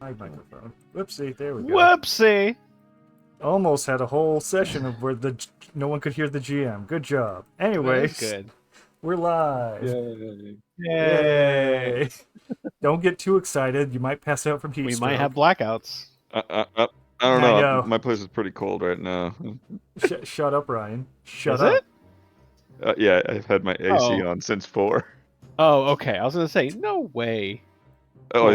My microphone. Whoopsie, there we go. Whoopsie! Almost had a whole session of where no one could hear the GM. Good job. Anyways, Good. We're live. Yay. Yay. Don't get too excited. You might pass out from heat We stroke. might have blackouts. I don't I know. know. My place is pretty cold right now. Shut up, Ryan. Shut Is up. it? Yeah, I've had my AC on since 4. Oh, okay. I was gonna say, no way. Oh,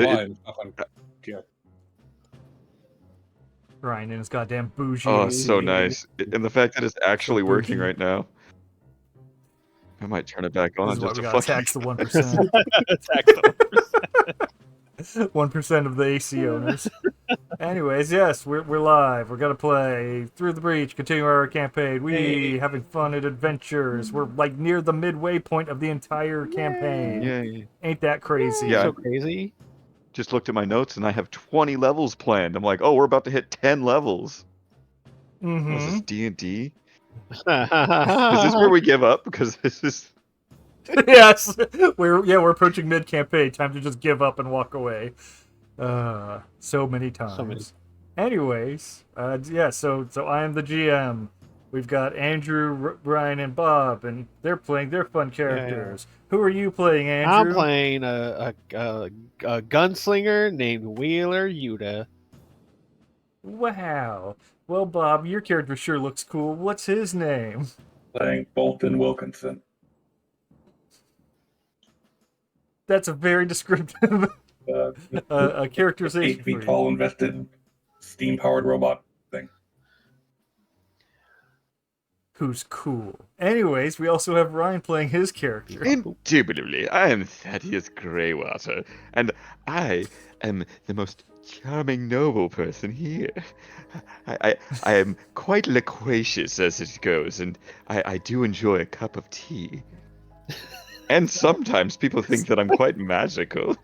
Ryan and his goddamn bougie oh, AC. so nice. And the fact that it's actually So working bougie. right now. I might turn it back on This is why just we to gotta fucking... tax the 1%. Tax them. 1% of the AC owners. Anyways, yes, we're live. We're gonna play Through the Breach, continue our campaign. We having fun and adventures. We're like near the midway point of the entire campaign. Yay. Ain't that crazy? Yeah. So crazy. Just looked at my notes and I have 20 levels planned. I'm like, oh, we're about to hit 10 levels. Is this D&D? Is this where we give up? Because this is... Yes, we're approaching mid-campaign. Time to just give up and walk away. So many times. So many. Anyways, yeah. So I am the GM. We've got Andrew, Ryan, and Bob, and they're playing their fun characters. Who are you playing, Andrew? I'm playing a gunslinger named Wheeler Yuta. Wow. Well, Bob, your character sure looks cool. What's his name? Playing Boulton Wilkinson. That's a very descriptive characterization. 8 feet tall, invested, steam-powered robot thing. Who's cool. Anyways, we also have Ryan playing his character. Indubitably, I am Thaddeus Greywater, and I am the most charming noble person here. I am quite loquacious as it goes, and I do enjoy a cup of tea. And sometimes people think that I'm quite magical.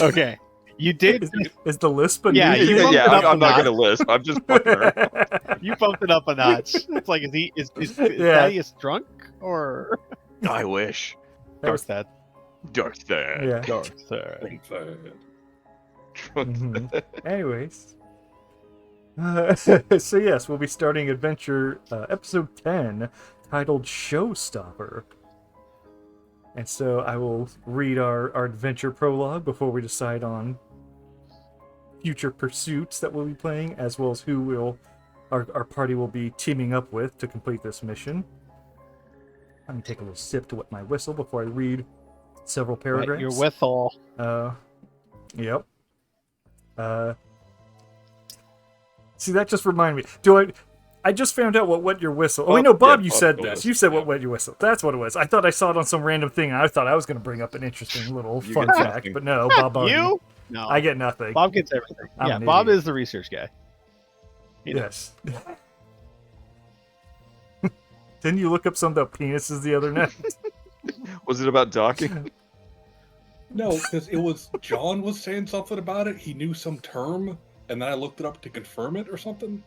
Okay, you did. Is the lisp a Yeah, new you thing? bumped it up I'm a not notch. gonna lisp. I'm just fucking around. You bumped it up a notch. It's like, is Thaddeus drunk or I wish. Darth Thad? Darth Thad. Yeah. Darth Thad. Think so. Mhm. Anyways. So yes, we'll be starting adventure episode 10, titled Showstopper. And so I will read our adventure prologue before we decide on future pursuits that we'll be playing, as well as who our party will be teaming up with to complete this mission. Let me take a little sip to wet my whistle before I read several paragraphs. Your whistle. Yep. See, that just reminded me. I just found out what wet your whistle. Oh, wait, no, Bob, yeah, you Bob said told this. us. You said what Yeah. wet your whistle. That's what it was. I thought I saw it on some random thing, and I thought I was going to bring up an interesting little You fun get fact, nothing. but no, Bob already. You? No. I get nothing. Bob gets everything. I'm Yeah, an Bob idiot. is the research guy. You know. Yes. Didn't you look up some about penises the other night? Was it about docking? No, because it was John was saying something about it. He knew some term, and then I looked it up to confirm it or something.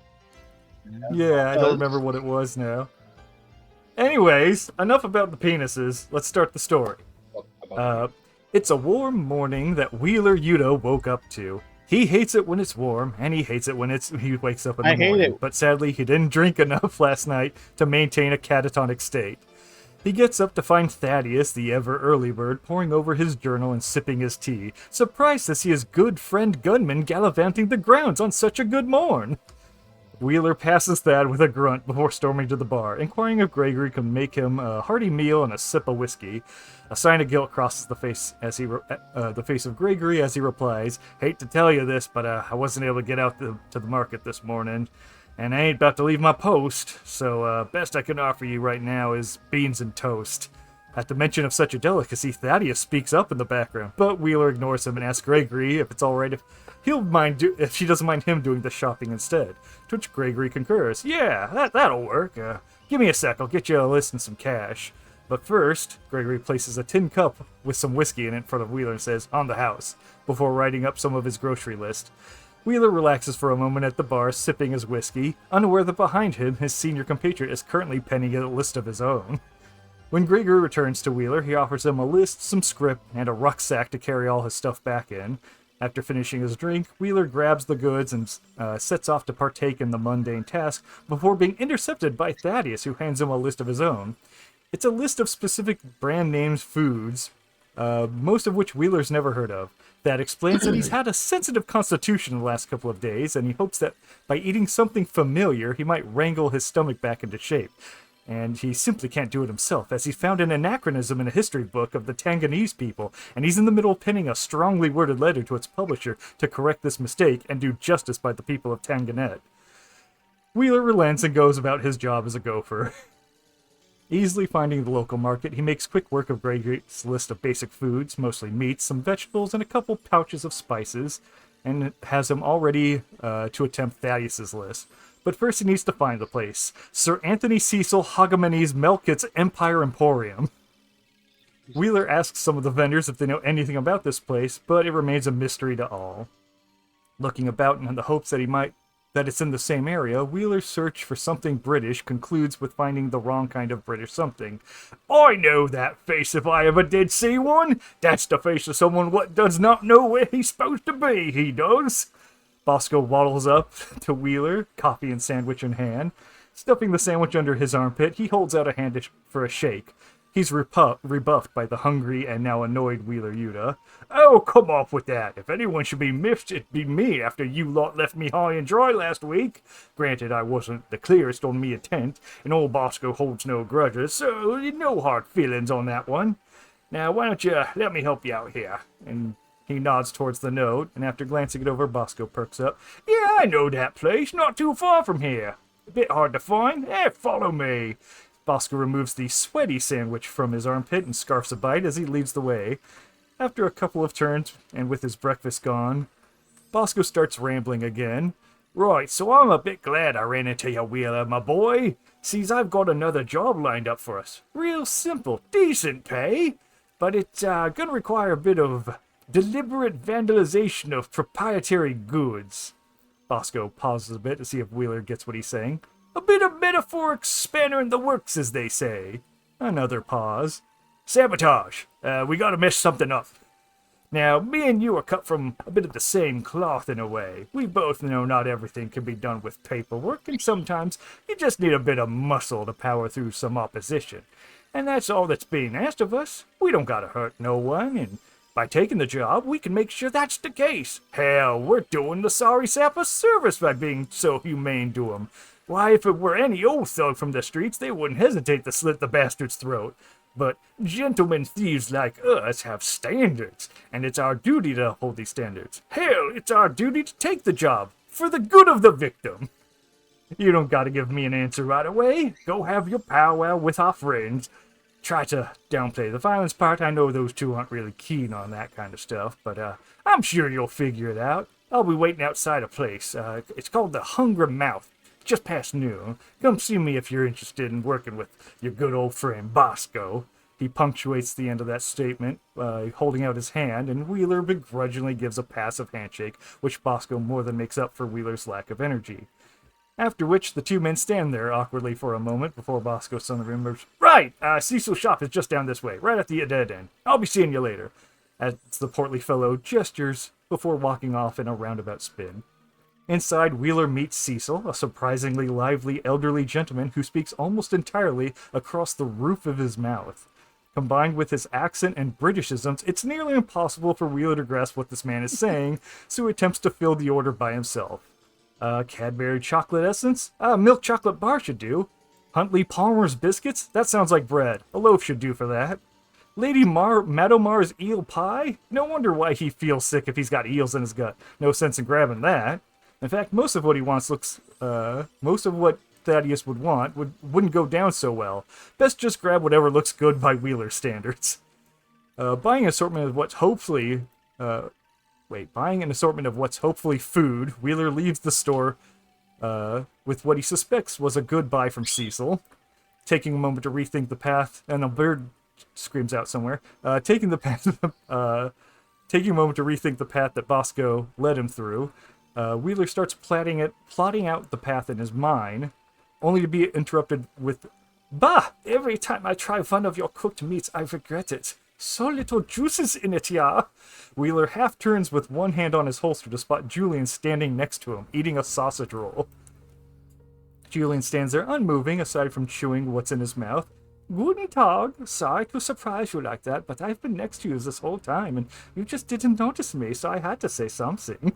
Yeah, I don't remember what it was now. Anyways, enough about the penises. Let's start the story. What about It's a warm morning that Wheeler Yuta woke up to. He hates it when it's warm, and he hates it when he wakes up in the I hate morning. it. But sadly, he didn't drink enough last night to maintain a catatonic state. He gets up to find Thaddeus, the ever-early bird, poring over his journal and sipping his tea, surprised to see his good friend Gunman gallivanting the grounds on such a good morn. Wheeler passes Thad with a grunt before storming to the bar, inquiring if Gregory can make him a hearty meal and a sip of whiskey. A sign of guilt crosses the face the face of Gregory as he replies, "Hate to tell you this, but I wasn't able to get out to the market this morning, and I ain't about to leave my post, so best I can offer you right now is beans and toast." At the mention of such a delicacy, Thaddeus speaks up in the background, but Wheeler ignores him and asks Gregory if it's all right if she doesn't mind him doing the shopping instead. To which Gregory concurs, "Yeah, that'll work. Give me a sec, I'll get you a list and some cash." But first, Gregory places a tin cup with some whiskey in it in front of Wheeler and says, "On the house," before writing up some of his grocery list. Wheeler relaxes for a moment at the bar, sipping his whiskey, unaware that behind him, his senior compatriot is currently penning a list of his own. When Gregory returns to Wheeler, he offers him a list, some script, and a rucksack to carry all his stuff back in. After finishing his drink, Wheeler grabs the goods and sets off to partake in the mundane task before being intercepted by Thaddeus, who hands him a list of his own. It's a list of specific brand names foods, most of which Wheeler's never heard of. That explains that he's had a sensitive constitution the last couple of days, and he hopes that by eating something familiar, he might wrangle his stomach back into shape. And he simply can't do it himself, as he found an anachronism in a history book of the Tanganese people, and he's in the middle of penning a strongly worded letter to its publisher to correct this mistake and do justice by the people of Tanganet. Wheeler relents and goes about his job as a gopher. Easily finding the local market, he makes quick work of Greygate's list of basic foods, mostly meats, some vegetables, and a couple pouches of spices, and has him all ready to attempt Thaddeus's list. But first he needs to find the place. Sir Anthony Cecil Hogmanay's Melkit's Empire Emporium. Wheeler asks some of the vendors if they know anything about this place, but it remains a mystery to all. Looking about in the hopes that it's in the same area, Wheeler's search for something British concludes with finding the wrong kind of British something. I know that face if I ever did see one. That's the face of someone what does not know where he's supposed to be, he does. Bosco waddles up to Wheeler, coffee and sandwich in hand. Stuffing the sandwich under his armpit, he holds out a hand for a shake. He's rebuffed by the hungry and now annoyed Wheeler Yuta. Oh, come off with that. If anyone should be miffed, it'd be me after you lot left me high and dry last week. Granted, I wasn't the clearest on me intent, and old Bosco holds no grudges, so no hard feelings on that one. Now, why don't you let me help you out here? And he nods towards the note, and after glancing it over, Bosco perks up. Yeah, I know that place, not too far from here. A bit hard to find. Follow me. Bosco removes the sweaty sandwich from his armpit and scarfs a bite as he leads the way. After a couple of turns, and with his breakfast gone, Bosco starts rambling again. Right, so I'm a bit glad I ran into you, Wheeler, my boy. Sees I've got another job lined up for us. Real simple, decent pay, but it's gonna require a bit of deliberate vandalization of proprietary goods. Bosco pauses a bit to see if Wheeler gets what he's saying. A bit of metaphoric spanner in the works, as they say. Another pause. Sabotage. We gotta mess something up. Now, me and you are cut from a bit of the same cloth in a way. We both know not everything can be done with paperwork, and sometimes you just need a bit of muscle to power through some opposition. And that's all that's being asked of us. We don't gotta hurt no one, and by taking the job, we can make sure that's the case. Hell, we're doing the sorry sap a service by being so humane to 'em. Why, if it were any old thug from the streets, they wouldn't hesitate to slit the bastard's throat. But gentlemen thieves like us have standards, and it's our duty to uphold these standards. Hell, it's our duty to take the job, for the good of the victim. You don't gotta give me an answer right away. Go have your powwow with our friends. Try to downplay the violence part. I know those two aren't really keen on that kind of stuff, but I'm sure you'll figure it out. I'll be waiting outside a place. It's called the Hungry Mouth. Just past noon. Come see me if you're interested in working with your good old friend Bosco. He punctuates the end of that statement by holding out his hand, and Wheeler begrudgingly gives a passive handshake, which Bosco more than makes up for Wheeler's lack of energy. After which, the two men stand there awkwardly for a moment before Bosco suddenly remembers, Right! Cecil's shop is just down this way, right at the dead end. I'll be seeing you later. As the portly fellow gestures before walking off in a roundabout spin. Inside, Wheeler meets Cecil, a surprisingly lively elderly gentleman who speaks almost entirely across the roof of his mouth. Combined with his accent and Britishisms, it's nearly impossible for Wheeler to grasp what this man is saying, so he attempts to fill the order by himself. Cadbury chocolate essence? Milk chocolate bar should do. Huntley Palmer's biscuits? That sounds like bread. A loaf should do for that. Lady Madomar's eel pie? No wonder why he feels sick if he's got eels in his gut. No sense in grabbing that. In fact, most of what he wants most of what Thaddeus would want wouldn't go down so well. Best just grab whatever looks good by Wheeler's standards. Buying an assortment of what's hopefully food, Wheeler leaves the store with what he suspects was a good buy from Cecil. Taking a moment to rethink the path, and a bird screams out somewhere. Taking a moment to rethink the path that Bosco led him through. Wheeler starts plotting out the path in his mind, only to be interrupted with, Bah! Every time I try one of your cooked meats, I regret it. So little juices in it, yeah. Wheeler half turns with one hand on his holster to spot Julian standing next to him, eating a sausage roll. Julian stands there unmoving, aside from chewing what's in his mouth. Guten Tag. Sorry to surprise you like that, but I've been next to you this whole time, and you just didn't notice me, so I had to say something.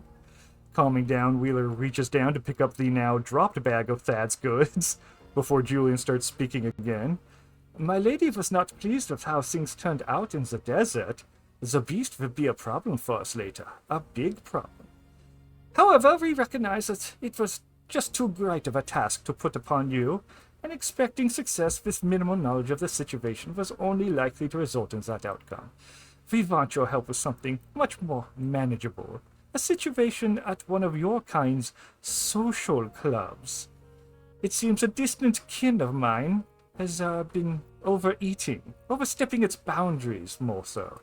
Calming down, Wheeler reaches down to pick up the now dropped bag of Thad's goods, before Julian starts speaking again. My lady was not pleased with how things turned out in the desert. The beast will be a problem for us later. A big problem. However, we recognize that it was just too great of a task to put upon you, and expecting success with minimal knowledge of the situation was only likely to result in that outcome. We want your help with something much more manageable. A situation at one of your kind's social clubs. It seems a distant kin of mine has been overstepping its boundaries more so.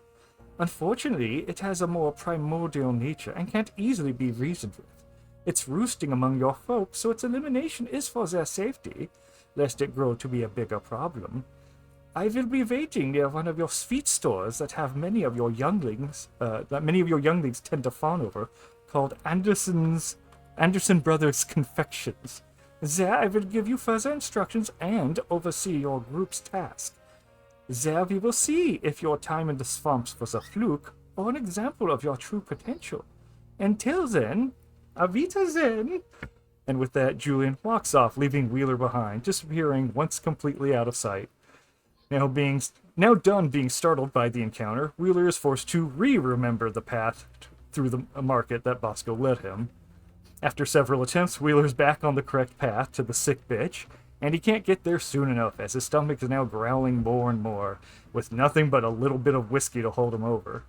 Unfortunately, it has a more primordial nature and can't easily be reasoned with. It's roosting among your folk, so its elimination is for their safety, lest it grow to be a bigger problem. I will be waiting near one of your sweet stores that have many of your younglings tend to fawn over, called Anderson Brothers Confections. There I will give you further instructions and oversee your group's task. There we will see if your time in the swamps was a fluke or an example of your true potential. Until then, Avita Zen! And with that, Julian walks off, leaving Wheeler behind, disappearing once completely out of sight. Now done being startled by the encounter, Wheeler is forced to remember the path through the market that Bosco led him. After several attempts, Wheeler's back on the correct path to the sick bitch, and he can't get there soon enough, as his stomach is now growling more and more, with nothing but a little bit of whiskey to hold him over.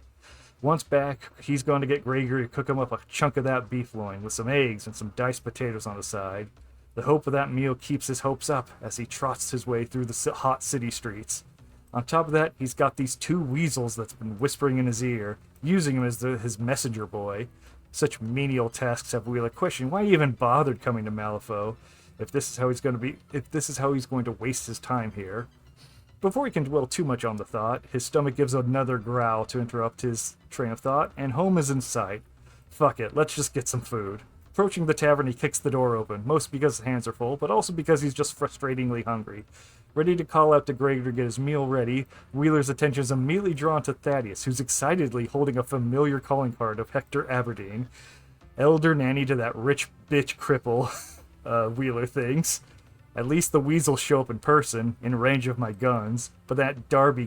Once back, he's going to get Gregory to cook him up a chunk of that beef loin, with some eggs and some diced potatoes on the side. The hope of that meal keeps his hopes up, as he trots his way through the hot city streets. On top of that, he's got these two weasels that's been whispering in his ear, using him as his messenger boy. Such menial tasks have Wheeler questioned why he even bothered coming to Malifaux, if this is how he's going to waste his time here. Before he can dwell too much on the thought, his stomach gives another growl to interrupt his train of thought, and home is in sight. Fuck it, let's just get some food. Approaching the tavern, he kicks the door open, mostly because his hands are full, but also because he's just frustratingly hungry. Ready to call out to Greg to get his meal ready, Wheeler's attention is immediately drawn to Thaddeus, who's excitedly holding a familiar calling card of Hector Aberdeen. Elder nanny to that rich bitch cripple, Wheeler thinks. At least the weasels show up in person, in range of my guns, but from that Darby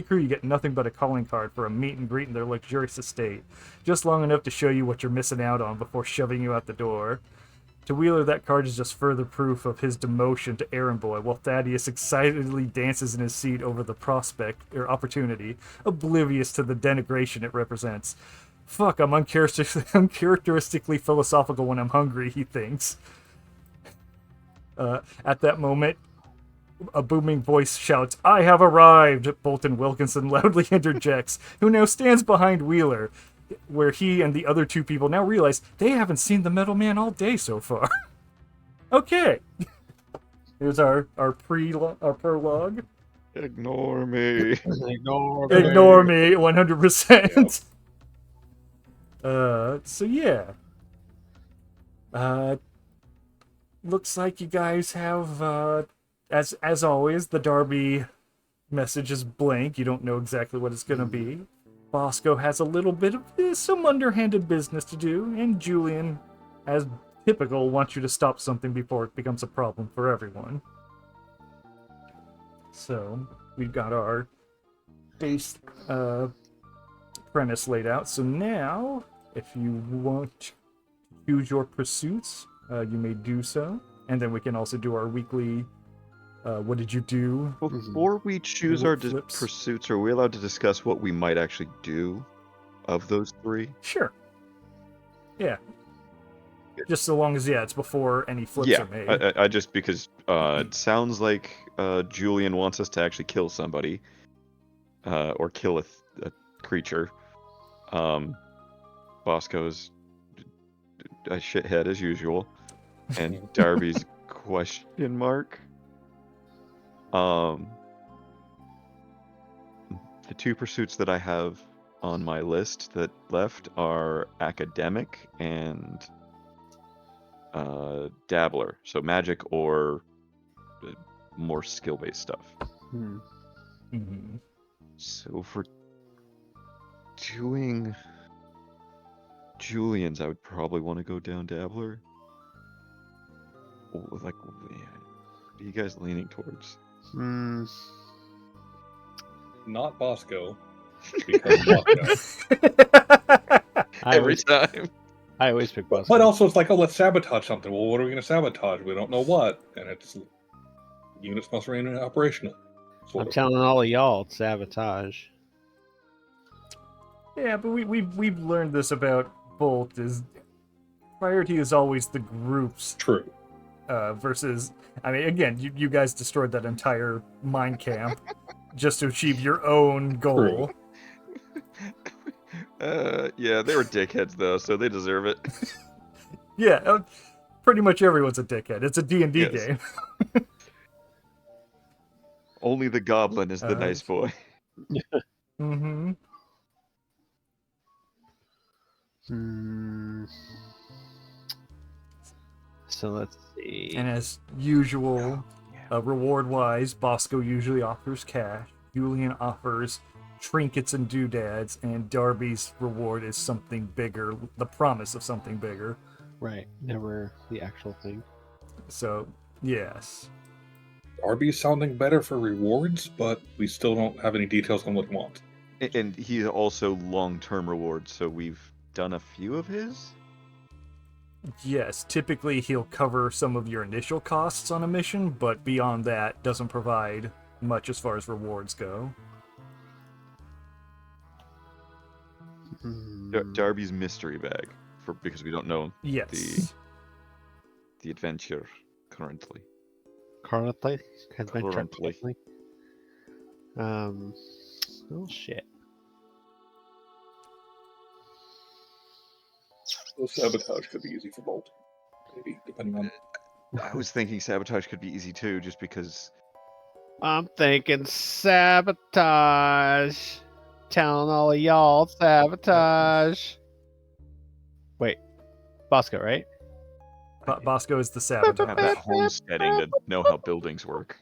crew you get nothing but a calling card for a meet and greet in their luxurious estate, just long enough to show you what you're missing out on before shoving you out the door. To Wheeler, that card is just further proof of his demotion to errand boy, while Thaddeus excitedly dances in his seat over the opportunity, oblivious to the denigration it represents. Fuck, I'm uncharacteristically philosophical when I'm hungry, he thinks. At that moment, a booming voice shouts, "I have arrived!" Boulton Wilkinson loudly interjects, who now stands behind Wheeler, where he and the other two people now realize they haven't seen the Metal Man all day so far. Okay. Here's our prologue. Ignore me. Ignore me. 100%. So yeah. Looks like you guys have, as always, the Darby message is blank. You don't know exactly what it's going to be. Bosco has a little bit of some underhanded business to do, and Julian, as typical, wants you to stop something before it becomes a problem for everyone. So, we've got our base premise laid out. So now, if you want to choose your pursuits, you may do so. And then we can also do our weekly, what did you do? Before we choose our pursuits, are we allowed to discuss what we might actually do of those three? Sure. Yeah. Just so long as, it's before any flips are made. I just, because it sounds like Julian wants us to actually kill somebody. Or kill a creature. Bosco's a shithead as usual. And Darby's question mark. the two pursuits that I have on my list that left are academic and dabbler. So magic or more skill-based stuff. Mhm. So for doing Julian's, I would probably want to go down dabbler. Like, what are you guys leaning towards? Not Bosco. Because Bosco. Every time. I always pick Bosco. But also, it's like, oh, let's sabotage something. Well, what are we going to sabotage? We don't know what. And it's units must remain operational. I'm telling all of y'all, it's sabotage. Yeah, but we've learned this about Bolt is priority is always the group's True. versus. I mean, again, you guys destroyed that entire mine camp just to achieve your own goal. Yeah, they were dickheads though, so they deserve it. Yeah, pretty much everyone's a dickhead. It's a D&D Yes. game. Only the goblin is the nice boy. Mm-hmm. So let's see. And as usual, reward-wise, Bosco usually offers cash. Julian offers trinkets and doodads, and Darby's reward is something bigger, the promise of something bigger. Right, never the actual thing. So, yes. Darby's sounding better for rewards, but we still don't have any details on what he wants. And he's also long-term rewards, so we've done a few of his? Yes, typically he'll cover some of your initial costs on a mission, but beyond that, doesn't provide much as far as rewards go. Darby's mystery bag, because we don't know Yes. the adventure currently. Currently? Currently. Oh shit. So sabotage could be easy for Bolt. Maybe, depending on... I was thinking sabotage could be easy too, just because... I'm thinking sabotage. Telling all of y'all sabotage. Wait, Bosco, right? Bosco is the I have sabotage. that homesteading to know how buildings work.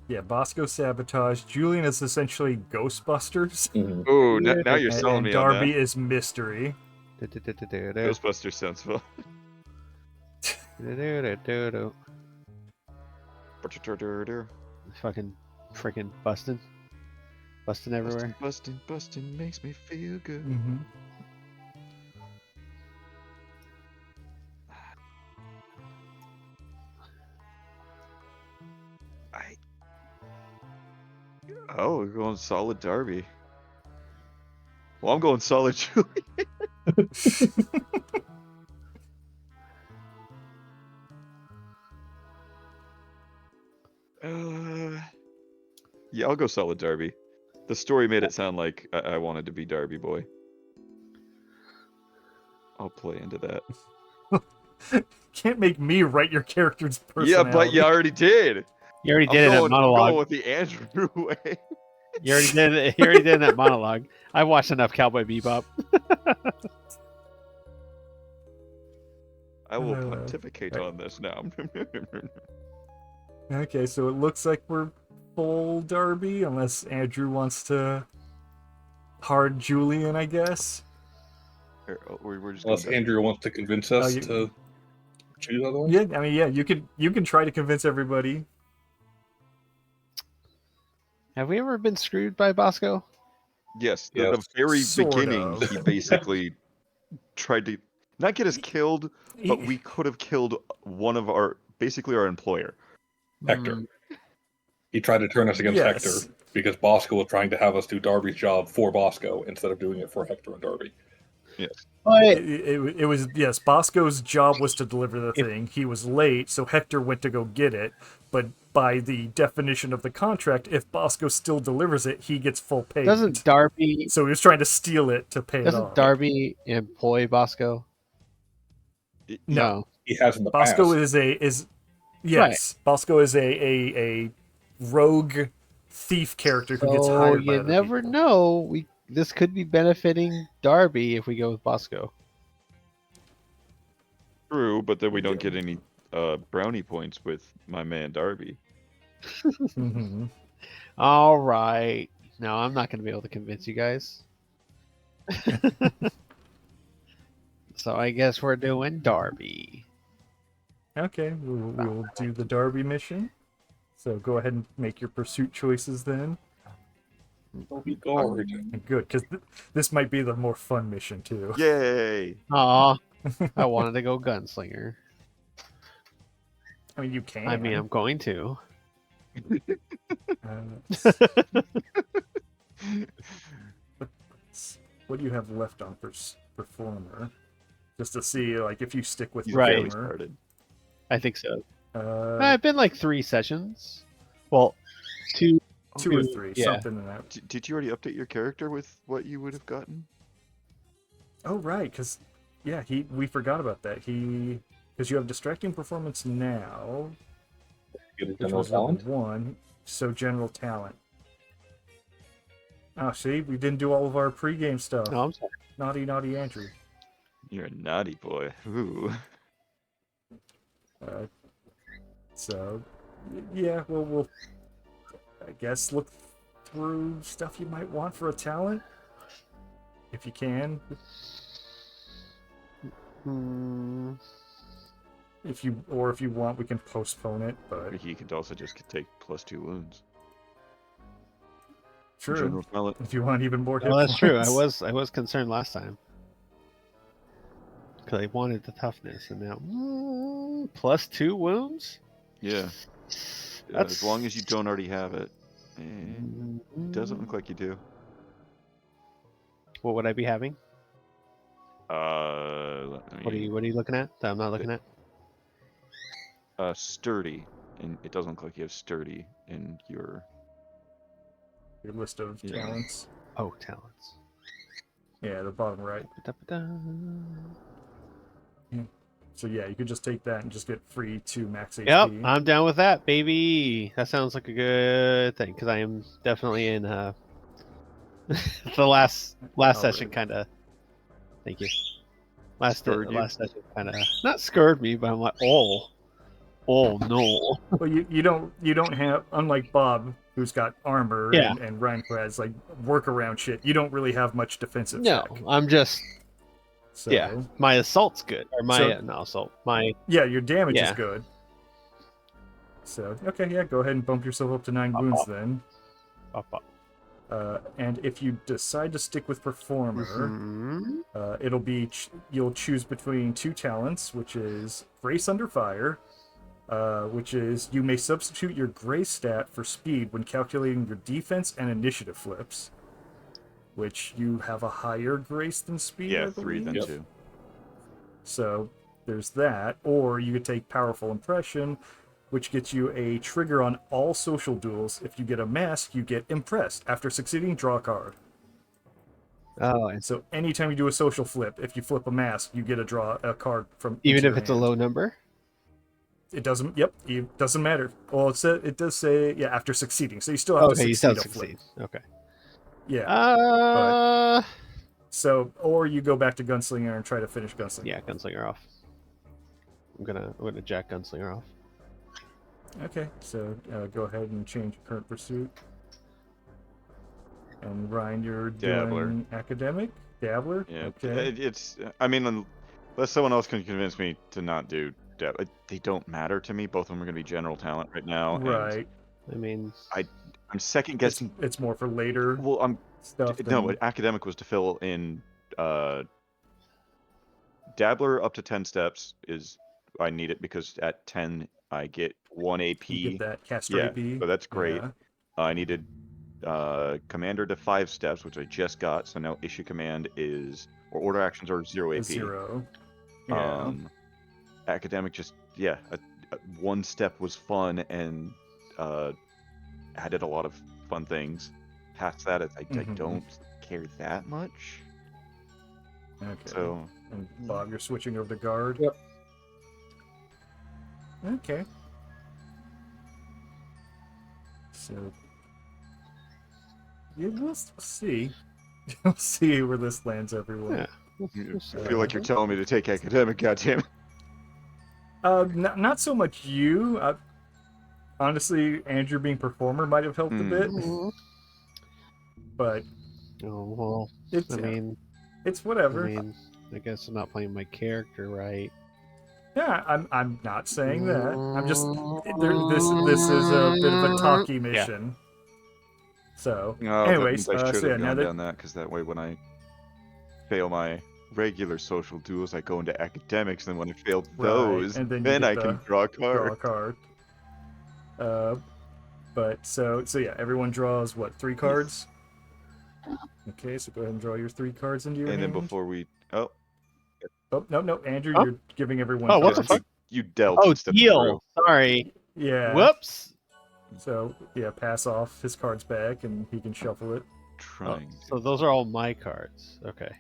Yeah, Bosco sabotage. Julian is essentially Ghostbusters. Mhm. Oh, now you're And selling me on Darby that. is mystery. Ghostbusters sounds fun. Fucking freaking busting everywhere. Busting makes me feel good. Mm-hmm. Oh, we're going solid Darby. Well, I'm going solid Julie. Yeah, I'll go solid Darby. The story made it sound like I wanted to be Darby boy. I'll play into that. Can't make me write your character's personality. Yeah, but you already did. You already did it in that I'm monologue. going with the Andrew way. You already did it. You already did in that monologue. I watched enough Cowboy Bebop. I will pontificate right. on this now. Okay, so it looks like we're full Darby, unless Andrew wants to hard Julian, I guess. We're just Unless Andrew wants to convince us to choose otherwise. Yeah, I mean, yeah, you can try to convince everybody. Have we ever been screwed by Bosco? Yes, Yes. the very Sort beginning, of. he basically tried to not get us killed, but we could have killed one of our employer. Hector. He tried to turn us against Hector because Bosco was trying to have us do Darby's job for Bosco instead of doing it for Hector and Darby. Yes. It was, yes, Bosco's job was to deliver the thing. He was late, so Hector went to go get it. But by the definition of the contract, if Bosco still delivers it, he gets full pay. Doesn't Darby... So he was trying to steal it to pay it off. Doesn't Darby employ Bosco? No. He has in the Bosco past. is Yes, Bosco is a rogue thief character who gets So hired by you other never people. know. This could be benefiting Darby if we go with Bosco. True, but then we don't get any brownie points with my man Darby. Mm-hmm. All right. No, I'm not going to be able to convince you guys. So I guess we're doing Darby. Okay, we'll do the Darby mission. So go ahead and make your pursuit choices then. Oh, he guard. And good, because this might be the more fun mission too. Yay! Aw, I wanted to go gunslinger. I mean, you can. I mean, I'm going to. What do you have left on performer? Just to see, like, if you stick with Right. Barely performer. started. I think so. Uh, It's been like 3 sessions. Well, 2. 2 or 3, yeah. something in that. Did you already update your character with what you would have gotten? Oh, right, because, yeah, we forgot about that. Because you have distracting performance now, Get a which general was level talent. 1, so general talent. Oh, see, we didn't do all of our pregame stuff. No, I'm sorry. Naughty, naughty Andrew. You're a naughty boy. Ooh. So, yeah, well, we'll, I guess, look through stuff you might want for a talent, if you can. Hmm. If you want, we can postpone it, but He could also just take +2 wounds. true. General talent. If you want even more hit Well, that's true. points. I was concerned last time because I wanted the toughness, and now +2 wounds. Yeah. That's As long as you don't already have it. It doesn't look like you do. What would I be having? Let me, What are you looking at that I'm not looking at? sturdy, and it doesn't look like you have sturdy in your. Your list of Yeah. talents. Oh, talents. Yeah, the bottom right. So yeah, you could just take that and just get free 2 max HP. Yep, I'm down with that, baby. That sounds like a good thing because I am definitely in the last session Alright. kind of. Thank you. Last Scared you? session kind of not scared me, but I'm like, oh no. Well, you don't have, unlike Bob, who's got armor, Yeah. and Ryan, who has like workaround shit. You don't really have much defensive. No, check. I'm just So, yeah. My assault's good, or my So- no assault. My yeah, your damage is Yeah. good. So okay, yeah, go ahead and bump yourself up to 9 Pop, wounds pop. then. Pop. And if you decide to stick with performer, Mhm. it'll be you'll choose between 2 talents, which is Grace Under Fire, which is you may substitute your Grace stat for speed when calculating your defense and initiative flips, which you have a higher Grace than speed. I Yeah, 3 than believe. 2. So there's that. Or you could take Powerful Impression, which gets you a trigger on all social duels. If you get a mask, you get Impressed. After succeeding, draw a card. Oh, and So anytime you do a social flip, if you flip a mask, you get draw a card from even into if your it's a hand. low number. It doesn't. Yep, it doesn't matter. Well, it does say after succeeding, so you still have to Okay, you succeed still a flip. succeed. Okay. Yeah. So, or you go back to Gunslinger and try to finish Gunslinger. Yeah, gunslinger off. I'm gonna jack gunslinger off. Okay, so go ahead and change current pursuit. And Ryan, you're Dabbler. doing academic dabbler. Yeah. Okay. It's. I mean, unless someone else can convince me to not do they don't matter to me. Both of them are going to be general talent right now. And Right. I mean, I'm second guessing. It's more for later Well, I'm stuff. no. than- Academic was to fill in. Dabbler up to 10 steps is I need it because at 10 I get 1 AP. You get that caster Yeah, AP. so that's great. Yeah. I needed commander to 5 steps, which I just got. So now issue command is or order actions are 0 AP. 0. Yeah. Academic just one step was fun and added a lot of fun things. Past that, I Mhm. don't care that much. Okay. So And Bob, you're switching over to guard. Yep. Okay. So yeah, we'll see. We'll see where this lands, everyone. Yeah. I feel like you're telling me to take academic, goddamn. Not so much you. Honestly, Andrew being performer might have helped a bit, but Oh well. it's it's whatever. I guess I'm not playing my character right. Yeah, I'm not saying that. I'm just this is a bit of a talky mission. So, No, anyways, that means I should so yeah, have now gone that down that, because that way when I fail my regular social duels, I go into academics, and then when I fail those, and then then I can draw a card. draw a card. But so yeah, everyone draws what, 3 cards? Okay, so go ahead and draw your 3 cards into your And then hand. before we Oh, no, Andrew, Huh? you're giving everyone Oh, what cards. the fuck? you dealt Oh, instead of deal. drew. Sorry. Yeah. Whoops. So yeah, pass off his cards back, and he can shuffle it. Trying. So those are all my cards. Okay.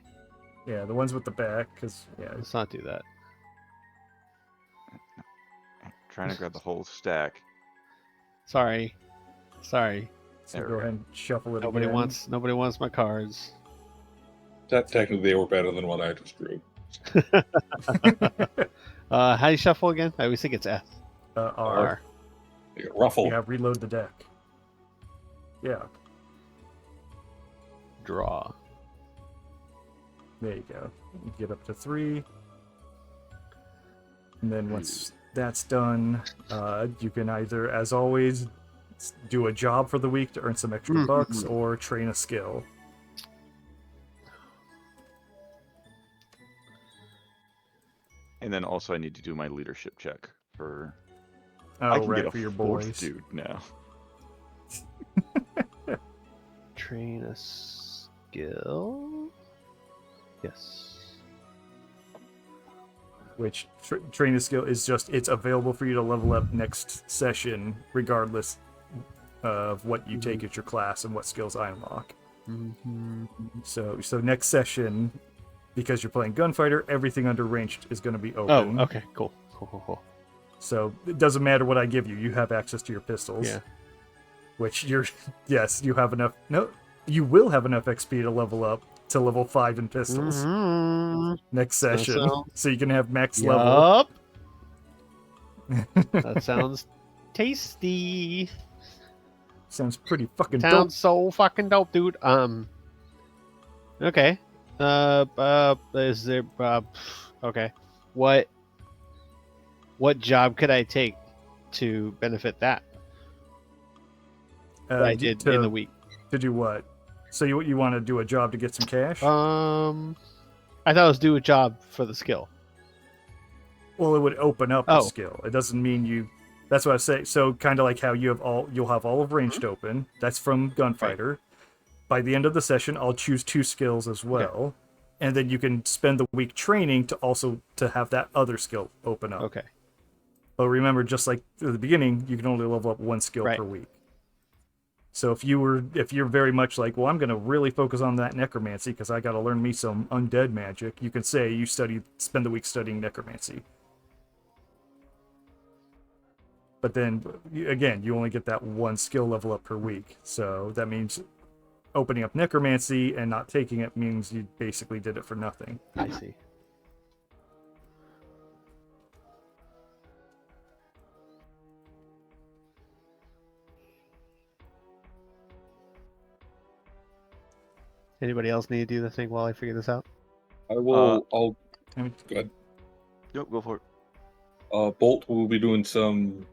Yeah, the ones with the back, because yeah, Let's not do that. Trying to grab the whole stack. Sorry. so There go we go. ahead and shuffle it Nobody again. wants my cards. Technically, they were better than what I just drew. How do you shuffle again? I always think it's F. R. You got Ruffle. Yeah, reload the deck. Yeah, Draw. there you go. You get up to 3. And then once that's done, you can either, as always, do a job for the week to earn some extra bucks, or train a skill. And then also I need to do my leadership check for. Oh, I can right, get a for your 4th boys. dude now. Train a skill. Yes. Which train a skill is just, it's available for you to level up next session, regardless of what you take as your class and what skills I unlock. So next session, because you're playing gunfighter, everything under ranged is going to be open. Oh, okay, cool. So it doesn't matter what I give you; you have access to your pistols. Yeah. Which yes, you have enough. No, you will have enough XP to level up to level 5 in pistols next session, so you can have max level. That sounds tasty. Sounds pretty fucking dope. Sounds so fucking dope, dude. Okay. Is there? Okay. What job could I take to benefit that? That I did in the week. To do what? So you want to do a job to get some cash? I thought it was do a job for the skill. Well, it would open up the skill. It doesn't mean you. That's what I say. So kind of like how you'll have all of ranged open. That's from gunfighter. Right. By the end of the session, I'll choose 2 skills as well, and then you can spend the week training to have that other skill open up. Okay. But remember, just like at the beginning, you can only level up 1 skill per week. So if you're very much like, well, I'm going to really focus on that necromancy because I got to learn me some undead magic, you can say you spend the week studying necromancy. But then, again, you only get that 1 skill level up per week. So that means opening up necromancy and not taking it means you basically did it for nothing. I see. Anybody else need to do the thing while I figure this out? I will. I'll. Go ahead. Yep, go for it. Bolt will be doing some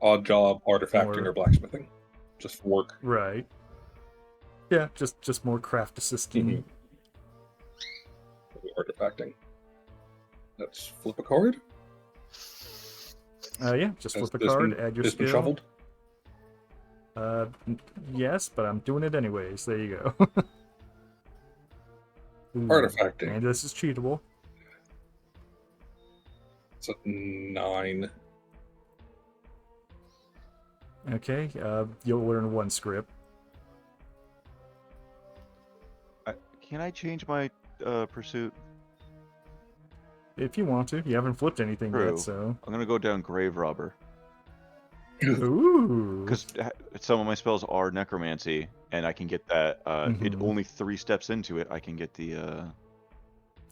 odd job artifacting or blacksmithing, just for work. Right. Yeah, just more craft assisting. Artifacting. Let's flip a card. Yeah, just flip a card, add your skill. Shuffled? Yes, but I'm doing it anyways. There you go. Artifacting. And this is cheatable. It's a 9. Okay, you'll learn 1 script. Can I change my pursuit? If you want to. You haven't flipped anything yet, so... I'm gonna go down grave robber. Ooh. Because some of my spells are necromancy, and I can get that. It Mhm. only 3 steps into it, I can get the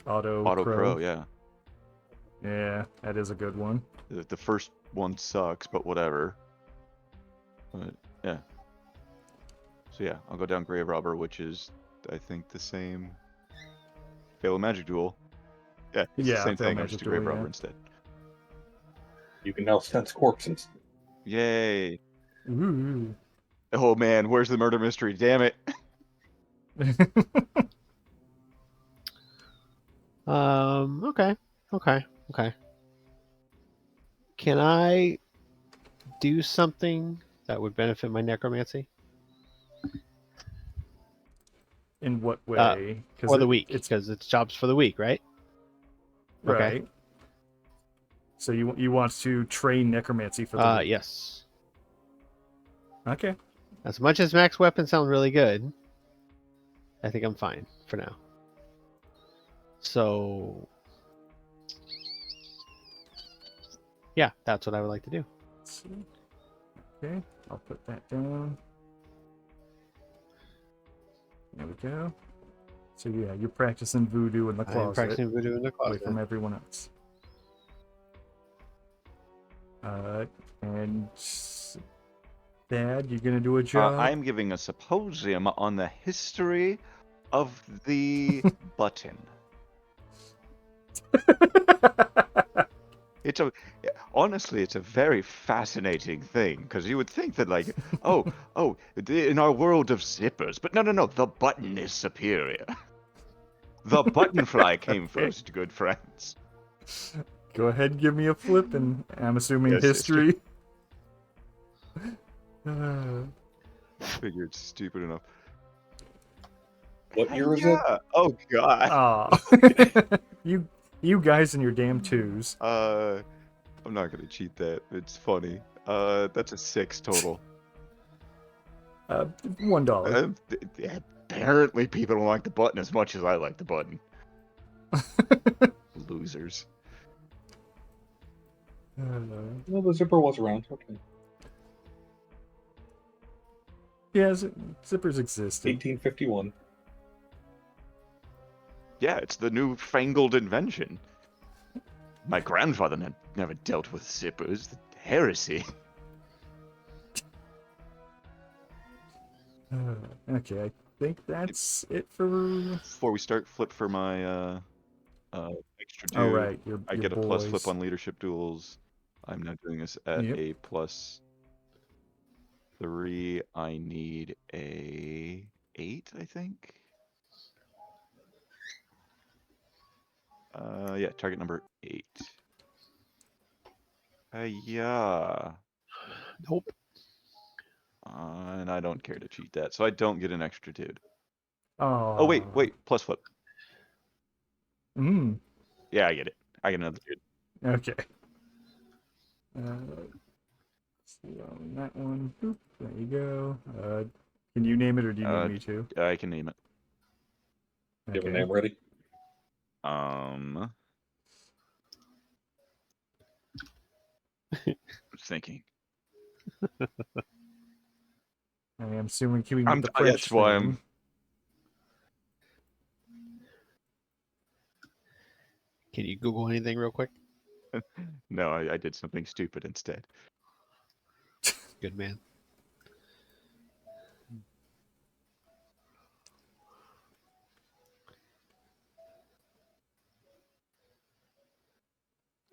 Auto crow. Yeah, Yeah, that is a good one. the first one sucks, but whatever. But yeah. So yeah, I'll go down Grave Robber, which is I think the same. Fail a Magic Duel. Yeah, it's the Yeah, same Fail thing. I'll Magic just do Grave Duel, Robber yeah. instead. You can now sense corpses. Yay! Ooh. Oh man, where's the murder mystery? Damn it! Okay. Okay. Can I do something that would benefit my necromancy? In what way? For the week, it's because it's jobs for the week, right? Okay. right. So you want to train necromancy for the week? Yes. Okay. As much as max weapons sound really good, I think I'm fine for now. So, yeah, that's what I would like to do. Let's see. Okay, I'll put that down. There we go. So yeah, you're practicing voodoo in the closet, I'm practicing voodoo in the away closet. from everyone else. And Dad, you're gonna do a job. I'm giving a symposium on the history of the button. Honestly, it's a very fascinating thing because you would think that like, in our world of zippers, but no, the button is superior. The button fly came first, good friends. Go ahead, give me a flip, and I'm assuming Yes, history. Figured stupid enough. What year is it? Oh god. Aw. You guys and your damn twos. I'm not gonna cheat that. It's funny. That's a 6 total. $1. Apparently, people don't like the button as much as I like the button. Losers. Well, the zipper was around. Okay. Yeah, zippers exist. 1851. Yeah, it's the newfangled invention. My grandfather never dealt with zippers. Heresy. Okay, I think that's it for. Before we start, flip for my extra dude. Oh right, I your get a plus flip boys. on leadership duels. I'm now doing this at Yep. a +3. I need a 8, I think. Yeah, target number 8. Yeah. Nope. And I don't care to cheat that, so I don't get an extra dude. Oh. Oh wait, plus flip. Mm. Yeah, I get it. I get another dude. Okay. See on that one. Boop, there you go. Can you name it, or do you need me to? I can name it. You have a name ready? I'm thinking. I am assuming keeping with the French That's why theme. Can you Google anything real quick? No, I did something stupid instead. Good man.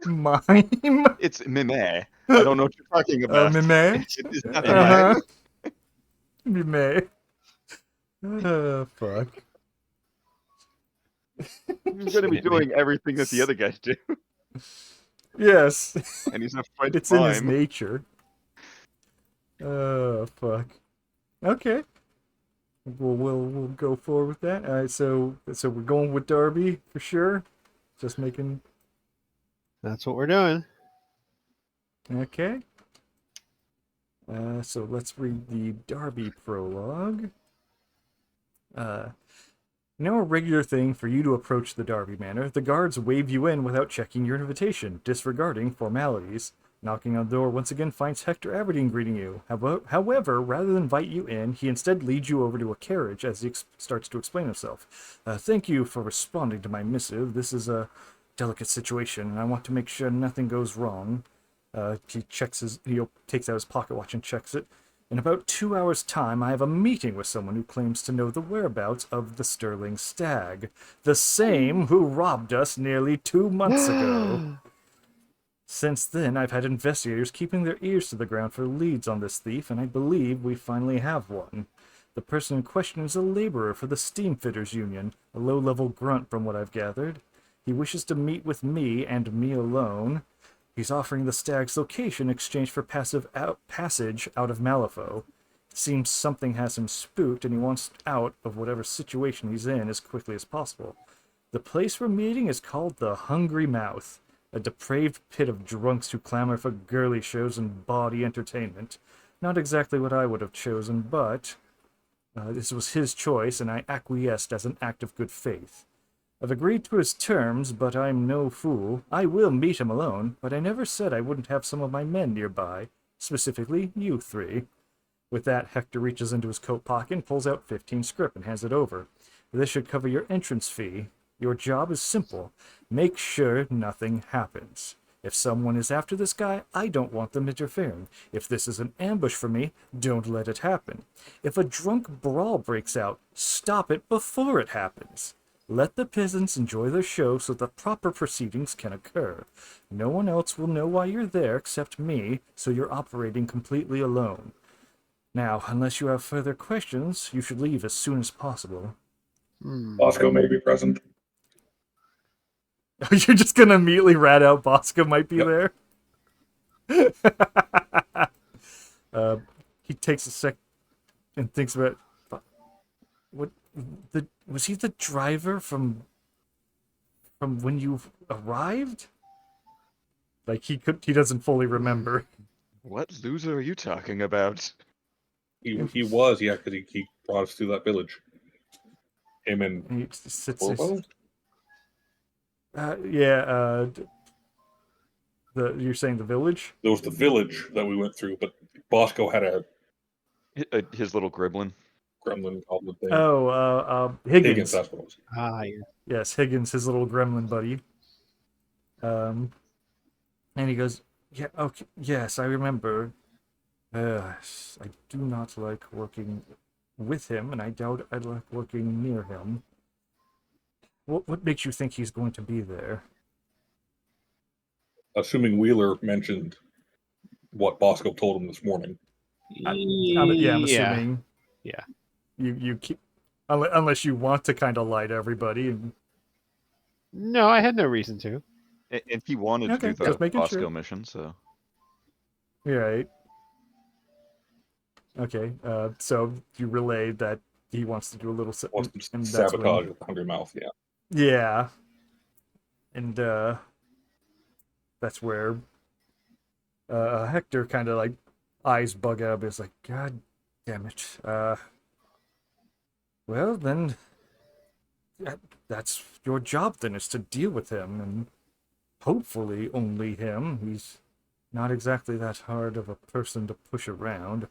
Mime. It's mime. I don't know what you're talking about. Mime. It is not mime. Mime. Fuck. He's gonna be doing everything that the other guys do, Yes. and he's a French It's in his mime. nature. Fuck. Okay. We'll go forward with that. All right, so we're going with Darby for sure. Just making. That's what we're doing. Okay. So let's read the Darby prologue. Now a regular thing for you to approach the Darby Manor, the guards wave you in without checking your invitation, disregarding formalities. Knocking on the door once again finds Hector Aberdeen greeting you. However, rather than invite you in, he instead leads you over to a carriage as he starts to explain himself. Thank you for responding to my missive. This is a delicate situation, and I want to make sure nothing goes wrong. He takes out his pocket watch and checks it. In about 2 hours' time, I have a meeting with someone who claims to know the whereabouts of the Sterling Stag. The same who robbed us nearly 2 months ago. Since then, I've had investigators keeping their ears to the ground for leads on this thief, and I believe we finally have one. The person in question is a laborer for the Steamfitters Union, a low-level grunt from what I've gathered. He wishes to meet with me and me alone. He's offering the Stag's location in exchange for passage out of Malifaux. It seems something has him spooked, and he wants out of whatever situation he's in as quickly as possible. The place we're meeting is called the Hungry Mouth, a depraved pit of drunks who clamor for girly shows and bawdy entertainment. Not exactly what I would have chosen, but this was his choice, and I acquiesced as an act of good faith. I've agreed to his terms, but I'm no fool. I will meet him alone, but I never said I wouldn't have some of my men nearby, specifically you three. With that, Hector reaches into his coat pocket and pulls out 15 scrip and hands it over. This should cover your entrance fee. Your job is simple. Make sure nothing happens. If someone is after this guy, I don't want them interfering. If this is an ambush for me, don't let it happen. If a drunk brawl breaks out, stop it before it happens. Let the peasants enjoy their show so the proper proceedings can occur. No one else will know why you're there except me, so you're operating completely alone. Now, unless you have further questions, you should leave as soon as possible. Bosco may be present. You're just gonna immediately rat out Bosco might be there? He takes a sec and thinks about what was he the driver from when you arrived? Like he doesn't fully remember. What loser are you talking about? He was, yeah, because he brought us to that village. Him and And he sits Corvo? you're saying the village? There was the village that we went through, but Bosco had a His little gremlin. gremlin goblin thing. Higgins. Higgins, that's what it was. Yeah. Yes, Higgins, his little gremlin buddy. And he goes, yeah, okay, yes, I remember. I do not like working with him, and I doubt I'd like working near him. What makes you think he's going to be there? Assuming Wheeler mentioned what Bosco told him this morning. I'm assuming. Yeah. You keep unless you want to kind of lie to everybody. And... No, I had no reason to. And he wanted Okay, to do just the making Bosco sure. mission, so... Right. Okay, so you relay that he wants to do a little... Wants to and that's sabotage when... with the Hungry Mouth, yeah. Yeah. And that's where Hector kind of like eyes bug out, but it's like, God damn it. Well, then that's your job then, is to deal with him, and hopefully only him. He's not exactly that hard of a person to push around.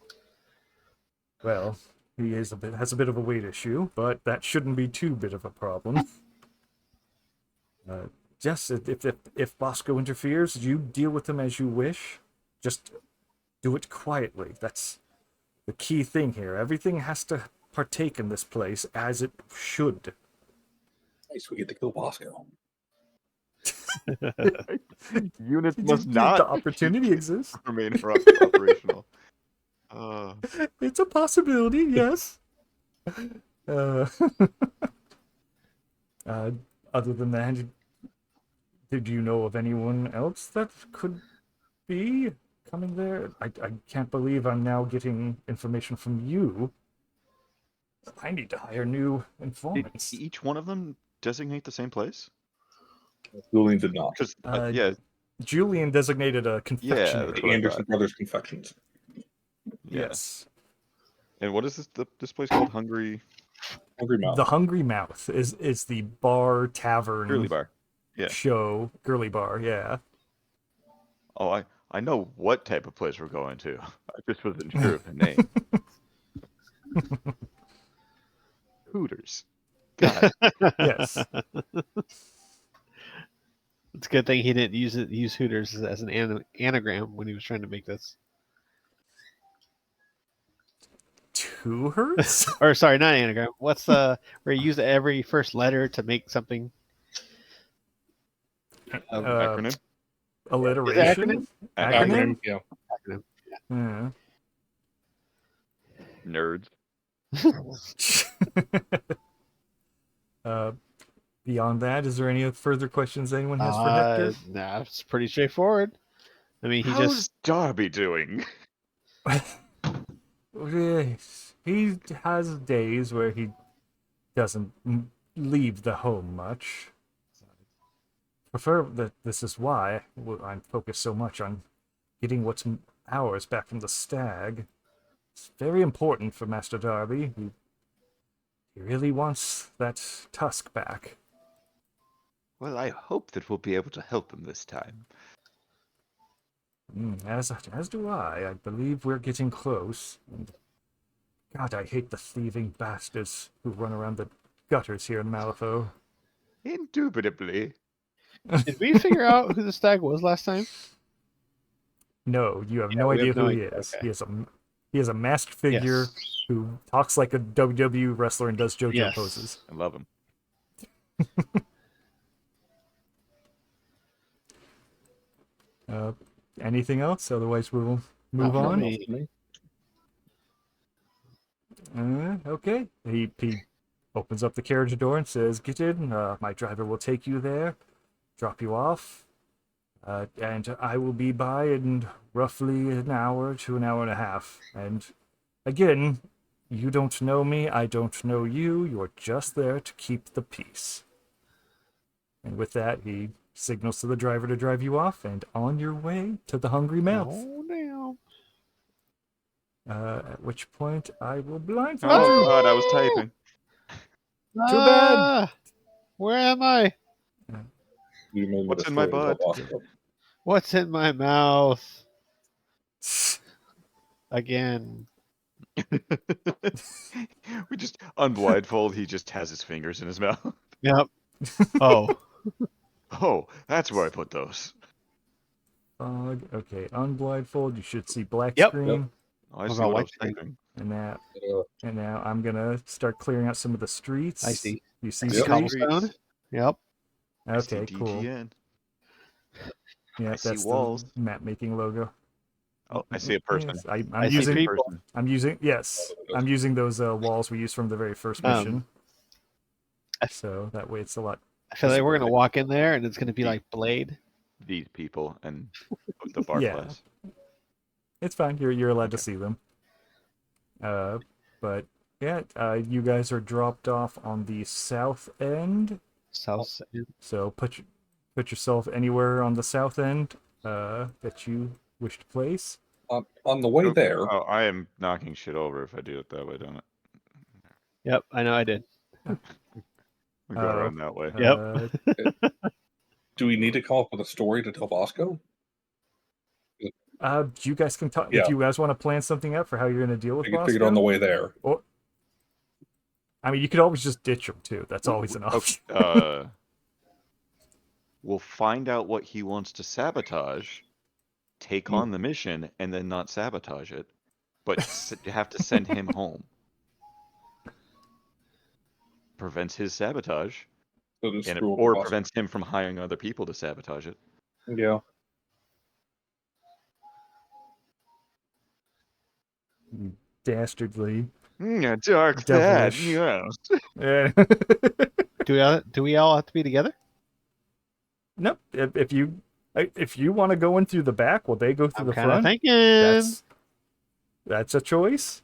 Well, he has a bit of a weight issue, but that shouldn't be too big of a problem. Just if Bosco interferes, you deal with him as you wish. Just do it quietly. That's the key thing here. Everything has to partake in this place as it should. Nice, we get to kill Bosco. Units must not The opportunity exists. remain operational. It's a possibility, yes. Other than that, did you know of anyone else that could be coming there? I can't believe I'm now getting information from you. I need to hire new Did informants. each one of them designate the same place? Julian did not. Because, Uh, Julian designated a confectionery. that's what I Anderson thought. Brothers Confections. Yes. And what is this place called? Hungry Mouth. The Hungry Mouth is the bar tavern Girly Bar. Yeah. show. Girly bar, yeah. Oh, I I know what type of place we're going to. I just wasn't sure of the name. Hooters. God. Yes. It's a good thing he didn't use Hooters as an anagram when he was trying to make this. 2 hertz? Or sorry, not anagram. What's where you use every first letter to make something? Acronym? Alliteration? acronym? Acronym? Yeah. Acronym. Yeah. Nerds. Beyond that, is there any further questions anyone has for Hector? Nah, it's pretty straightforward. I mean, How's Darby doing? He has days where he doesn't leave the home much. Prefer that. This is why I'm focused so much on getting what's ours back from the stag. It's very important for Master Darby. He really wants that tusk back. Well, I hope that we'll be able to help him this time. As do I. I believe we're getting close. And God, I hate the thieving bastards who run around the gutters here in Malifaux. Indubitably. did we figure out who the stag was last time? No, you have Yeah, no we idea have no who he idea. is. Okay. He is a masked figure Yes. who talks like a WWE wrestler and does JoJo Yes. poses. I love him. Anything else? Otherwise, we'll move Not for on. me. Okay. He opens up the carriage door and says, "Get in. My driver will take you there, drop you off, and I will be by in roughly an hour to an hour and a half. And again, you don't know me. I don't know you. You're just there to keep the peace." And with that, he signals to the driver to drive you off, and on your way to the Hungry Mouth. Oh, damn. At which point, I will blindfold Oh you. god, I was typing. Too bad. Ah, where am I? You remember What's the in my story of butt? Bosco. What's in my mouth? Again. We just unblindfold, he just has his fingers in his mouth. Yep. Oh. Oh, that's where I put those. Fog. Okay, unblindfold. You should see black Yep. screen. Oh, I What see about what I white was screen? typing. And now I'm gonna start clearing out some of the streets. I see. You see Yep. streets? Cobblestone? Yep. I see Okay, cool. DTN. Yeah, I see that's walls. the map making logo. Oh, I see a person. Yes, I'm I see using. people. Person. I'm using those walls we used from the very first mission. So that way it's a lot. I feel like we're going to walk in there and it's going to be like Blade. These people and the bar Yeah. class. It's fine. You're allowed to see them. But yeah, you guys are dropped off on the south end. South. So put yourself anywhere on the south end that you wish to place. On the way there, Oh, I am knocking shit over if I do it that way, don't it? Yep, I know I did. We go around that way. Yep. do we need to come up with a story to tell Bosco? You guys can talk Yeah. if you guys want to plan something out for how you're going to deal with I figured on Bosco. the way there. I mean, you could always just ditch him too. That's always an option. We'll find out what he wants to sabotage, take on the mission, and then not sabotage it, but have to send him home. Prevents his sabotage, So just and screw up or Bosco. prevents him from hiring other people to sabotage it. Yeah. Dastardly. Yeah, dark Devilish. yes. Yeah. Do we all have to be together? Nope. If you want to go in through the back, while they go through I'm the kind of front. thinking. That's a choice.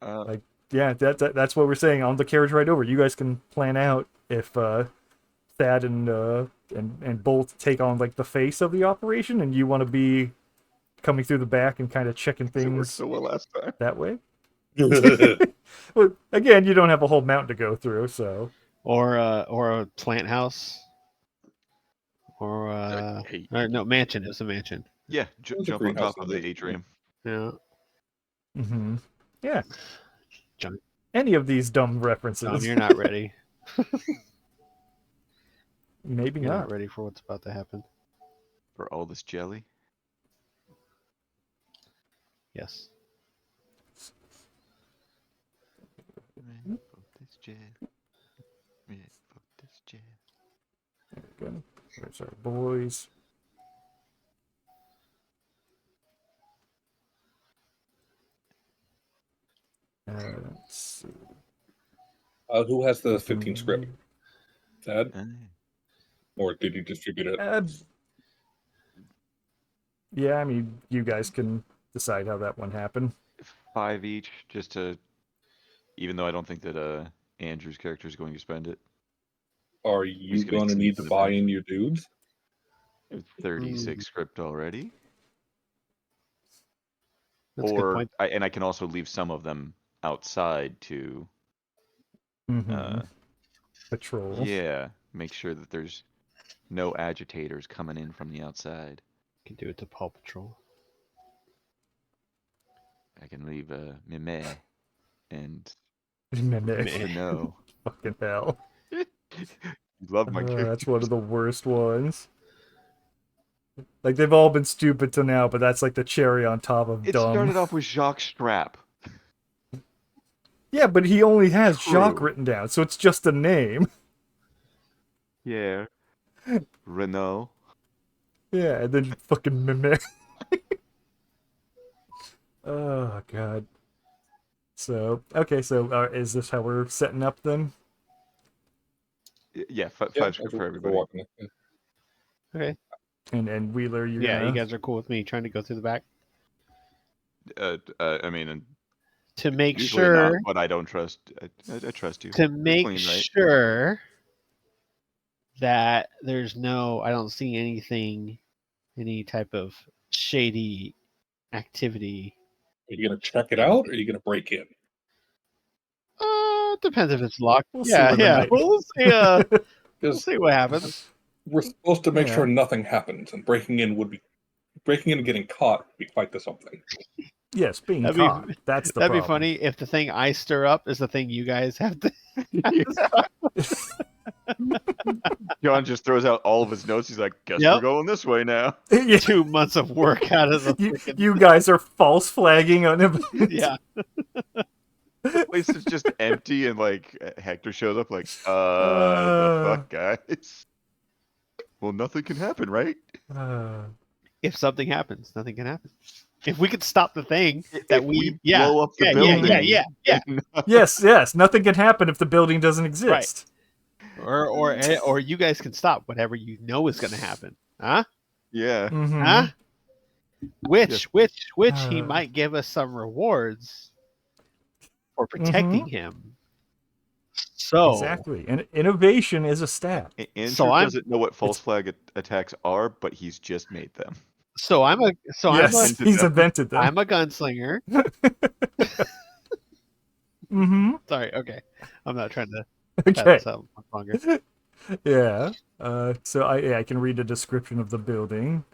Uh, Yeah, that's what we're saying on the carriage ride over. You guys can plan out if Thad and Bolt take on like the face of the operation, and you want to be coming through the back and kind of checking it worked things so well last time. that way. Well, again, you don't have a whole mountain to go through, so Or a plant house. Or Hey, or no, mansion. It was a mansion. yeah, There's a jump on greenhouse top of in the there. atrium. Yeah. Mm-hmm. Yeah. John, Any of these dumb John, references. you're not ready. Maybe You're not. not ready for what's about to happen. For all this jelly. Yes. Man, fuck this jelly. Man, fuck this jelly. There we go. There's our boys. Let's see. Who has the 15 script? Thad? Aye. Or did you distribute it? Yeah, I mean, you guys can decide how that one happened. 5 each, just to. Even though I don't think that Andrew's character is going to spend it. Are He's you gonna going to sneak need to to the buy back. in your dudes? 36 script already. That's a good point. I can also leave some of them outside to. Mm-hmm. Patrol. Yeah, make sure that there's no agitators coming in from the outside. You can do it to Paw Patrol. I can leave Mime and Mimic. Renault. Fucking hell. You love my character. That's one of the worst ones. Like, they've all been stupid till now, but that's like the cherry on top of It dumb. started off with Jacques Strap. Yeah, but he only has True. Jacques written down, so it's just a name. Yeah. Renault. Yeah, and then fucking Mimic. Oh, God. So, okay, so is this how we're setting up then? Yeah, five Yeah, script we're for everybody. walking it. Yeah. Okay. And Wheeler, you're Yeah, gonna... you guys are cool with me trying to go through the back I mean, to make usually sure not, but I don't trust. I trust you. to You're make clean, right? sure that there's no. I don't see anything, any type of shady activity. Are you going to check it out, or are you going to break in? Depends if it's locked. We'll see yeah, where the yeah. night- We'll see. We'll Because see what happens. we're supposed to make Yeah. sure nothing happens, and breaking in and getting caught would be quite the something. Yes, being That'd be- caught. That's the That'd problem. be funny if the thing I stir up is the thing you guys have to. John just throws out all of his notes. He's like, "Guess Yep. we're going this way now." Yeah, 2 months of work out of the freaking. you guys are false flagging on him. Yeah. The place is just empty, and like Hector shows up, like, the fuck, guys? Well, nothing can happen, right? If something happens, nothing can happen. If we could stop the thing that If we blow up the building, yeah. yes, nothing can happen if the building doesn't exist. Or you guys can stop whatever you know is going to happen, huh? Yeah. Mhm. Huh? Which he Uh. might give us some rewards for protecting him. So Exactly. And innovation is a stat. Andrew So I'm- doesn't know what false flag attacks are, but he's just made them. So I'm a Yes, he's invented them. I'm a gunslinger. Mm-hmm. Sorry, okay. I'm not trying to cut Okay. this out much longer. Yeah. So I can read a description of the building.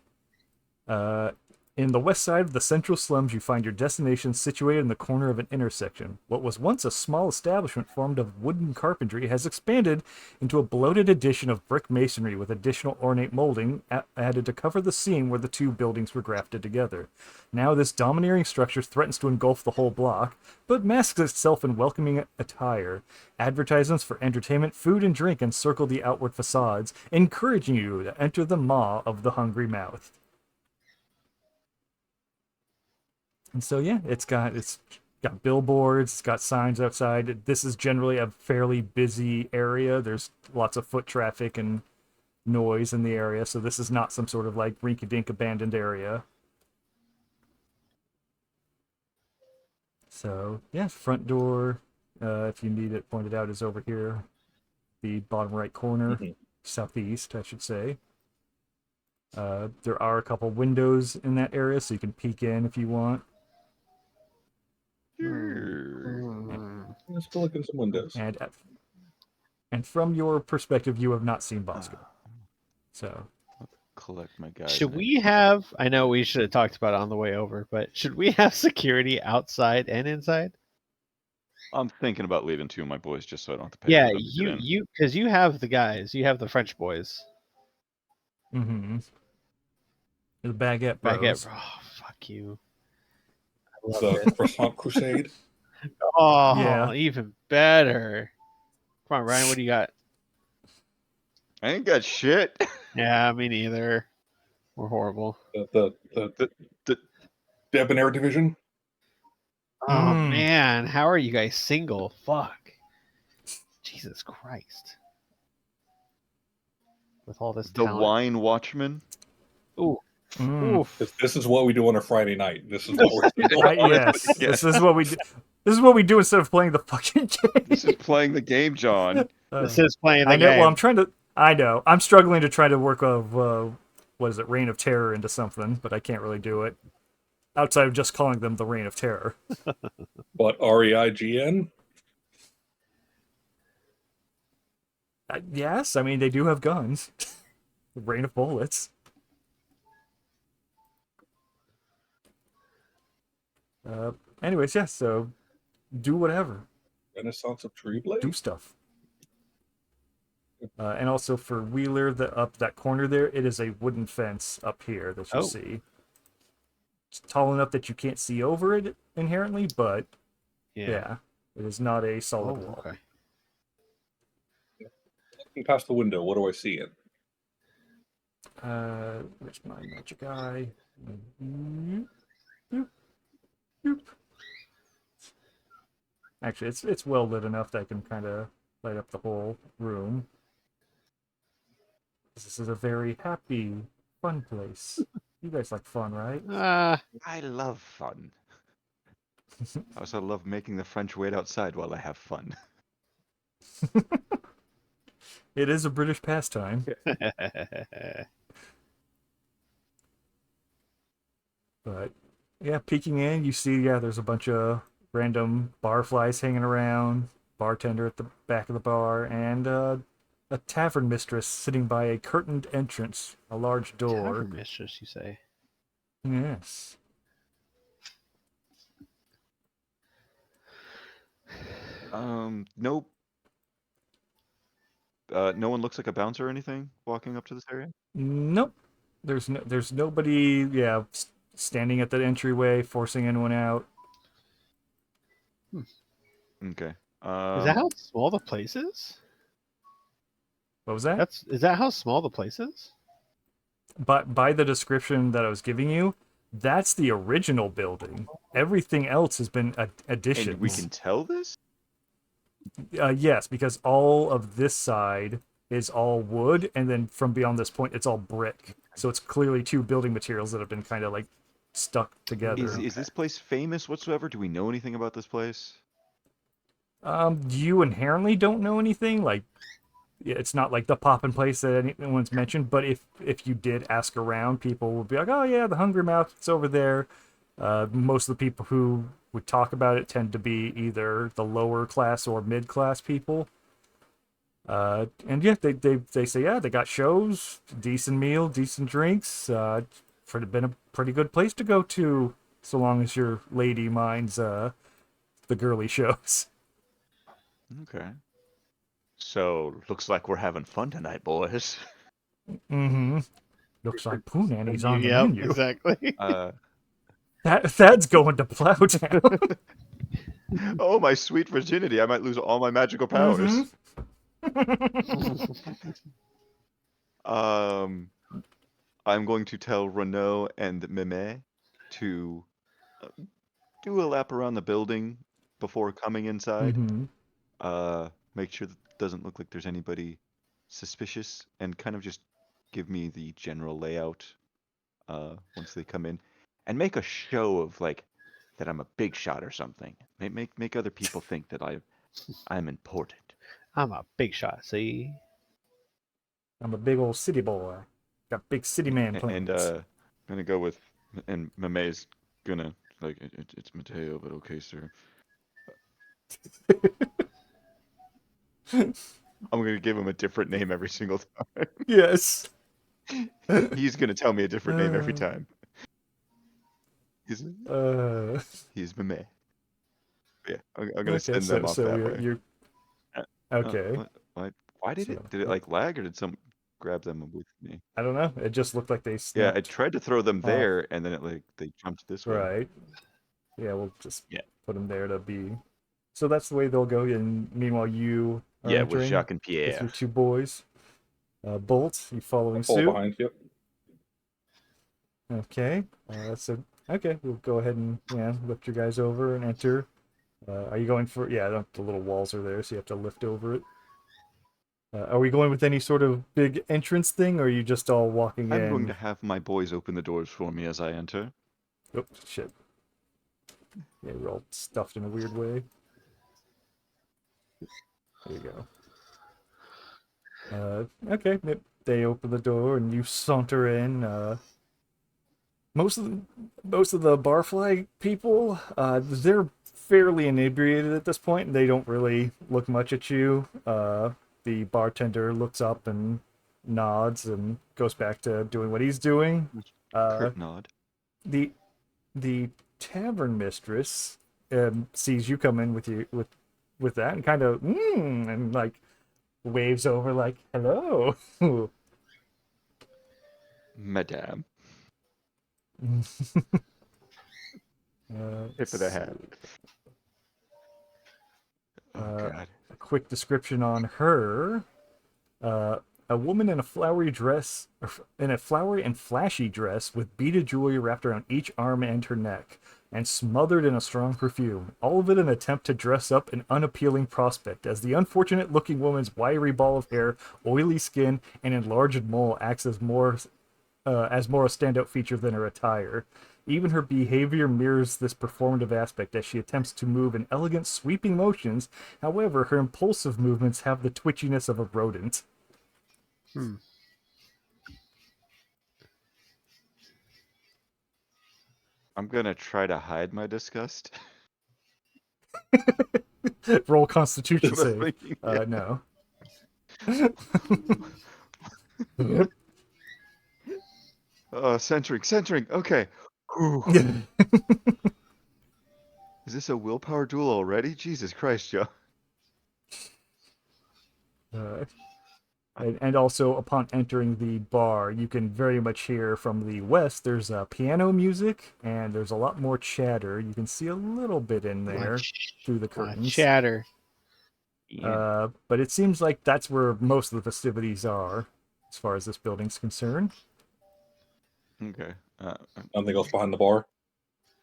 In the west side of the central slums, you find your destination situated in the corner of an intersection. What was once a small establishment formed of wooden carpentry has expanded into a bloated addition of brick masonry with additional ornate molding added to cover the seam where the two buildings were grafted together. Now this domineering structure threatens to engulf the whole block, but masks itself in welcoming attire. Advertisements for entertainment, food, and drink encircle the outward facades, encouraging you to enter the maw of the hungry mouth. And so, yeah, it's got billboards, it's got signs outside. This is generally a fairly busy area. There's lots of foot traffic and noise in the area, so this is not some sort of like rinky-dink abandoned area. So, yeah, front door, if you need it pointed out, is over here. The bottom right corner, southeast, I should say. There are a couple windows in that area, so you can peek in if you want. Let's go look in some windows. And from your perspective, you have not seen Bosco. So, collect my guys. Should we have? I know we should have talked about it on the way over, but should we have security outside and inside? I'm thinking about leaving 2 of my boys just so I don't have to pay Yeah, for them to get in. you because you have the guys, you have the French boys. Mm-hmm. The Baguette Bros. Baguette. Oh, fuck you. I love The it. Croissant Crusade. Oh, Yeah. even better. Come on, Ryan. What do you got? I ain't got shit. Yeah, me neither. We're horrible. The Debonair Division. Oh Mm. man, how are you guys single? Fuck. Jesus Christ. With all this The talent. Wine Watchman. Ooh. Mm. Oof. This is what we do on a Friday night. This is what we're doing. Yes, Yeah. this is what we do. This is what we do instead of playing the fucking game. This is playing the game, John. This is playing the I know. game. Well, I'm trying to. I know. I'm struggling to try to work of what is it, Reign of Terror into something, but I can't really do it outside of just calling them the Reign of Terror. But REIGN. Yes, I mean they do have guns. The Rain of Bullets. Anyways, yeah. So do whatever. Renaissance of Tree Blade. Do stuff. And also for Wheeler, up that corner there, it is a wooden fence up here that you Oh. see. It's tall enough that you can't see over it inherently, but yeah, it is not a solid Oh, wall. okay. Looking past the window, what do I see in? Where's my magic eye? Boop, boop. Actually, it's well lit enough that I can kind of light up the whole room. This is a very happy, fun place. You guys like fun, right? I love fun. I also love making the French wait outside while I have fun. It is a British pastime. But yeah, peeking in, you see, there's a bunch of random barflies hanging around, bartender at the back of the bar, and a tavern mistress sitting by a curtained entrance, a large door. Tavern mistress, you say? Yes. Nope. No one looks like a bouncer or anything walking up to this area? Nope. There's nobody, standing at the entryway, forcing anyone out. Okay. Is that how small the place is? What was that? Is that how small the place is? But by the description that I was giving you, that's the original building. Everything else has been additions. And we can tell this? Yes, because all of this side is all wood, and then from beyond this point, it's all brick. So it's clearly 2 building materials that have been kind of like stuck together. Is this place famous whatsoever? Do we know anything about this place? You inherently don't know anything. Like, it's not like the poppin' place that anyone's mentioned. But if you did ask around, people would be like, "Oh yeah, the Hungry Mouth, it's over there." Most of the people who would talk about it tend to be either the lower class or mid class people. And yeah, they say, yeah, they got shows, decent meal, decent drinks. Been a pretty good place to go to, so long as your lady minds the girly shows. Okay. So, looks like we're having fun tonight, boys. Mm-hmm. Looks like Pooh Nanny's on the Yep, menu. exactly. Thad's going to Plowtown. Oh, my sweet virginity. I might lose all my magical powers. I'm going to tell Renaud and Mime to do a lap around the building before coming inside. Mm-hmm. Make sure that it doesn't look like there's anybody suspicious, and kind of just give me the general layout once they come in, and make a show of like that I'm a big shot or something. Make other people think that I'm important. I'm a big shot, see? I'm a big old city boy. Got big city man And plans. I'm gonna go with, and Mame's gonna like it's Mateo, but okay, sir. I'm gonna give him a different name every single time. Yes. He's gonna tell me a different name every time. He's my man. Yeah, I'm gonna Okay, send them off so that way. you're okay. What? Why did it like lag, or did some grab them with me? I don't know. It just looked like they Yeah, I snapped. tried to throw them off. there, and then they jumped this way. Right. Yeah, we'll just Yeah. put them there to be. So that's the way they'll go. And meanwhile, you are Yeah, with entering Jacques and with Pierre. your two boys. Bolt, you following Fall suit. behind. Yep. Okay. So okay, we'll go ahead and lift your guys over and enter. Are you going for? Yeah, the little walls are there, so you have to lift over it. Are we going with any sort of big entrance thing, or are you just all walking in? I'm going to have my boys open the doors for me as I enter. Oh, shit. Yeah, we're all stuffed in a weird way. There you go. Okay, they open the door and you saunter in. Most of the barfly people, they're fairly inebriated at this point, and they don't really look much at you. The bartender looks up and nods and goes back to doing what he's doing. Curt nod. The tavern mistress sees you come in with that and kind of and like waves over like hello. Madame. Tip of the hat. Oh, God. A quick description on her. A woman in a flowery dress, in a flowery and flashy dress with beaded jewelry wrapped around each arm and her neck, and smothered in a strong perfume. All of it an attempt to dress up an unappealing prospect, as the unfortunate-looking woman's wiry ball of hair, oily skin, and enlarged mole acts as more a standout feature than her attire. Even her behavior mirrors this performative aspect as she attempts to move in elegant, sweeping motions. However, her impulsive movements have the twitchiness of a rodent. I'm gonna try to hide my disgust. Roll Constitution That's what save. I'm thinking, yeah. No. Centering. Okay. Ooh. Is this a willpower duel already? Jesus Christ, Joe. And also, upon entering the bar, you can very much hear from the west. There's piano music, and there's a lot more chatter. You can see a little bit in there through the curtains. Chatter. But it seems like that's where most of the festivities are, as far as this building's concerned. Okay. Nothing else behind the bar.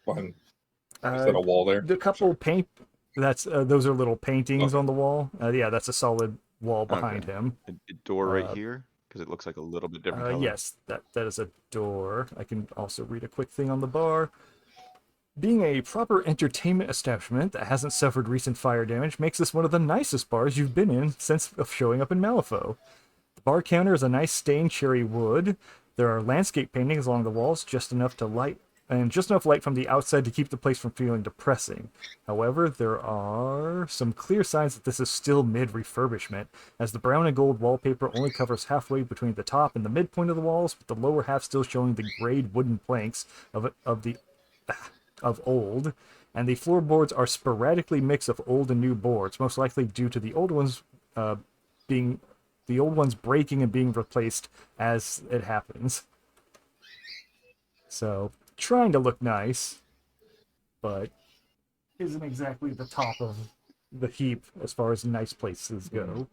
Behind. Is that a wall there? The couple paint. Those are little paintings on the wall. Yeah, that's a solid wall behind him. A door right here, because it looks like a little bit different color. Yes, that is a door. I can also read a quick thing on the bar. Being a proper entertainment establishment that hasn't suffered recent fire damage makes this one of the nicest bars you've been in since showing up in Malifaux. The bar counter is a nice stained cherry wood. There are landscape paintings along the walls, just enough light from the outside to keep the place from feeling depressing. However, there are some clear signs that this is still mid-refurbishment, as the brown and gold wallpaper only covers halfway between the top and the midpoint of the walls, with the lower half still showing the grayed wooden planks of old, and the floorboards are sporadically mix of old and new boards, most likely due to the old ones breaking and being replaced as it happens. So, trying to look nice, but isn't exactly the top of the heap as far as nice places go.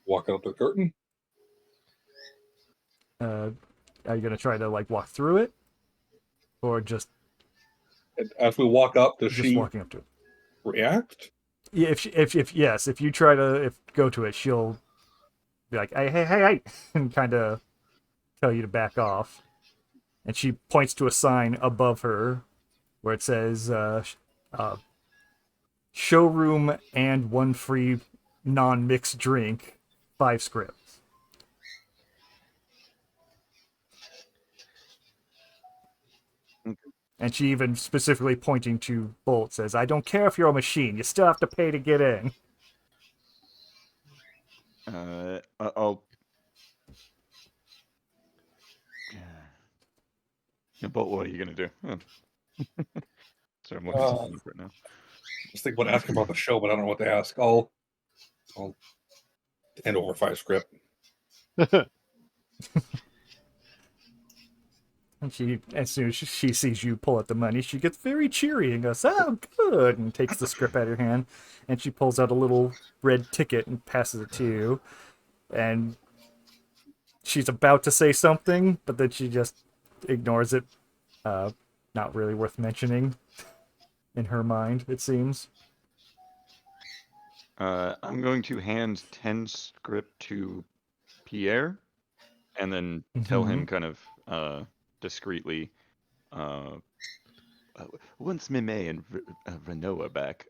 Walking up the curtain. Are you gonna try to walk through it, or just As we walk up, does just she walking up to it? react? Yeah, if you try to go to it, she'll be like, hey, and kind of tell you to back off. And she points to a sign above her where it says showroom and 1 free non-mixed drink, 5 scripts. And she even specifically pointing to Bolt says, I don't care if you're a machine. You still have to pay to get in. I'll. But what are you gonna do? Oh. Sorry, I'm looking at something right now. I was thinking about asking about the show, but I don't know what to ask. I'll hand over 5 script. And she, as soon as she sees you pull out the money, she gets very cheery and goes, oh, good, and takes the script out of her hand. And she pulls out a little red ticket and passes it to you. And she's about to say something, but then she just ignores it. Not really worth mentioning in her mind, it seems. I'm going to hand 10 script to Pierre, and then tell him kind of discreetly, once Mime and Renault are back,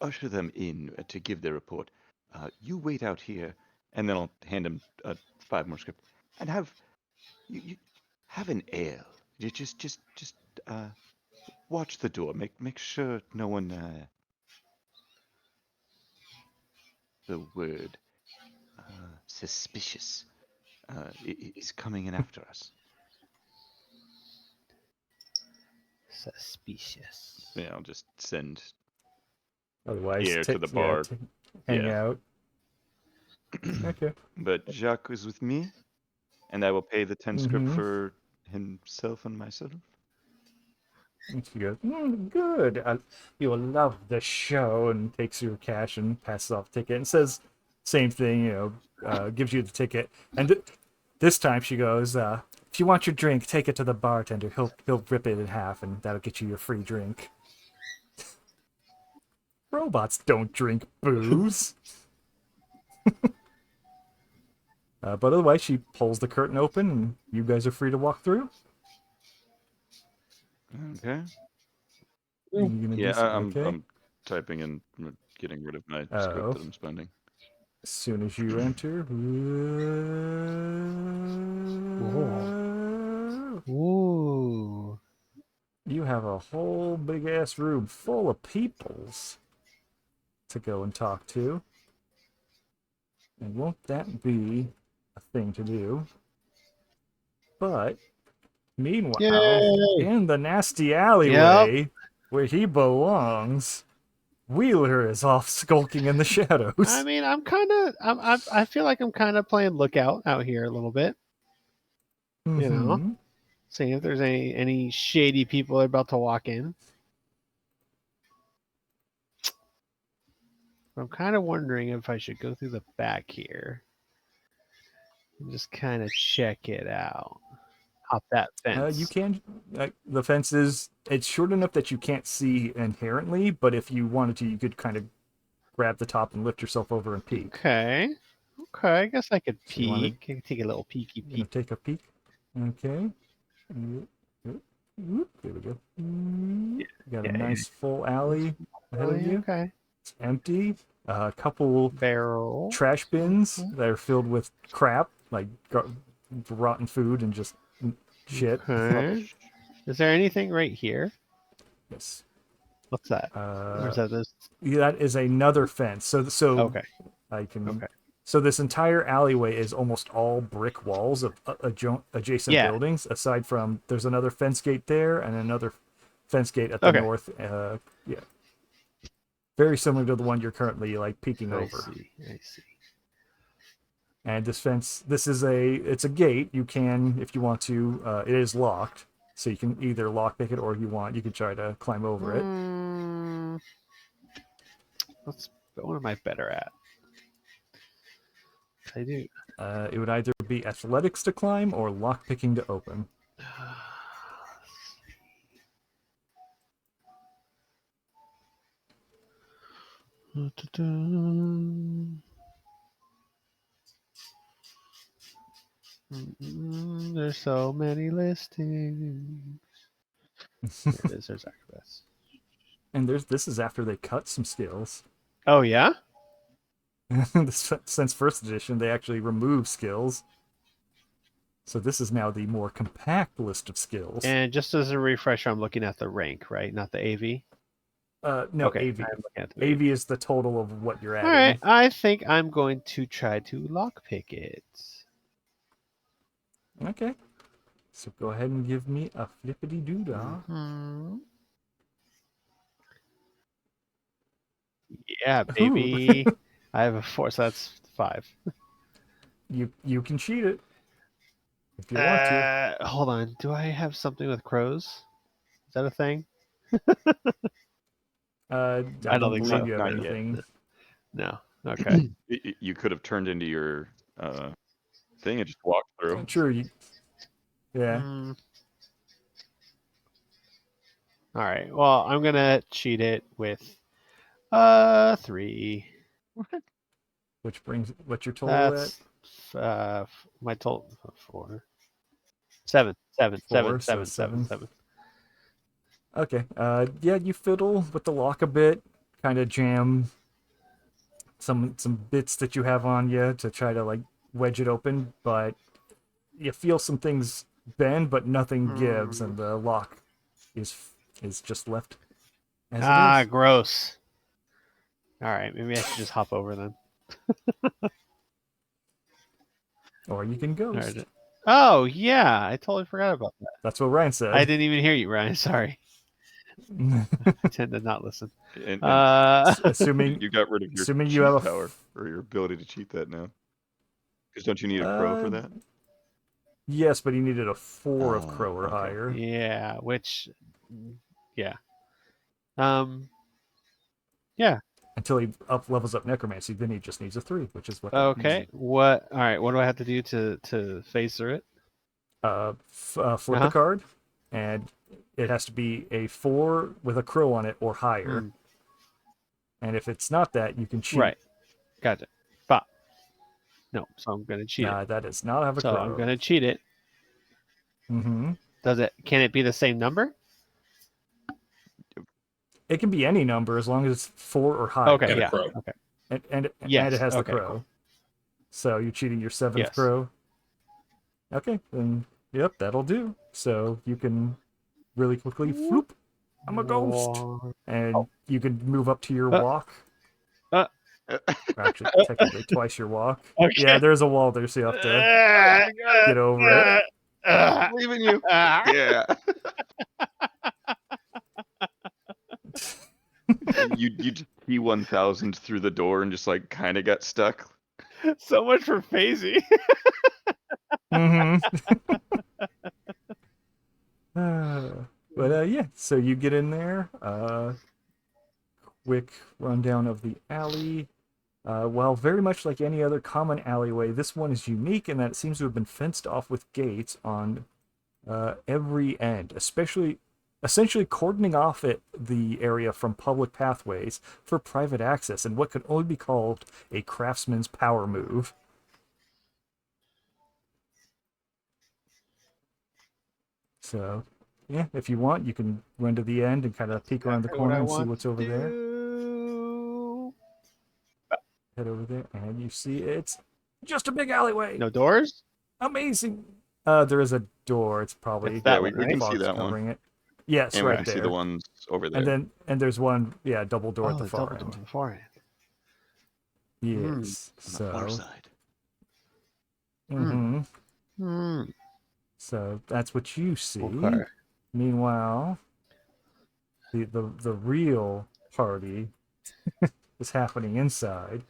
usher them in to give their report. You wait out here, and then I'll hand him 5 more script, and have an ale. You just watch the door. Make sure no one the word suspicious is coming in after us. Suspicious. Yeah, I'll just send Otherwise, Pierre to the bar. Hang out. Okay. But Jacques is with me, and I will pay the 10 script for himself and myself. And she goes, good. You'll love the show, and takes your cash and passes off the ticket and says, same thing, gives you the ticket. And this time she goes, if you want your drink, take it to the bartender. He'll rip it in half, and that'll get you your free drink. Robots don't drink booze. But otherwise, she pulls the curtain open, and you guys are free to walk through. Okay. Yeah, I'm typing in, getting rid of my script that I'm spending. As soon as you enter, Ooh. you have a whole big ass room full of peoples to go and talk to. And won't that be a thing to do? But meanwhile, Yay! in the nasty alleyway where he belongs, Wheeler is off skulking in the shadows. I mean, I feel like I'm kind of playing lookout out here a little bit. You know, seeing if there's any shady people about to walk in. I'm kind of wondering if I should go through the back here and just kind of check it out. Hop that fence. You can. The fence it's short enough that you can't see inherently, but if you wanted to, you could kind of grab the top and lift yourself over and peek. Okay. I guess I could So you wanna- peek. I could take a little peeky You peek. take a peek. Okay. There we go. You got a nice full alley ahead of you. Okay. It's empty. A couple Barrel. trash bins that are filled with crap, like rotten food and just shit. Okay. Is there anything right here? Yes. What's that? Or is that this? That is another fence. So Okay. I can. Okay. So this entire alleyway is almost all brick walls of adjacent buildings. Aside from there's another fence gate there and another fence gate at the north. Yeah. Very similar to the one you're currently peeking over. I see. And this fence, it's a gate. You can, if you want to, it is locked. So you can either lockpick it or if you can try to climb over it. What am I better at? I do. It would either be athletics to climb or lockpicking to open. There's so many listings. There's acrobats. And this is after they cut some skills. Oh yeah? Since first edition, they actually remove skills. So this is now the more compact list of skills. And just as a refresher, I'm looking at the rank, right? Not the AV. No, Okay, AV. I'm looking at the AV is the total of what you're adding. All right, I think I'm going to try to lockpick it. Okay. So go ahead and give me a flippity doodah. Mhm. Yeah, baby. I have a 4, so that's 5. You can cheat it if you want to. Hold on. Do I have something with crows? Is that a thing? I I don't don't think believe so. you have Not yet. anything. No. Okay. You could have turned into your thing and just walked through. True. Yeah. All right. Well, I'm gonna cheat it with 3. Which brings what's your total at? That's my total 4. 7. 7. 4, 7. so 7. 7. 7. Okay. Yeah, you fiddle with the lock a bit, kind of jam some bits that you have on you to try to like wedge it open, but you feel some things bend, but nothing gives, and the lock is just left as it is. Gross. All right, maybe I should just hop over then. Or you can ghost. All right. Oh yeah, I totally forgot about that. That's what Ryan said. I didn't even hear you, Ryan. Sorry. I tend to not listen. And assuming you got rid of your assuming cheat you have a power or your ability to cheat that now. Because don't you need a crow for that? Yes, but he needed a 4 of crow or okay. higher. Yeah, which, yeah. Yeah. Until he levels up necromancy, then he just needs a 3, which is what. Okay. What? All right. What do I have to do to phase through it? Flip a card, and it has to be a 4 with a crow on it or higher. And if it's not that, you can cheat. Right. Gotcha. Pop. No, so I'm gonna cheat it. That does not have a So crow. I'm gonna cheat it. Mm-hmm. Can it be the same number? It can be any number as long as it's 4 or higher. Okay, And a yeah. crow. Okay. And Yes, it has the okay, crow. cool. So you're cheating your 7th Yes. crow. Okay, then yep, that'll do. So you can really quickly floop. I'm a ghost. And you can move up to your walk. Actually, technically twice your walk. Okay. Yeah, there's a wall there, so you have to get over it. I'm leaving you. Yeah. you T1000 through the door and just like kind of got stuck. So much for phasing. But yeah, so you get in there. Quick rundown of the alley. While very much like any other common alleyway, this one is unique in that it seems to have been fenced off with gates on every end, essentially cordoning off the area from public pathways for private access in what could only be called a craftsman's power move. So, yeah, if you want, you can run to the end and kind of peek around the corner and see what's over there. Head over there, and you see it's just a big alleyway. No doors? Amazing. There is a door. It's probably It's that we one, right? can see that covering one. it. Yes, And we right can there. see the ones over there. And there's one, double door at the far double door end. on the far end. Yes. On the far side. Mm-hmm. So that's what you see. Okay. Meanwhile, the real party is happening inside,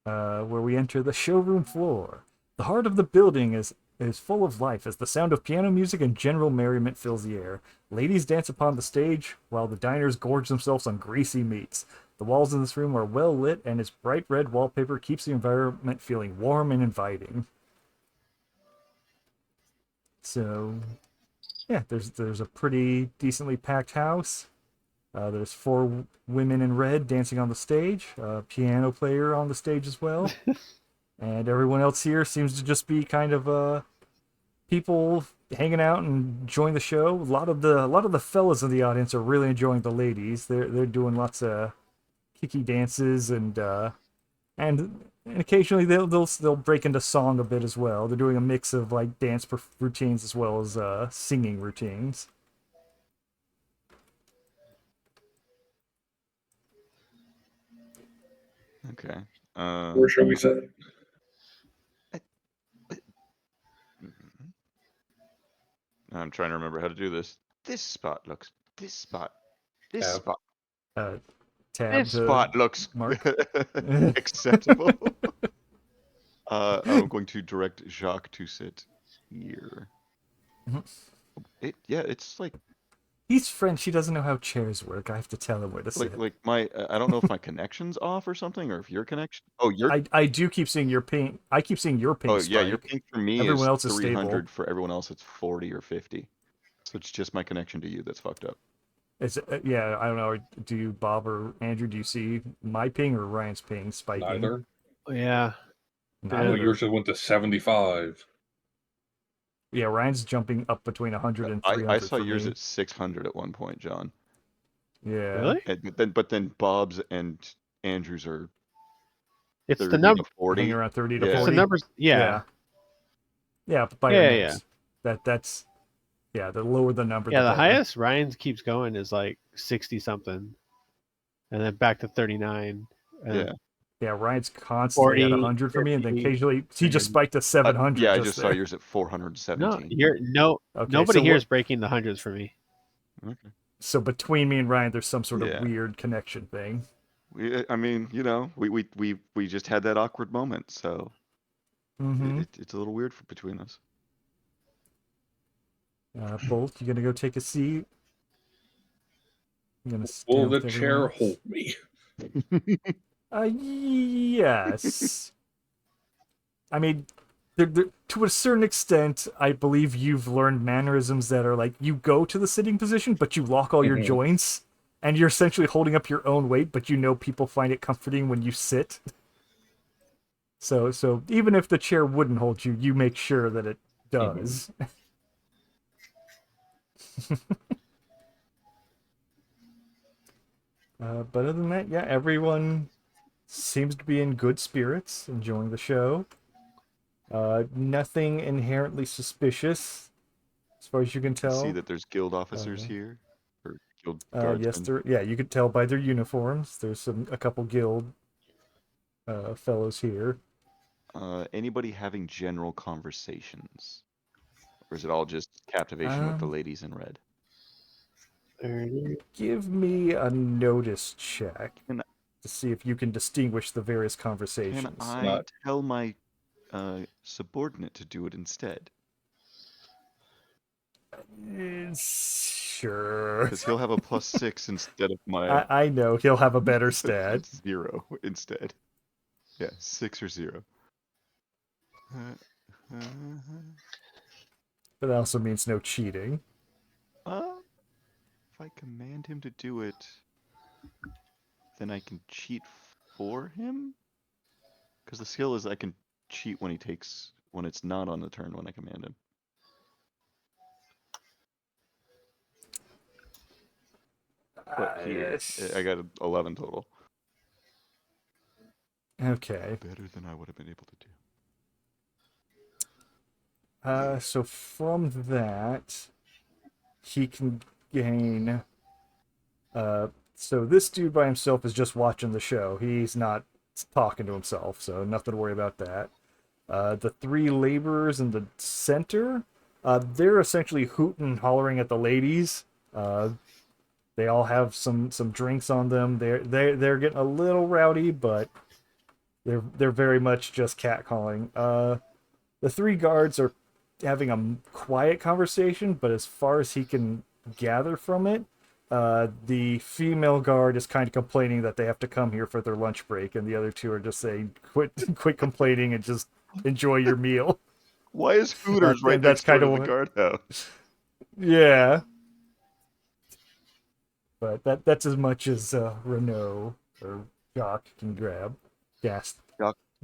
where we enter the showroom floor. The heart of the building is full of life as the sound of piano music and general merriment fills the air. Ladies dance upon the stage while the diners gorge themselves on greasy meats. The walls in this room are well lit, and its bright red wallpaper keeps the environment feeling warm and inviting. So, yeah, there's a pretty decently packed house. There's 4 women in red dancing on the stage, a piano player on the stage as well. And everyone else here seems to just be kind of people hanging out and enjoying the show. A lot of the fellas in the audience are really enjoying the ladies. They're doing lots of kicky dances and And occasionally they'll break into song a bit as well. They're doing a mix of like dance routines as well as singing routines. Okay. Where shall we set it? I'm trying to remember how to do this. This spot looks. This spot. This Tab. spot. Tab This to spot looks mark. acceptable. I'm going to direct Jacques to sit here. It's like He's French. He doesn't know how chairs work. I have to tell him where to sit. my. I don't know if my connection's off or something, or if your connection. Oh, your. I do keep seeing your ping. I keep seeing your ping Oh spike. yeah, your ping for me Everyone is else is 300. stable. For everyone else, it's 40 or 50. So it's just my connection to you that's fucked up. It's yeah. I don't know. Do you, Bob or Andrew? Do you see my ping or Ryan's ping spiking? Neither. Yeah. Well, yours just went to 75. Yeah, Ryan's jumping up between 100 and 300 I saw for yours me. at 600 at one point, John. Yeah. Really? But then Bob's and Andrew's are It's 30 the number. to 40. Hanging around 30 to Yeah. 40. It's the numbers. Yeah. Yeah, but by Yeah, your yeah. names. That's yeah, the lower the number. Yeah, the better. highest Ryan's keeps going is like 60 something, and then back to 39. And Yeah. Yeah, Ryan's constantly at 40, 100 for me, and then 50, occasionally he just and- spiked to 700. Yeah, I just just there. saw yours at No, 417. Okay, nobody so here is breaking the hundreds for me. Okay. So between me and Ryan, there's some sort of Yeah. weird connection thing. I mean, you know, we just had that awkward moment, so Mm-hmm. it's a little weird between us. Bolt, you gonna go take a seat? You gonna Will stand the with chair everyone hold me? Yes. I mean, to a certain extent, I believe you've learned mannerisms that are like you go to the sitting position, but you lock all your Mhm. joints, and you're essentially holding up your own weight, but you know people find it comforting when you sit. So even if the chair wouldn't hold you, you make sure that it does. But other than that, yeah, everyone seems to be in good spirits, enjoying the show. Nothing inherently suspicious, as far as you can I tell. see that there's guild officers here, or guild Yes, guardsmen. yeah, you could tell by their uniforms. There's a couple guild fellows here. Anybody having general conversations, or is it all just captivation with the ladies in red? Give me a notice check Can- to see if you can distinguish the various Can conversations. I tell my subordinate to do it instead? Sure. Because he'll have a +6 instead of my I know he'll have a better stat. 0 instead. Yeah, 6 or 0. But that also means no cheating. If I command him to do it, then I can cheat for him? Because the skill is I can cheat when when it's not on the turn when I command him. But here, I got 11 total. Okay. Better than I would have been able to do. So from that, he can gain. So this dude by himself is just watching the show. He's not talking to himself, so nothing to worry about that. The three laborers in the center, they're essentially hooting and hollering at the ladies. They all have some drinks on them. They're getting a little rowdy, but they're very much just catcalling. The three guards are having a quiet conversation, but as far as he can gather from it, the female guard is kind of complaining that they have to come here for their lunch break, and the other two are just saying, quit complaining and just enjoy your meal. Why is Hooters right that's next door kind to of the guardhouse? Yeah. But that's as much as Renault or Jacques can grab.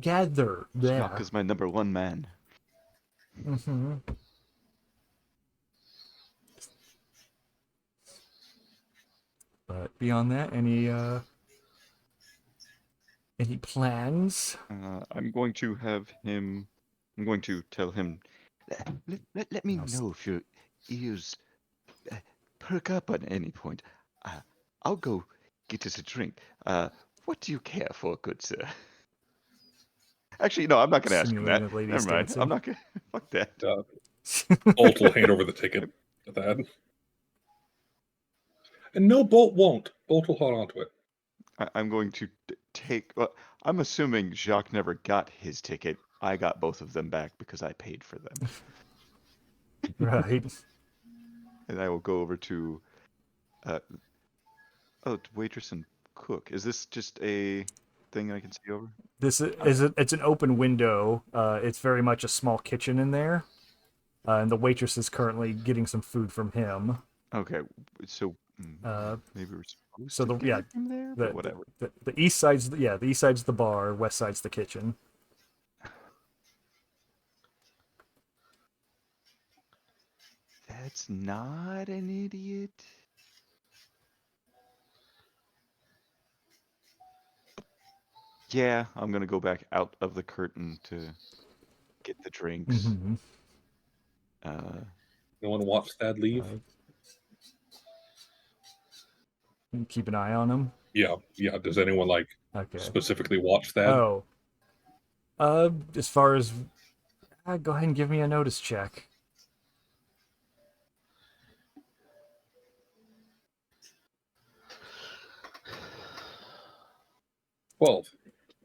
Gather. Yeah. Jacques is my #1 man. Mm-hmm. But beyond that, any Any plans? I'm going to have him. I'm going to tell him. Let me know if your ears perk up at any point. I'll go get us a drink. What do you care for, good sir? Actually, no, I'm not going to ask him that. Simulating ladies Never mind. dancing. I'm not going to. Fuck that. Bolt will hand over the ticket to Thad. And no, Bolt won't. Bolt will hold on to it. I'm going to take. Well, I'm assuming Jacques never got his ticket. I got both of them back because I paid for them. Right. And I will go over to. Waitress and cook. Is this just a thing I can see over? This it's an open window. It's very much a small kitchen in there. And the waitress is currently getting some food from him. Okay, so maybe we're supposed to get it from there, but whatever. The east side's the east side's the bar, west side's the kitchen. That's not an idiot. Yeah, I'm gonna go back out of the curtain to get the drinks. Mm-hmm. No one watch Thad leave? Keep an eye on him. Yeah. Does anyone specifically watch Thad? Oh. As far as go ahead and give me a notice check.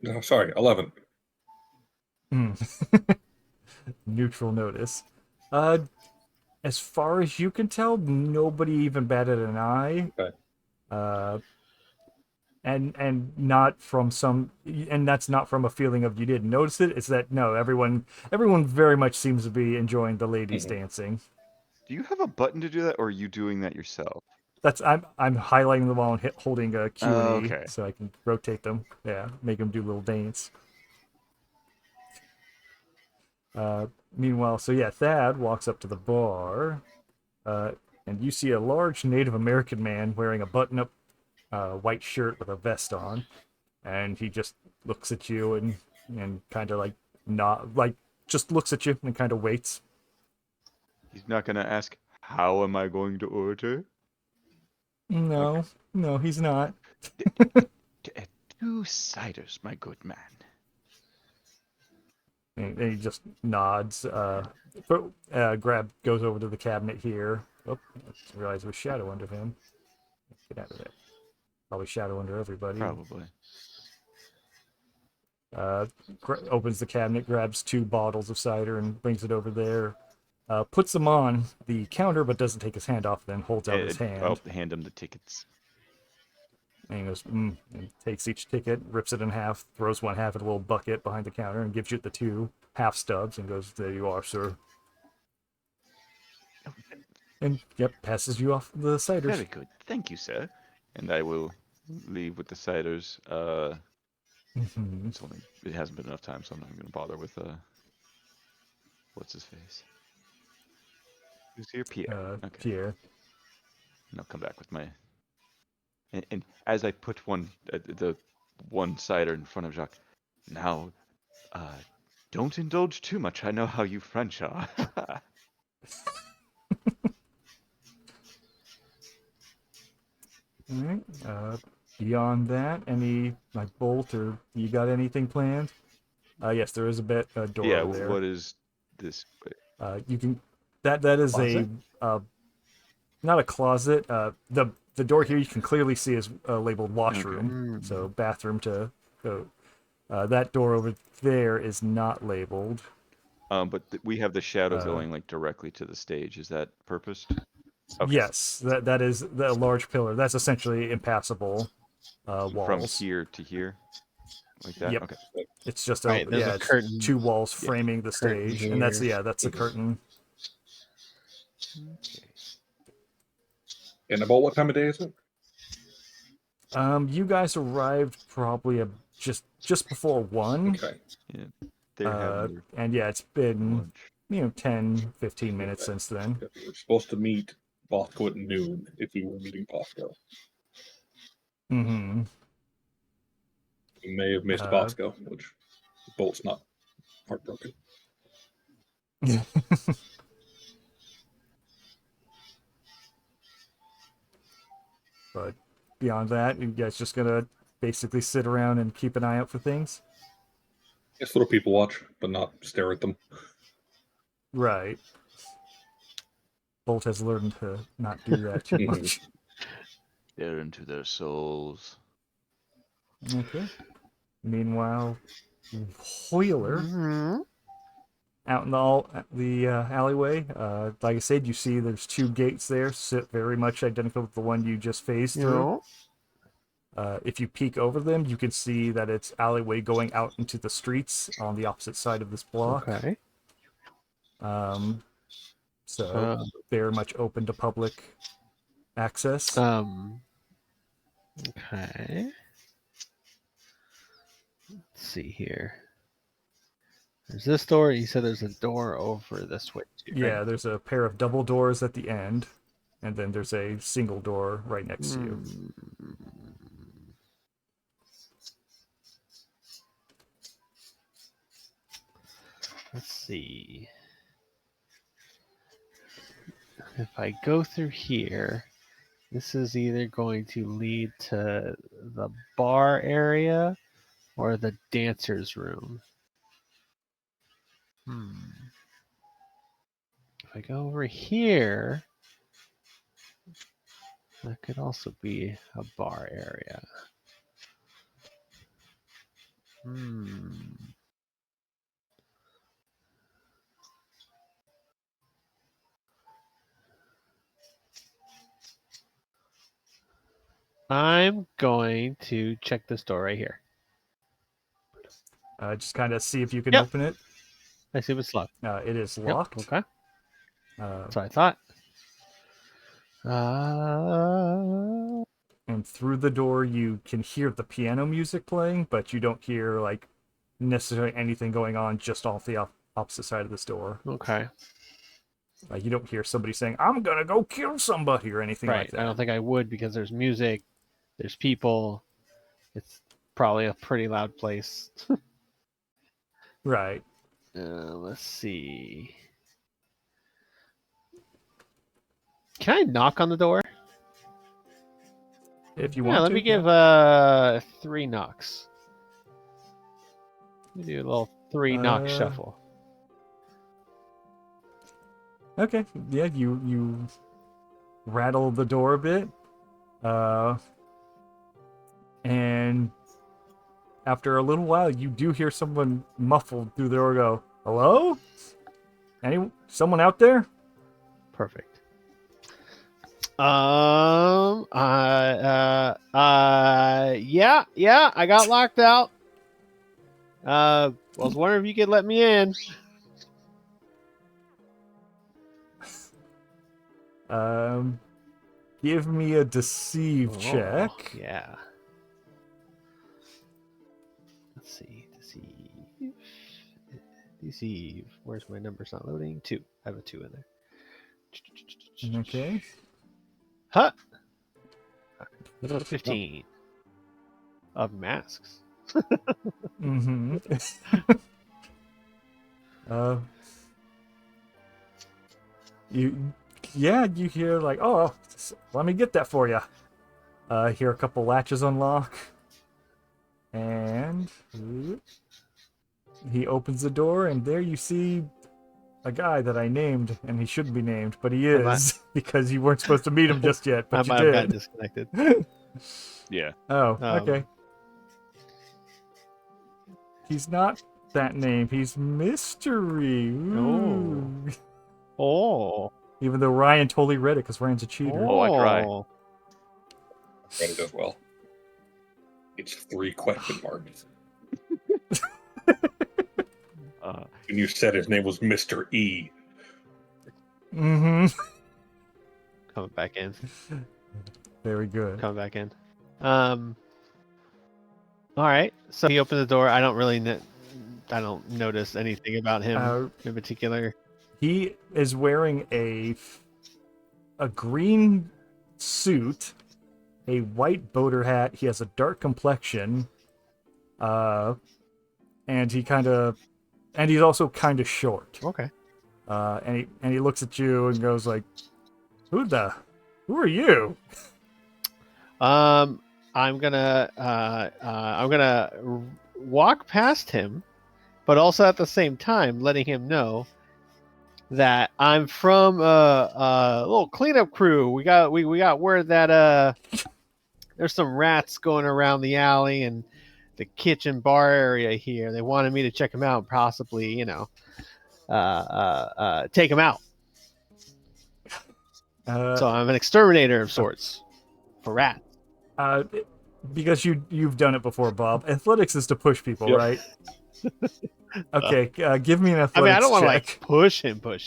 No, sorry, 11. Neutral notice. As far as you can tell, nobody even batted an eye. Okay. And not from and that's not from a feeling of you didn't notice it. It's that no, everyone very much seems to be enjoying the ladies dancing. Do you have a button to do that, or are you doing that yourself? I'm highlighting them while holding a Q&E, okay. so I can rotate them. Yeah, make them do a little dance. Meanwhile, Thad walks up to the bar, and you see a large Native American man wearing a button-up white shirt with a vest on, and he just looks at you and kind of just looks at you and kind of waits. He's not gonna ask, "How am I going to order?" No, okay. No, he's not. 2 ciders, my good man. And he just nods. Goes over to the cabinet here. Oh, I realized there's shadow under him. Get out of there. Probably shadow under everybody. Probably. Opens the cabinet, grabs 2 bottles of cider, and brings it over there. Puts them on the counter, but doesn't take his hand off. Then holds out his hand. I'll hand him the tickets. And he goes, and takes each ticket, rips it in half, throws one half in a little bucket behind the counter, and gives you the 2 half stubs, and goes, "There you are, sir." And passes you off the ciders. Very good, thank you, sir. And I will leave with the ciders. It hasn't been enough time, so I'm not going to bother with what's his face? Who's here? Pierre. Okay. Pierre. And I'll come back with my. And as I put the one cider in front of Jacques, now, don't indulge too much. I know how you French are. All right. Beyond that, any Bolt or you got anything planned? Yes, there is a door over there. What is this? You can that is closet? Not a closet. The door here you can clearly see is labeled washroom, okay. So bathroom to go. That door over there is not labeled. But we have the shadow going directly to the stage. Is that purposed? Okay. Yes, that is the large pillar. That's essentially impassable walls. From here to here, like that. Yep. Okay. It's just a curtain. 2 walls framing the stage, and that's the curtain. Okay. And about what time of day is it? You guys arrived probably just before 1. Okay. Yeah. And it's been 10, 15 minutes since then. We're supposed to meet Bosco at noon if we were meeting Bosco. You may have missed Bosco, which Bolt's not heartbroken. But beyond that, you guys just gonna basically sit around and keep an eye out for things? Yes, little people watch, but not stare at them. Right. Bolt has learned to not do that too much. They're into their souls. Okay. Meanwhile, Wheeler, out in the alleyway, like I said, you see there's 2 gates there, very much identical with the one you just phased through. If you peek over them, you can see that it's alleyway going out into the streets on the opposite side of this block. Okay. So they're much open to public access. Okay. Let's see here. There's this door. You said there's a door over this way too, right? Yeah, there's a pair of double doors at the end, and then there's a single door right next to you. Let's see. If I go through here, this is either going to lead to the bar area or the dancer's room. If I go over here, that could also be a bar area. I'm going to check this door right here. Just kind of see if you can Yep. open it. I see what's locked. It is locked. Yep. Okay. That's what I thought. And through the door, you can hear the piano music playing, but you don't hear like necessarily anything going on just off the opposite side of this door. Okay. Like you don't hear somebody saying, "I'm gonna go kill somebody" or anything like that. I don't think I would because there's music, there's people. It's probably a pretty loud place. Right. Let's see. Can I knock on the door? If you want Yeah, let to. me give 3 knocks. Let me do a little 3 knock shuffle. Okay. Yeah, you rattle the door a bit. And after a little while, you do hear someone muffled through the door go, "Hello? Someone out there?" Perfect. Yeah, I got locked out. I was wondering if you could let me in. Give me a deceive check. Yeah. Let's see. Deceive. Where's my numbers not loading? 2. I have a 2 in there. Okay. Huh. 15 of masks. Mm-hmm. You hear like, "Oh, let me get that for you." Hear a couple latches unlock, and he opens the door, and there you see a guy that I named, and he shouldn't be named, but he is because you weren't supposed to meet him just yet, but I you might did. have gotten disconnected. Yeah. Oh, okay. He's not that name. He's Mystery. Ooh. Oh. Even though Ryan totally read it because Ryan's a cheater. Oh, I try. Read it as well. It's 3 question marks. And you said his name was Mr. E. Mm-hmm. Coming back in. Very good. Coming back in. All right. So he opened the door. I don't really I don't notice anything about him in particular. He is wearing a green suit, a white boater hat. He has a dark complexion, And he's also kind of short. Okay. And he looks at you and goes like, who are you? I'm gonna walk past him, but also at the same time letting him know that I'm from a little cleanup crew. We got word that there's some rats going around the alley and the kitchen bar area here. They wanted me to check them out and possibly, take them out. So I'm an exterminator of sorts for rats. Because you've done it before, Bob. Athletics is to push people, Yep. right? Okay, give me an athletics I mean, I don't want to check. like push him, but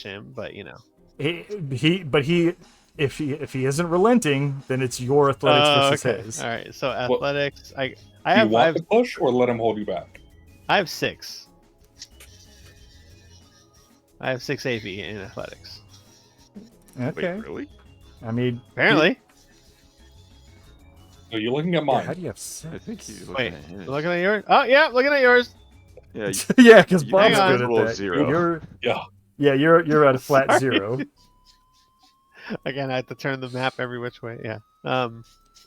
If he isn't relenting, then it's your athletics versus his. All right, so athletics. Do you want to push or let him hold you back? I have 6. I have 6 AP in athletics. Okay. Wait, really? I mean, Apparently. So you're looking at yeah, mine. how do you have I six? think he's looking Wait, at his. looking at yours? Oh, yeah, looking at yours. Yeah, Yeah, because you Bob's hang on. good at Roll that. 0. You're at a flat Sorry. 0. Again, I have to turn the map every which way. Yeah.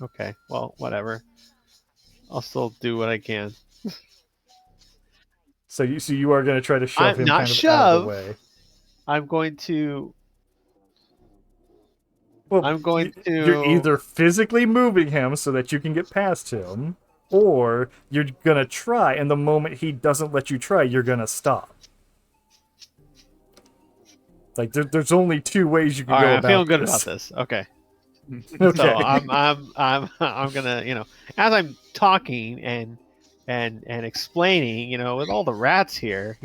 Okay. Well, whatever. I'll still do what I can. So you are going to try to shove I'm him not kind of out of shove. the way. I'm going to. Well, I'm going to. You're either physically moving him so that you can get past him, or you're gonna try, and the moment he doesn't let you try, you're gonna stop. Like there's only 2 ways you can All go right, I'm about feeling good this. about this. Okay. Okay. So I'm gonna, as I'm talking and explaining, with all the rats here,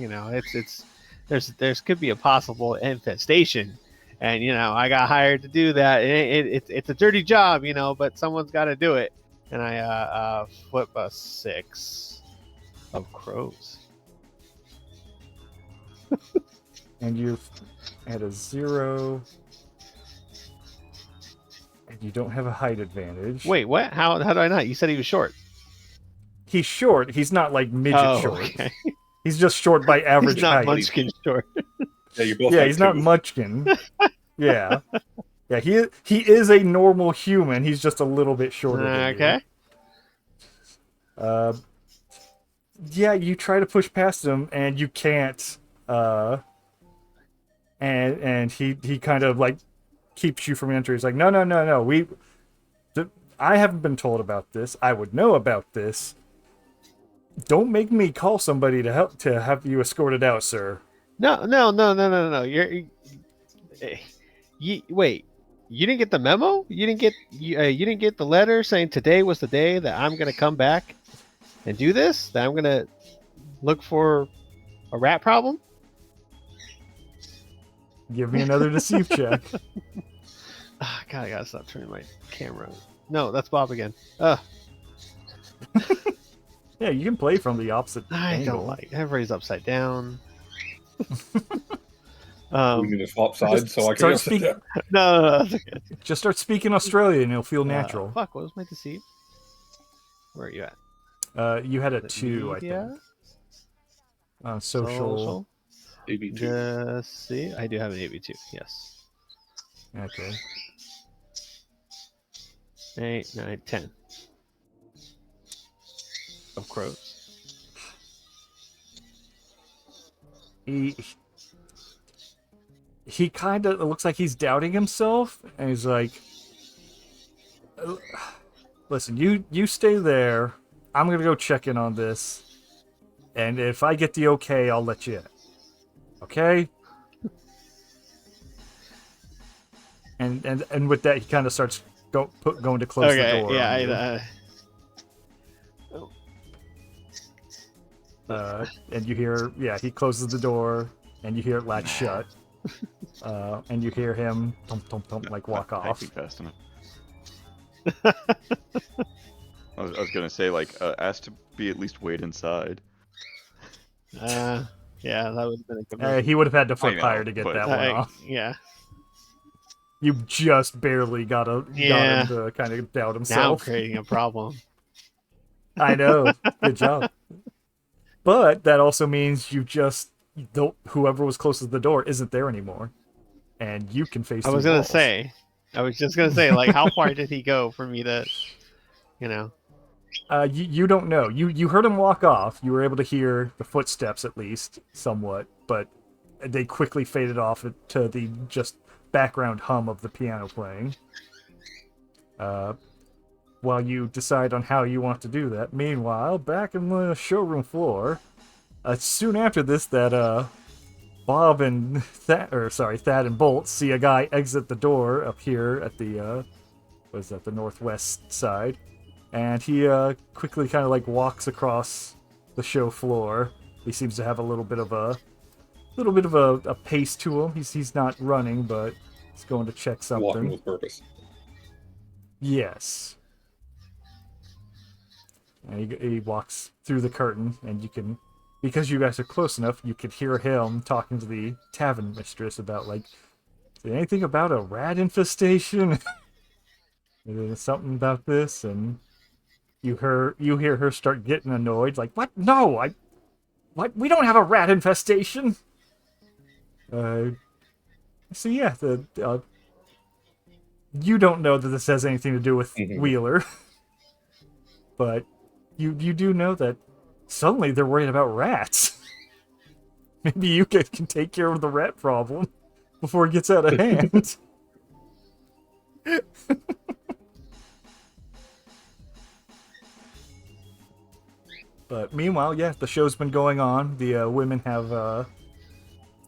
there's could be a possible infestation, and I got hired to do that. It's a dirty job, but someone's got to do it. And I flip a 6 of crows. And you've at a 0, and you don't have a height advantage. Wait, what? How do I not? You said he was short. He's short. He's not like midget short. Okay. He's just short by average He's not height. munchkin short. Yeah, you're both. Yeah, like he's 2. not Munchkin. Yeah. Yeah, he is a normal human. He's just a little bit shorter than Okay. you. Yeah, you try to push past him and you can't. And he kind of like keeps you from entering. He's like, no. I haven't been told about this. I would know about this. Don't make me call somebody to have you escorted out, sir. No. Wait. You didn't get the memo? You didn't get the letter saying today was the day that I'm gonna come back and do this? That I'm gonna look for a rat problem? Give me another deceive check. Oh, God, I gotta stop turning my camera. No, that's Bob again. Yeah, you can play from the opposite I angle. don't like everybody's upside down. We need to swap sides so I can start get speaking. No, that's okay. Just start speaking Australian and it'll feel natural. Fuck, what was my deceive? Where are you at? You had a The 2, media? I think. Social. AB2. Just see. I do have an AB2. Yes. Okay. 8, 9, 10. Of crows. He kind of looks like he's doubting himself, and he's like, "Listen, you stay there. I'm gonna go check in on this, and if I get the okay, I'll let you in. Okay?" And with that, he kind of starts going to close the door. Yeah. And you hear, he closes the door, and you hear it latch shut. And you hear him thump, like walk off. Typing fast enough. I was gonna say, like, ask to be at least wait inside. Yeah, that would have been a good one. He would have had to flip I know, higher to get but- that one off. Yeah. You just barely got him to kind of doubt Now I'm himself. creating a problem. I know. Good job. But that also means you just don't. Whoever was closest to the door isn't there anymore, and you can face. I was through gonna walls. say, like, how far did he go for me to, you know? You don't know. You heard him walk off. You were able to hear the footsteps at least somewhat, but they quickly faded off to the just background hum of the piano playing. While you decide on how you want to do that. Meanwhile, back in the showroom floor, soon after this, that Bob and Thad and Bolt see a guy exit the door up here at the the northwest side, and he quickly kind of like walks across the show floor. He seems to have a little bit of a pace to him. He's not running, but he's going to check something. Walking with purpose. Yes. And he walks through the curtain, and you can, because you guys are close enough, you can hear him talking to the tavern mistress about, like, anything about a rat infestation? Something about this, and you hear her start getting annoyed, like, what? No, what? We don't have a rat infestation! So yeah, you don't know that this has anything to do with Wheeler, but you do know that suddenly they're worried about rats. Maybe you guys can take care of the rat problem before it gets out of hand. But meanwhile, yeah, the show's been going on. The women have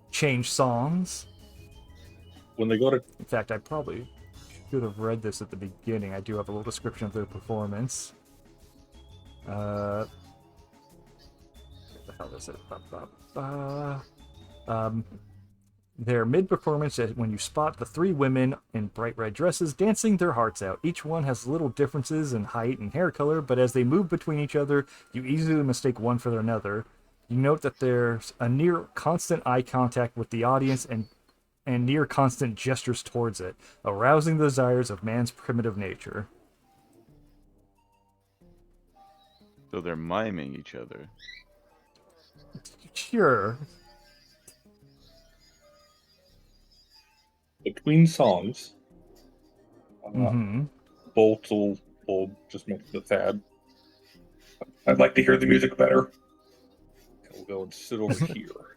changed songs. When they go to... In fact, I probably should have read this at the beginning. I do have a little description of their performance. What the hell is it? Their mid-performance when you spot the three women in bright red dresses dancing their hearts out. Each one has little differences in height and hair color, but as they move between each other, you easily mistake one for another. You note that there's a near constant eye contact with the audience and near constant gestures towards it, arousing the desires of man's primitive nature. So they're miming each other. Sure. Between songs, Bolt will just mention the Thad. I'd like to hear the music better. And we'll go and sit over here.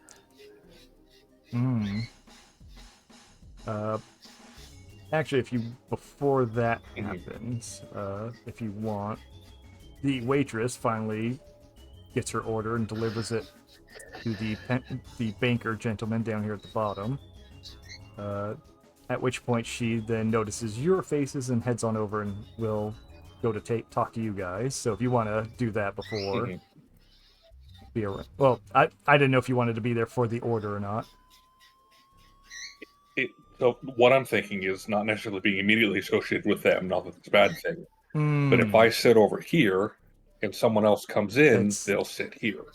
Actually, before that happens, if you want, the waitress finally gets her order and delivers it to the banker gentleman down here at the bottom. At which point she then notices your faces and heads on over and will go to talk to you guys. So if you want to do that before, be around. Well, I didn't know if you wanted to be there for the order or not. So what I'm thinking is not necessarily being immediately associated with them, not that it's a bad thing. But if I sit over here and someone else comes in, they'll sit here.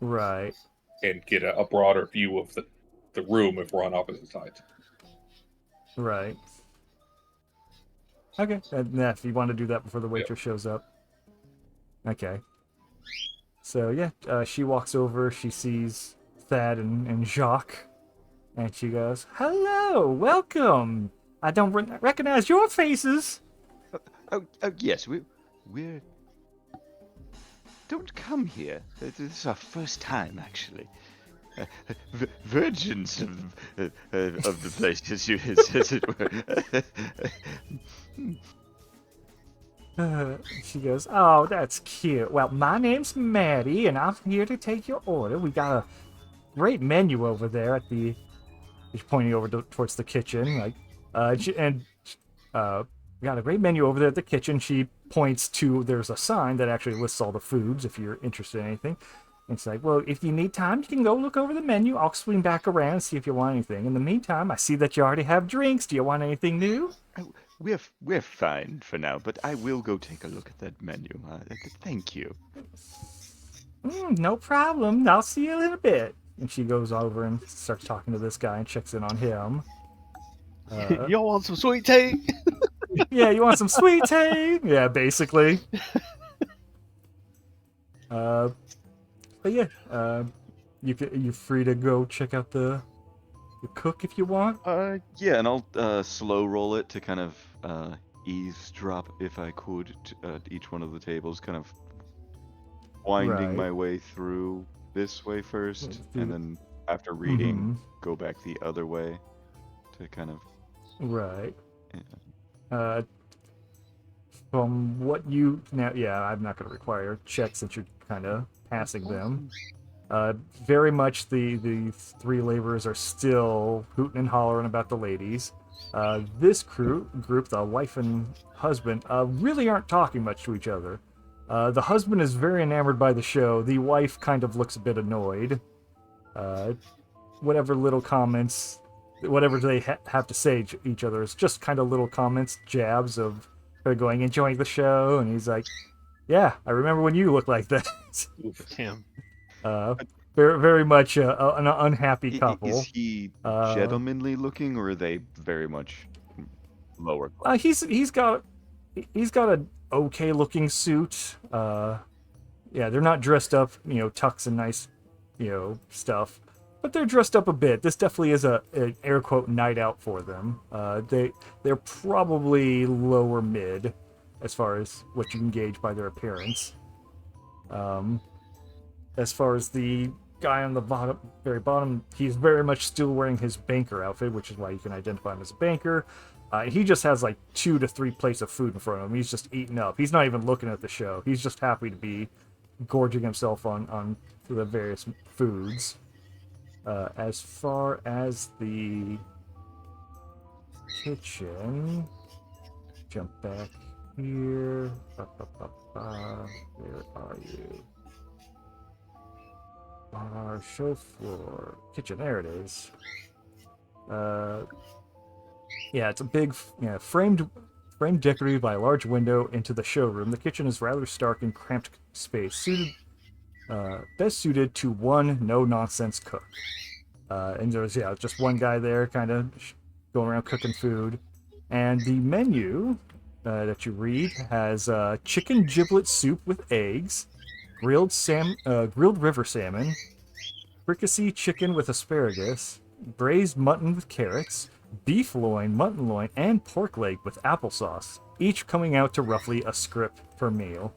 Right. And get a broader view of the room if we're on opposite sides. Right. Okay. And if you want to do that before the waitress shows up. Okay. So yeah, she walks over, she sees Thad and Jacques, and she goes, "Hello, welcome. I don't recognize your faces." Oh yes, we're... Don't come here. This is our first time, actually. Virgins of the place, as it were. She goes, "Oh, that's cute. Well, my name's Maddie, and I'm here to take your order. We got a great menu over there at the..." She's pointing over towards the kitchen, like, we got a great menu over there at the kitchen. She points to, there's a sign that actually lists all the foods if you're interested in anything. And it's like, well, if you need time, you can go look over the menu. I'll swing back around and see if you want anything. In the meantime, I see that you already have drinks. Do you want anything new? Oh, we're fine for now, but I will go take a look at that menu. Thank you. No problem. I'll see you in a bit. And she goes over and starts talking to this guy and checks in on him. Y'all want some sweet tea? Yeah, you want some sweet tea? Yeah, basically. But yeah, you're free to go check out the cook if you want. Yeah, and I'll slow roll it to kind of eavesdrop, if I could, to each one of the tables, kind of winding Right. my way through this way first, and then after Mm-hmm. reading, go back the other way to kind of. Right. Yeah. From what you now, yeah, I'm not going to require checks since you're kind of passing them. Very much the three laborers are still hooting and hollering about the ladies. This group, the wife and husband, really aren't talking much to each other. The husband is very enamored by the show. The wife kind of looks a bit annoyed. Whatever little comments, whatever they have to say to each other is just kind of little comments, jabs of her going, enjoying the show, and he's like, yeah, I remember when you looked like that. Damn. Very, very much an unhappy couple. Is he gentlemanly looking, or are they very much lower class? He's got an okay looking suit. Yeah, they're not dressed up, tux and nice, stuff, but they're dressed up a bit. This definitely is an air quote night out for them. They're probably lower mid, as far as what you can gauge by their appearance. As far as the guy on the very bottom, he's very much still wearing his banker outfit, which is why you can identify him as a banker. He just has like 2 to 3 plates of food in front of him. He's just eating up. He's not even looking at the show. He's just happy to be gorging himself on the various foods. As far as the kitchen, jump back here. Where are you? Our show floor kitchen. There it is. Yeah, it's a big, framed decorated by a large window into the showroom. The kitchen is rather stark and cramped space, best suited to one no-nonsense cook. And there's, just one guy there kind of going around cooking food. And the menu that you read has chicken giblet soup with eggs, grilled river salmon, fricassee chicken with asparagus, braised mutton with carrots, beef loin, mutton loin, and pork leg with applesauce, each coming out to roughly a scrip per meal.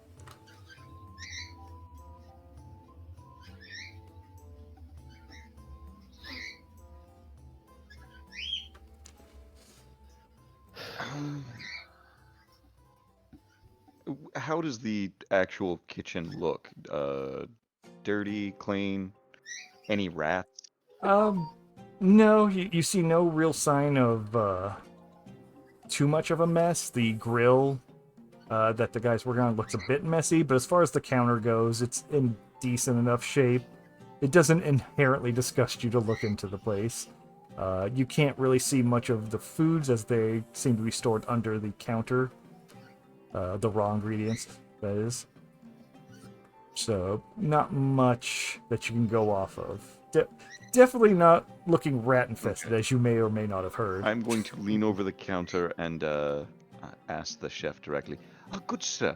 How does the actual kitchen look? Dirty, clean, any rats? No, you see no real sign of too much of a mess. The grill that the guy's working on looks a bit messy, but as far as the counter goes, it's in decent enough shape. It doesn't inherently disgust you to look into the place. You can't really see much of the foods as they seem to be stored under the counter. The raw ingredients, that is. So, not much that you can go off of. Definitely not looking rat-infested, as you may or may not have heard. I'm going to lean over the counter and ask the chef directly. Oh, good sir,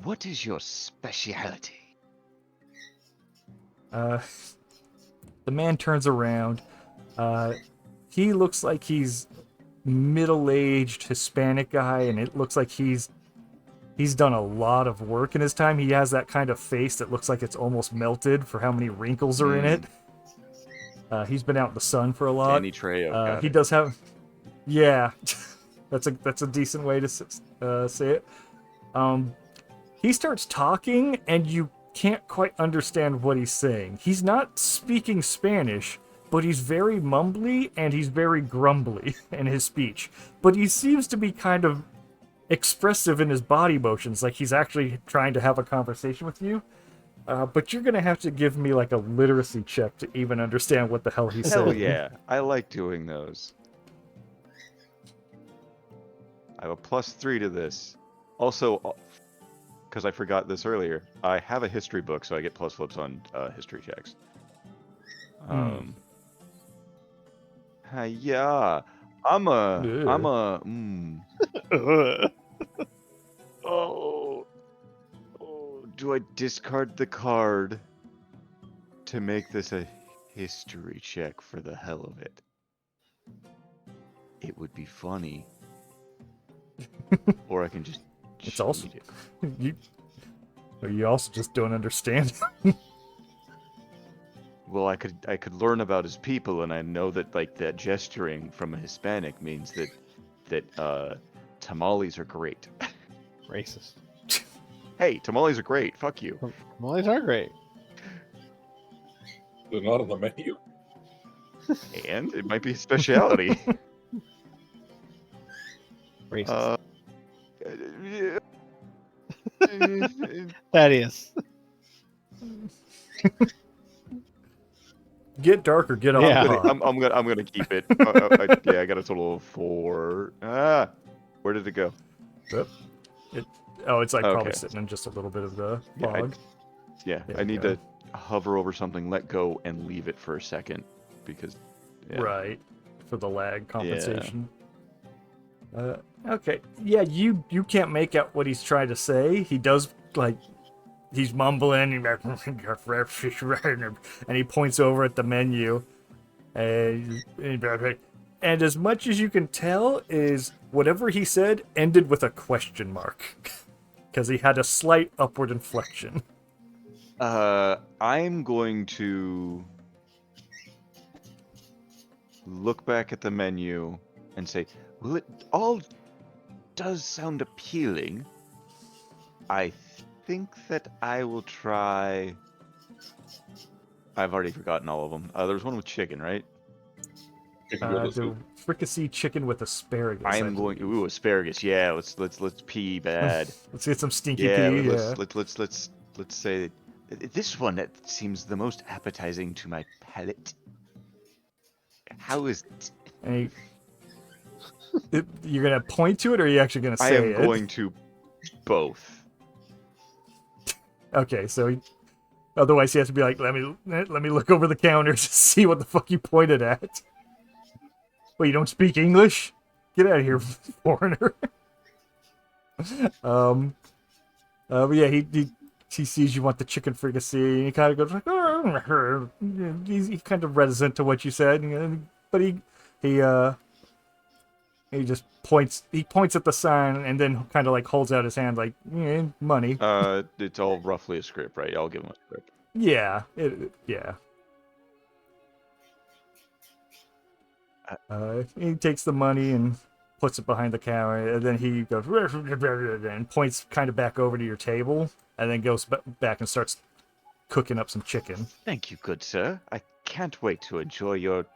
what is your speciality? The man turns around. He looks like he's middle-aged Hispanic guy, and it looks like he's done a lot of work in his time. He has that kind of face that looks like it's almost melted for how many wrinkles are in it. He's been out in the sun for a lot. Danny Trejo. He does have, yeah, that's a decent way to say it. He starts talking, and you can't quite understand what he's saying. He's not speaking Spanish, but he's very mumbly and he's very grumbly in his speech. But he seems to be kind of expressive in his body motions, like he's actually trying to have a conversation with you. But you're gonna have to give me like a literacy check to even understand what the hell he's saying. Hell yeah, I like doing those. I have a +3 to this. Also, because I forgot this earlier, I have a history book, so I get plus flips on history checks. Yeah, I'm a. Oh do I discard the card to make this a history check for the hell of it? It would be funny. Or I can just It's also cheat it. you also just don't understand. Well, I could learn about his people, and I know that like that gesturing from a Hispanic means that tamales are great. Racist. Hey, tamales are great. Fuck you. Tamales are great. They're not on the menu. And it might be a speciality. Racist. Yeah. Thaddeus. Get dark or get off. Yeah. the pot. I'm gonna keep it. Yeah, I got a total of 4. Where did it go? It's like probably Okay. sitting in just a little bit of the Yeah, fog. Yeah, There I you need go. to hover over something, let go, and leave it for a second because. Yeah. Right, for the lag compensation. Okay, yeah, you can't make out what he's trying to say. He does, like, he's mumbling, and he points over at the menu. And as much as you can tell is whatever he said ended with a question mark. Because he had a slight upward inflection. I'm going to look back at the menu and say, well, it all does sound appealing. I think that I will try. I've already forgotten all of them. There's one with chicken, right? The fricassee chicken with asparagus. I I am going. believe. Ooh, asparagus. Yeah, let's pee bad. Let's get some stinky Yeah, pea. let's say this one that seems the most appetizing to my palate. How is it? And you're gonna point to it, or are you actually gonna I say am it? going to both. Okay, so otherwise he has to be like, let me look over the counter to see what the fuck you pointed at. Well, you don't speak English? Get out of here, foreigner. But yeah, he sees you want the chicken fricassee, and he kind of goes like, oh. He's kind of reticent to what you said, but he just points. He points at the sign, and then kind of like holds out his hand, like, money. It's all roughly a script, right? I'll give him a script. Yeah, yeah. He takes the money and puts it behind the counter, and then he goes and points kind of back over to your table, and then goes back and starts cooking up some chicken. Thank you, good sir. I can't wait to enjoy your.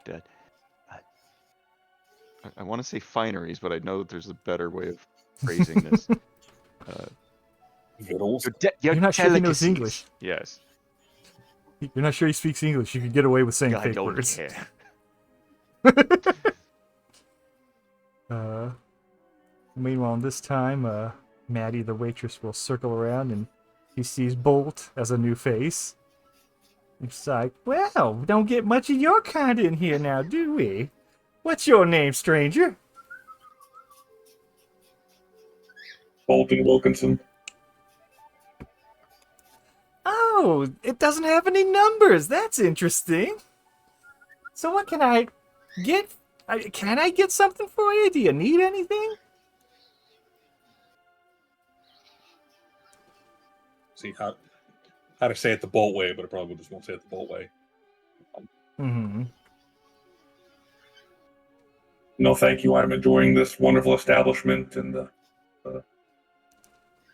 I want to say fineries, but I know that there's a better way of phrasing this. Vittles. Your You're not sure he knows delicacies. English. Yes. You're not sure he speaks English. You could get away with saying I fake don't words. care. Meanwhile, this time, Maddie, the waitress, will circle around, and he sees Bolt as a new face. He's like, well, we don't get much of your kind in here now, do we? What's your name, stranger? Boulton Wilkinson. Oh, it doesn't have any numbers. That's interesting. So what can I get? Can I get something for you? Do you need anything? See how to say it the Bolt way, but I probably just won't say it the Bolt way. Mm-hmm. No, thank you. I'm enjoying this wonderful establishment and the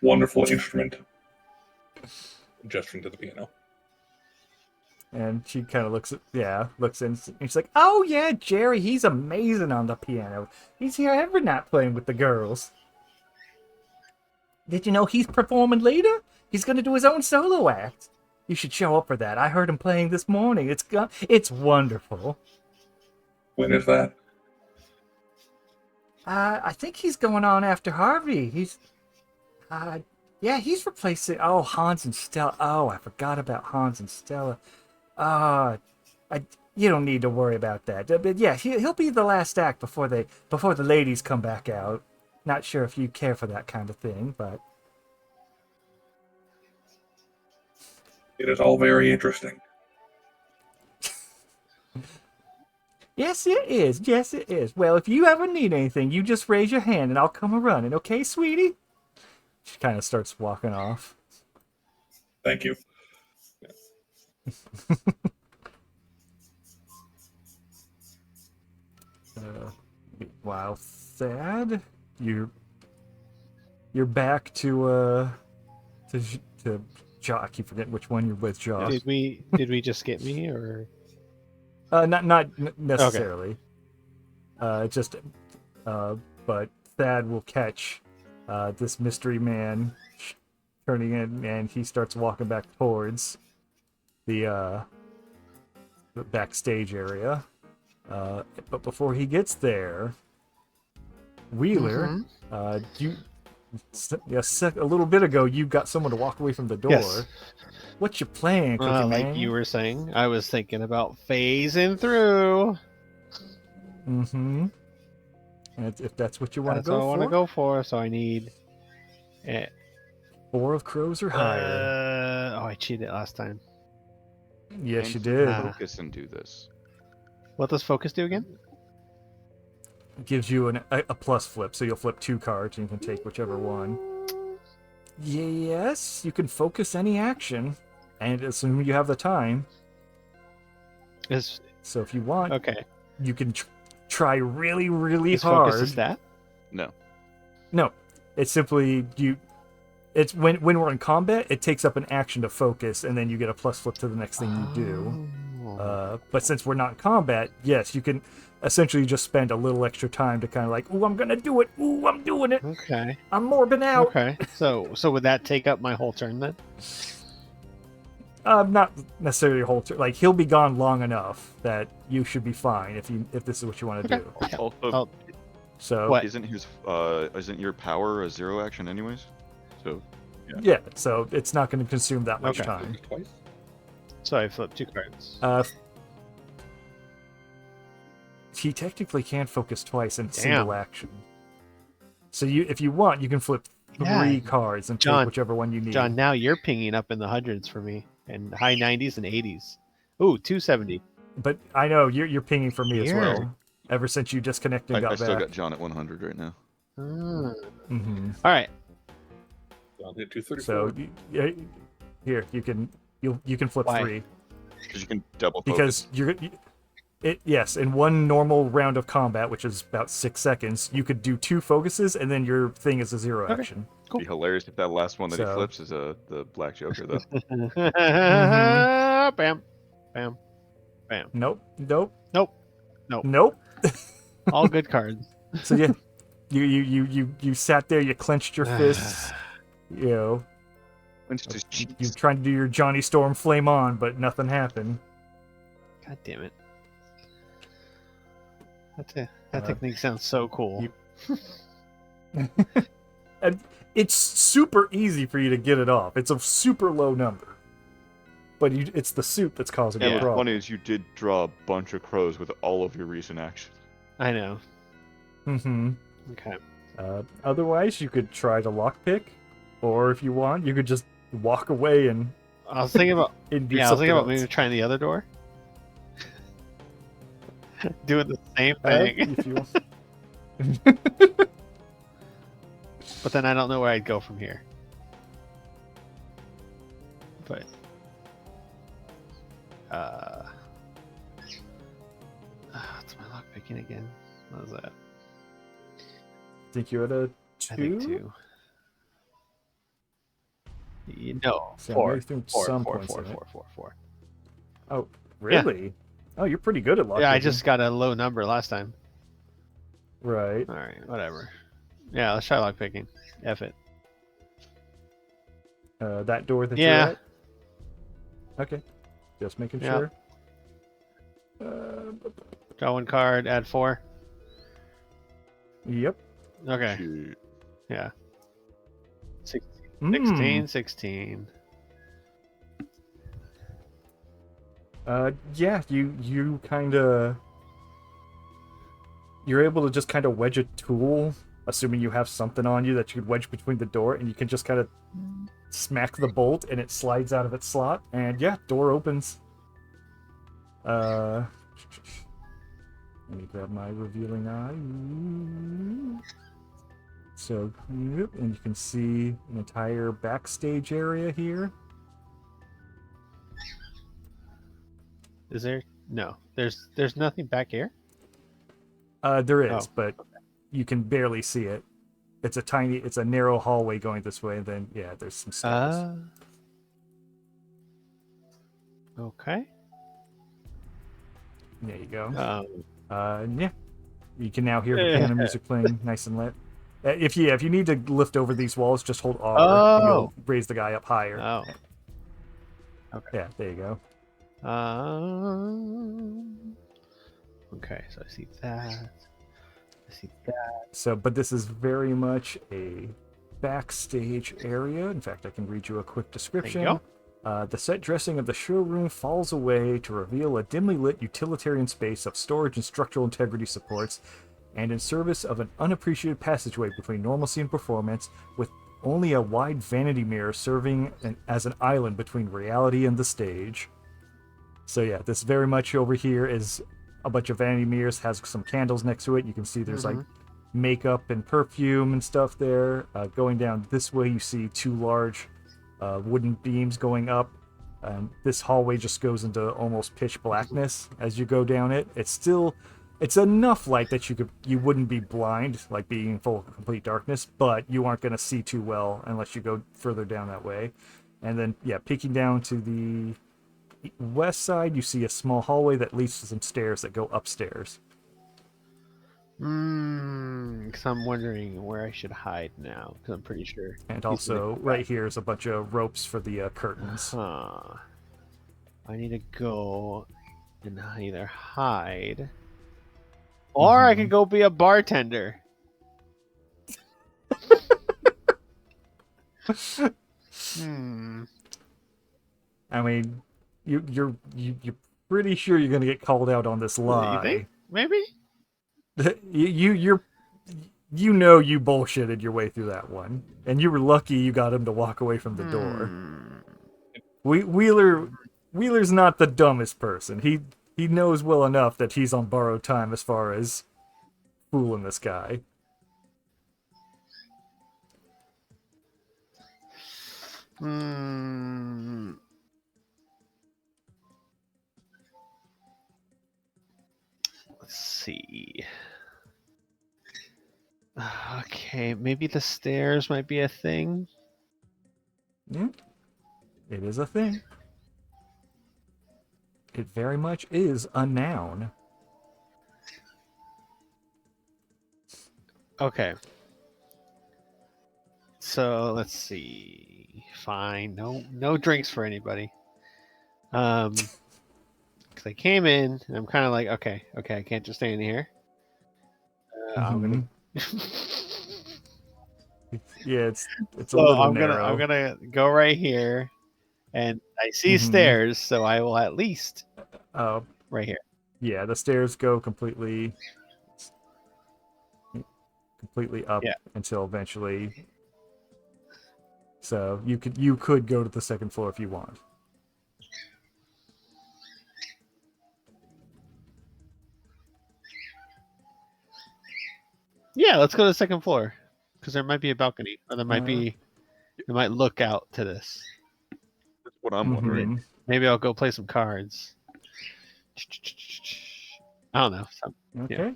wonderful instrument. Gesturing to the piano. And she kind of looks in, and she's like, oh yeah, Jerry, he's amazing on the piano. He's here every night playing with the girls. Did you know he's performing later? He's gonna do his own solo act. You should show up for that. I heard him playing this morning. It's wonderful. When is that? I think he's going on after Harvey. He's replacing Hans and Stella. Oh, I forgot about Hans and Stella. You don't need to worry about that. But yeah, he'll be the last act before the ladies come back out. Not sure if you care for that kind of thing, but It is all very interesting. Yes, it is. Yes, it is. Well, if you ever need anything, you just raise your hand and I'll come a-running. Okay, sweetie? She kind of starts walking off. Thank you. Wow, Thad, you're back to Josh. I keep forgetting which one you're with, Josh. Did we just get me or? Not necessarily. Just but Thad will catch this mystery man turning in, and he starts walking back towards the backstage area. But before he gets there, Wheeler, a little bit ago, you got someone to walk away from the door. Yes. What's your plan, Cookie Man? Like you were saying, I was thinking about phasing through. Mm-hmm. And if that's what you want to That's go what for, I want to go for. So I need. 4 of crows or higher. I cheated last time. Yes, you And did. Focus and do this. What does focus do again? It gives you a plus flip, so you'll flip 2 cards and you can take whichever one. Yes, you can focus any action, and assuming you have the time. So if you want, Okay. you can try really, really Is hard. focus a stat? No. No, it's simply you. It's when we're in combat, it takes up an action to focus, and then you get a plus flip to the next thing you do. But since we're not in combat, yes, you can essentially just spend a little extra time to kind of like, ooh, I'm gonna do it. Ooh, I'm doing it. Okay. I'm morbing out. Okay. So would that take up my whole turn then? Not necessarily a whole turn. Like he'll be gone long enough that you should be fine if this is what you want to do. Also, Oh, So What? isn't your power a 0 action anyways? So yeah, so it's not going to consume that much Okay. time. Twice? so I flipped 2 cards. He technically can focus twice in a Damn. single action. So if you want, you can flip 3 Yeah. cards and John- take whichever one you need. John, now you're pinging up in the hundreds for me, and high 90s and 80s. Ooh, 270. But I know you're pinging for me as Weird. well. Ever since you disconnected and I got still back. got John at 100 right now. Mm-hmm. All right. I'll hit 234. So here you can flip Why? 3 Because you can double focus. because yes, in one normal round of combat, which is about 6 seconds, you could do 2 focuses and then your thing is a 0 Okay. action. It'd be hilarious if that last one that he So- flips is the Black Joker, though. Bam. Bam. Bam. Nope. Nope. All good cards. So yeah, you sat there, you clenched your fists, you know, Clenched his cheeks. you trying to do your Johnny Storm flame on, but nothing happened. God damn it. That technique sounds so cool. And it's super easy for you to get it off. It's a super low number, but it's the soup that's causing Yeah, the what's problem. funny is you did draw a bunch of crows with all of your recent actions. I know. Mm-hmm. Okay. Otherwise, you could try to lockpick, or if you want, you could just walk away and I was thinking about do I was something thinking about else. maybe trying the other door. Doing the same thing. If you want. But then I don't know where I'd go from here. But it's my lock picking again. What was that? Think you're at a 2? I think 2. No, So 4. maybe through 4, some 4, points 4, in it. 4, 4, 4. Oh, really? Oh, you're pretty good at lockpicking. Yeah, I just got a low number last time. Right. All right, whatever. Yeah, let's try lock picking. F it. That door that Yeah. you're at? Okay. Just making Yeah. sure. Draw 1 card, add 4. Yep. Okay. Shoot. Yeah. 16, Mm. 16. Yeah, you kind of... You're able to just kind of wedge a tool assuming you have something on you that you could wedge between the door, and you can just kind of smack the bolt, and it slides out of its slot, and yeah, door opens. Let me grab my revealing eye. So, and you can see an entire backstage area here. Is there? No. There's nothing back here? There is, Oh. but you can barely see it. It's a narrow hallway going this way, and then, yeah, there's some stairs. Okay. There you go. Yeah. You can now hear the piano music playing nice and lit. If you need to lift over these walls, just hold R and you'll raise the guy up higher. Oh. Okay. Yeah, there you go. Okay, so I see that. So, but this is very much a backstage area. In fact, I can read you a quick description. There you The set dressing of the showroom falls away to reveal a dimly lit utilitarian space of storage and structural integrity supports, and in service of an unappreciated passageway between normalcy and performance, with only a wide vanity mirror serving as an island between reality and the stage. So yeah, this very much over here is a bunch of vanity mirrors, has some candles next to it. You can see there's like makeup and perfume and stuff there. Going down this way, you see two large wooden beams going up. This hallway just goes into almost pitch blackness as you go down it. It's enough light that you wouldn't be blind, like being in full complete darkness, but you aren't going to see too well unless you go further down that way. And then, yeah, peeking down to the west side, you see a small hallway that leads to some stairs that go upstairs. Because I'm wondering where I should hide now, because I'm pretty sure. And also, right here is a bunch of ropes for the curtains. I need to go and either hide, or I could go be a bartender. I mean, you're pretty sure you're gonna get called out on this lie. You think? Maybe? You bullshitted your way through that one, and you were lucky you got him to walk away from the door. Wheeler's not the dumbest person. He knows well enough that he's on borrowed time as far as fooling this guy. Let's see. Okay, maybe the stairs might be a thing. Yeah, it is a thing. It very much is a noun. Okay. So let's see. Fine. No drinks for anybody. Because I came in and I'm kind of like, okay, I can't just stay in here. I'm gonna. Yeah, it's a little narrow. I'm gonna go right here, and I see stairs, so I will at least right here. Yeah, the stairs go completely up until eventually. So you could go to the second floor if you want. Yeah, let's go to the second floor, because there might be a balcony, or there might look out to this. That's what I'm wondering. Maybe I'll go play some cards. I don't know. Okay.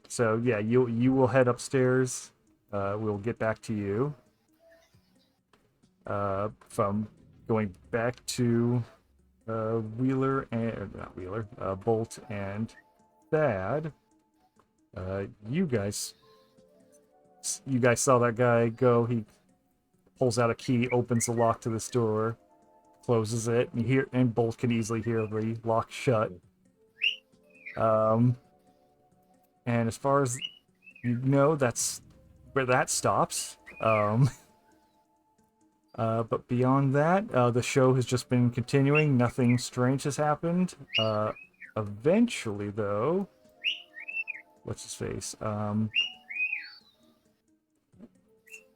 So yeah, you will head upstairs. We'll get back to you. From going back to Bolt and Thad. You guys saw that guy go. He pulls out a key, opens the lock to this door, closes it, and Bolt can easily hear the lock shut. And as far as you know, that's where that stops. But beyond that, the show has just been continuing. Nothing strange has happened. Eventually, though, what's his face?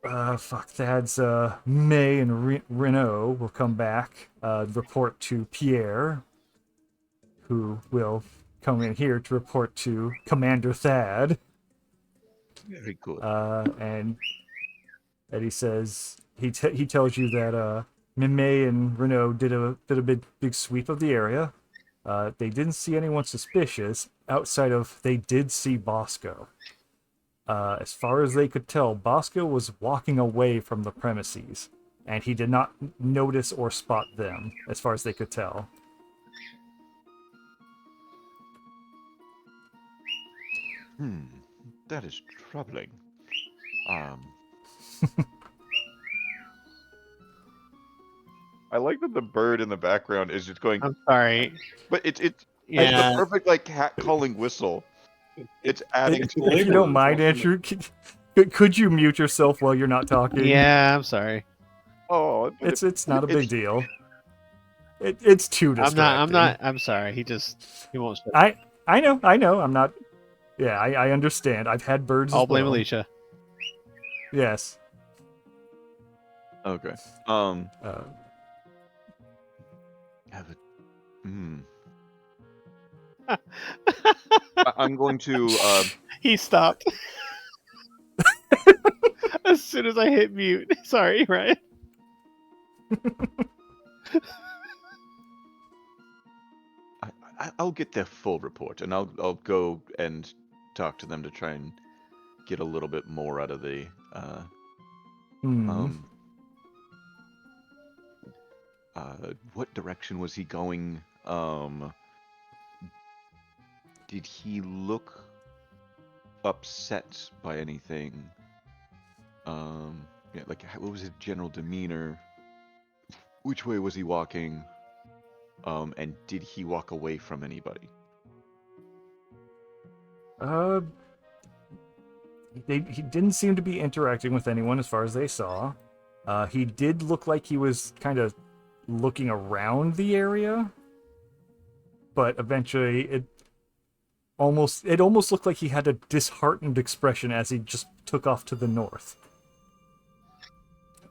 Thad's May and Renault will come back, report to Pierre, who will come in here to report to Commander Thad. Very good. And he says he tells you that May and Renault did a big sweep of the area. They didn't see anyone suspicious outside of they did see Bosco. As far as they could tell, Bosco was walking away from the premises, and he did not notice or spot them, as far as they could tell. That is troubling. I like that the bird in the background is just going. I'm sorry. But it's Yeah. the perfect like cat calling whistle. It's adding to If you don't mind, Andrew, could you mute yourself while you're not talking? Yeah, I'm sorry. Oh, It's not a big deal. It's too distracting. I'm sorry. He won't stop. I know. I'm not. Yeah, I understand. I've had birds. I'll as blame well. Alicia. Yes. Okay. I'm going to. He stopped as soon as I hit mute. Sorry, Ryan. I'll get their full report, and I'll go and talk to them to try and get a little bit more out of the. What direction was he going? Did he look upset by anything? Yeah, like what was his general demeanor? Which way was he walking? And did he walk away from anybody? He didn't seem to be interacting with anyone as far as they saw. He did look like he was kind of looking around the area, but eventually it almost looked like he had a disheartened expression as he just took off to the north.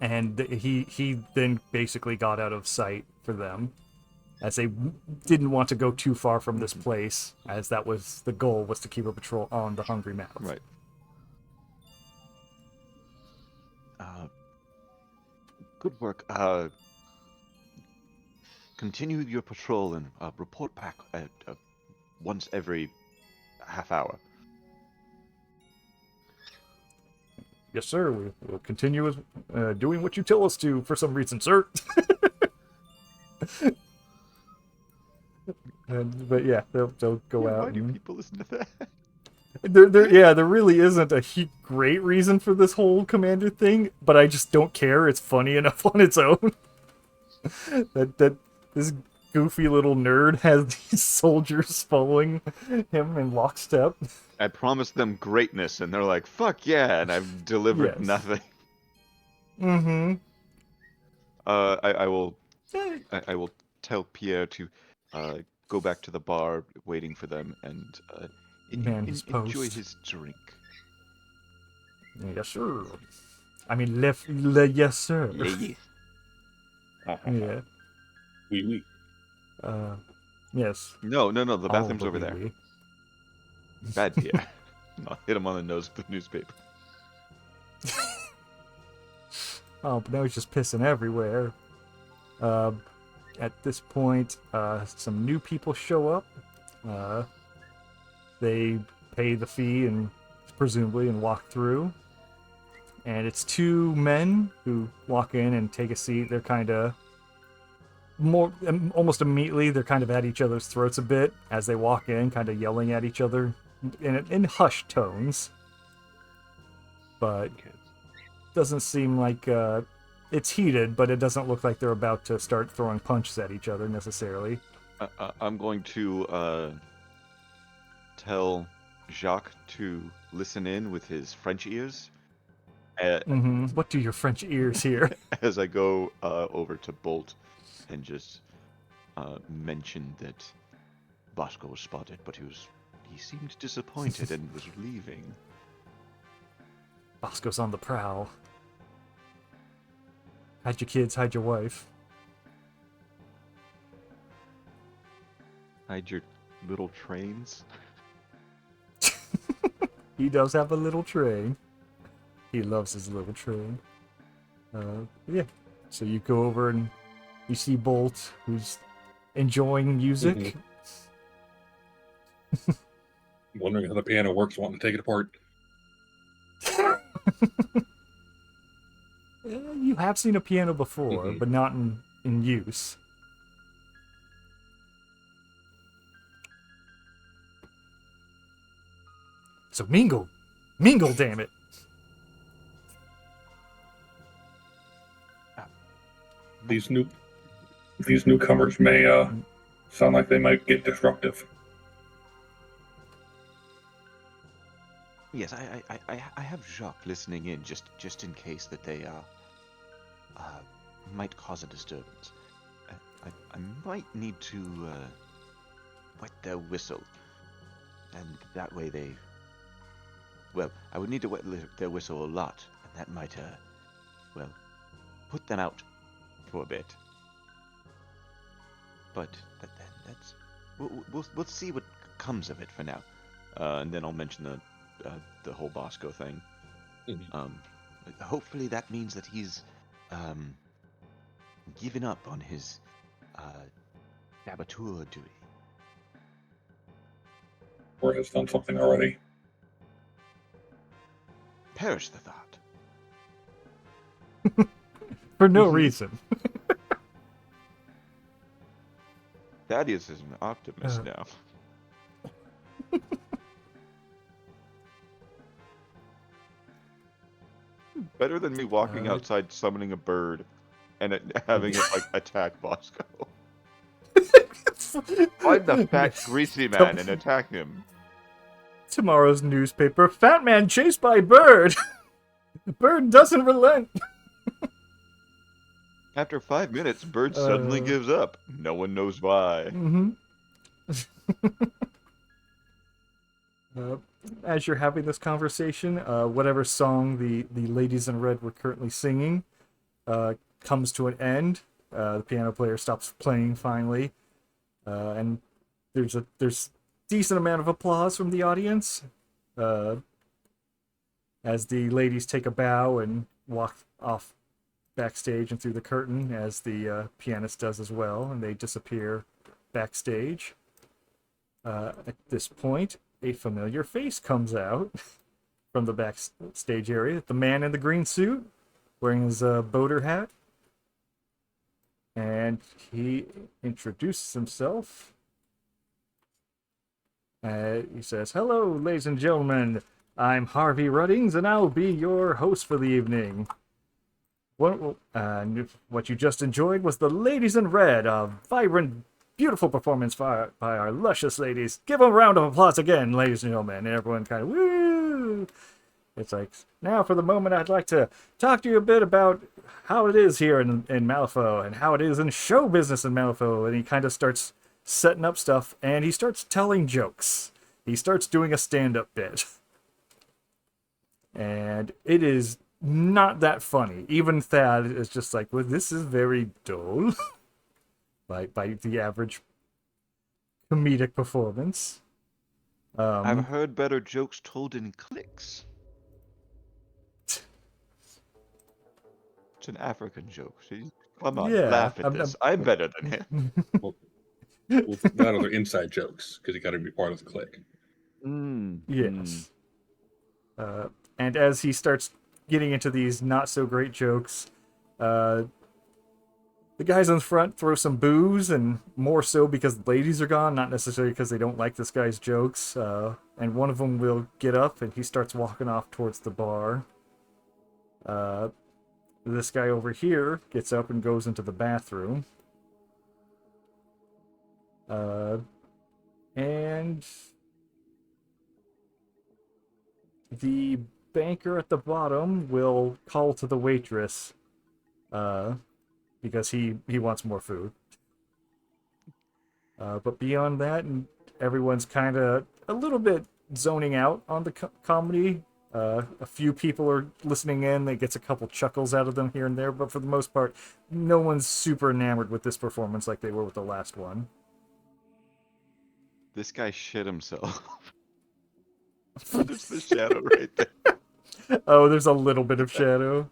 And he then basically got out of sight for them, as they didn't want to go too far from this place, as that was the goal, was to keep a patrol on the Hungry Mouth. Right. Good work. Continue your patrol and report back at once every half hour. Yes, sir. We'll continue doing what you tell us to for some reason, sir. But yeah, they'll go out. Why do people listen to that? There really isn't a great reason for this whole commander thing, but I just don't care. It's funny enough on its own. that this goofy little nerd has these soldiers following him in lockstep. I promised them greatness, and they're like, "Fuck yeah!" And I've delivered nothing. Mm-hmm. I will tell Pierre to go back to the bar, waiting for them, and enjoy his drink. Yes, sir. I mean, yes, sir. Yeah. Yeah. Oui. Yes. No. The bathroom's over there. Oui. Bad Pierre. I'll hit him on the nose with the newspaper. Oh, but now he's just pissing everywhere. At this point, some new people show up. They pay the fee and presumably walk through. And it's two men who walk in and take a seat. They're kind of almost immediately, they're kind of at each other's throats a bit as they walk in, kind of yelling at each other in hushed tones. But doesn't seem like it's heated, but it doesn't look like they're about to start throwing punches at each other necessarily. I'm going to tell Jacques to listen in with his French ears. What do your French ears hear? As I go over to Bolt and just mention that Bosco was spotted, but he seemed disappointed and was leaving. Bosco's on the prowl. Hide your kids, hide your wife. Hide your little trains. He does have a little train. He loves his little train. Yeah. So you go over and you see Bolt, who's enjoying music. Wondering how the piano works, wanting to take it apart. You have seen a piano before, but not in use. So mingle, damn it! These newcomers may sound like they might get disruptive. Yes, I have Jacques listening in just in case that they might cause a disturbance. I might need to wet their whistle, and that way they. Well, I would need to wet their whistle a lot, and that might put them out for a bit. But then that's we'll see what comes of it for now, and then I'll mention the whole Bosco thing. Hopefully that means that he's given up on his saboteur duty. Or has done something already. Perish the thought. For no reason. Thaddeus is an optimist now. Better than me walking outside summoning a bird and having it like attack Bosco. Find the fat greasy man and attack him. Tomorrow's newspaper: Fat man chased by bird. Bird doesn't relent. After 5 minutes, bird suddenly gives up. No one knows why. As you're having this conversation, whatever song the ladies in red were currently singing comes to an end. The piano player stops playing finally, and there's decent amount of applause from the audience as the ladies take a bow and walk off backstage and through the curtain, as the pianist does as well, and they disappear backstage. At this point, a familiar face comes out from the backstage area. The man in the green suit, wearing his boater hat. And he introduces himself. He says, "Hello, ladies and gentlemen. I'm Harvey Ruddings, and I'll be your host for the evening. What you just enjoyed was the Ladies in Red, a vibrant, beautiful performance by our luscious ladies. Give them a round of applause again, ladies and gentlemen." And everyone kind of, woo! It's like, now for the moment, I'd like to talk to you a bit about how it is here in Malifaux and how it is in show business in Malifaux. And he kind of starts setting up stuff, and he starts telling jokes. He starts doing a stand-up bit. And it is not that funny. Even Thad is just like, well, this is very dull. by the average comedic performance. I've heard better jokes told in cliques. It's an African joke. See? Come on, laugh at this. I'm better than him. Well, that are inside jokes, because you got to be part of the clique. Yes. And as he starts getting into these not-so-great jokes, the guys in the front throw some booze, and more so because the ladies are gone, not necessarily because they don't like this guy's jokes. And one of them will get up, and he starts walking off towards the bar. This guy over here gets up and goes into the bathroom. And the banker at the bottom will call to the waitress, because he wants more food. But beyond that, everyone's kind of a little bit zoning out on the comedy. A few people are listening in. They gets a couple chuckles out of them here and there, but for the most part, no one's super enamored with this performance like they were with the last one. This guy shit himself. There's the shadow right there. Oh, there's a little bit of shadow.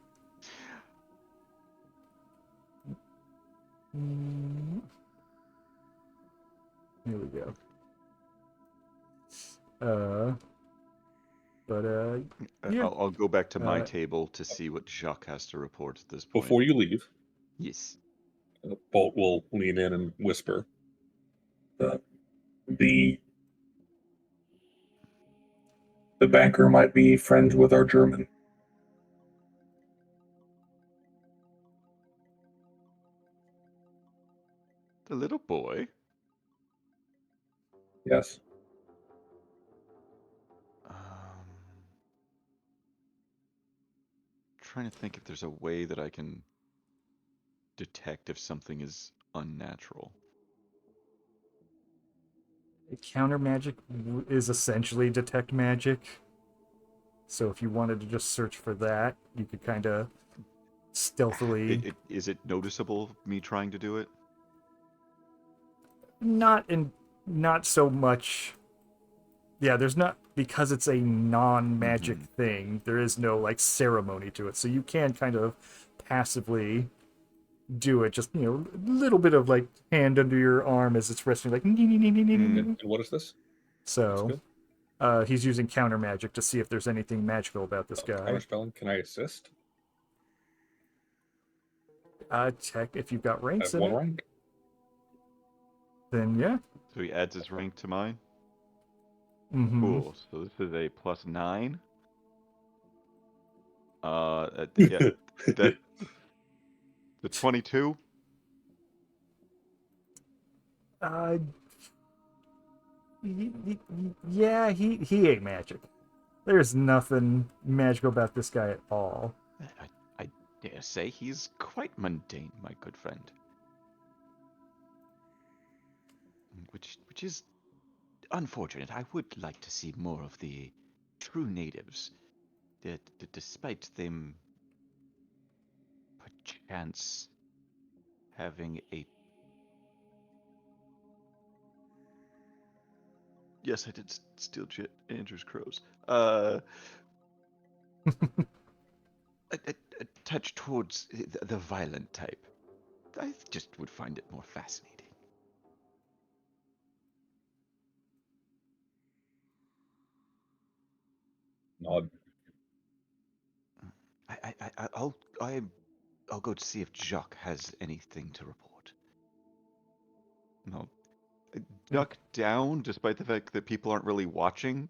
Here we go. Yeah. I'll go back to my table to see what Jacques has to report at this point. Before you leave, yes, Bolt will lean in and whisper. The banker might be friends with our German. the little boy. Yes. Trying to think if there's a way that I can detect if something is unnatural. Counter magic is essentially detect magic. So if you wanted to just search for that, you could kind of stealthily. Is it noticeable me trying to do it? Not so much. Yeah, there's not, because it's a non-magic thing. There is no like ceremony to it, so you can kind of passively do it. Just a little bit of like hand under your arm as it's resting, like. And what is this? So, he's using counter magic to see if there's anything magical about this guy. Counterspelling. Can I assist? Check if you've got ranks I have in one it. rank. Then yeah. So he adds his rank to mine? Mm-hmm. Cool. So this is a +9. The 22. Yeah, he ain't magic. There's nothing magical about this guy at all. I dare say he's quite mundane, my good friend. Which is unfortunate. I would like to see more of the true natives. Despite them perchance having a... Yes, I did steal Andrew's crows. A touch towards the violent type. I just would find it more fascinating. Nod. I'll go to see if Jacques has anything to report. No, duck down, despite the fact that people aren't really watching.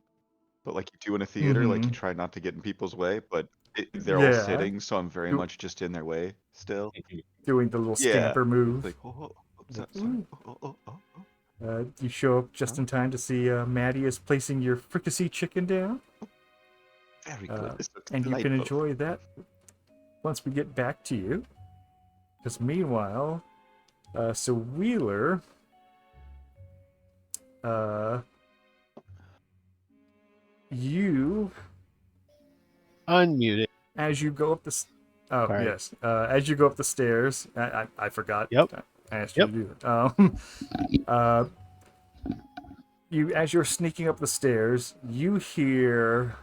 But like you do in a theater, like you try not to get in people's way. But they're all sitting, so I'm very much just in their way still. Doing the little scamper move. Like, sorry. You show up just in time to see Maddie is placing your fricassee chicken down. Very good. And you can enjoy that once we get back to you. Because meanwhile, so Wheeler, you unmuted as you go up the. Oh Sorry. yes, as you go up the stairs, I forgot. Yep. I asked you to do it. You as you're sneaking up the stairs, you hear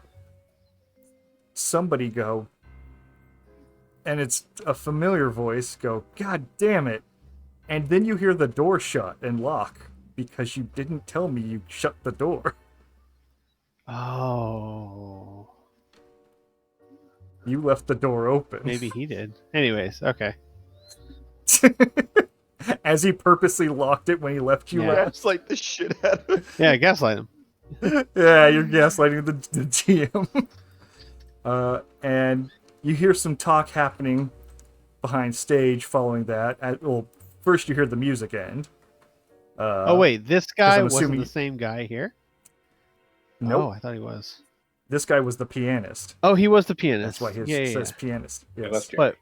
somebody go, and it's a familiar voice go, "God damn it!" And then you hear the door shut and lock because you didn't tell me you shut the door. Oh. You left the door open. Maybe he did. Anyways, okay. As he purposely locked it when he left you last. Gaslight the shit out of him. Yeah, gaslight him. Yeah, you're gaslighting the GM. And you hear some talk happening behind stage following that. Well, first you hear the music end. Oh, wait, this guy wasn't assuming... the same guy here? Nope. Oh, I thought he was. This guy was the pianist. Oh, he was the pianist. That's why he says pianist. Yes. But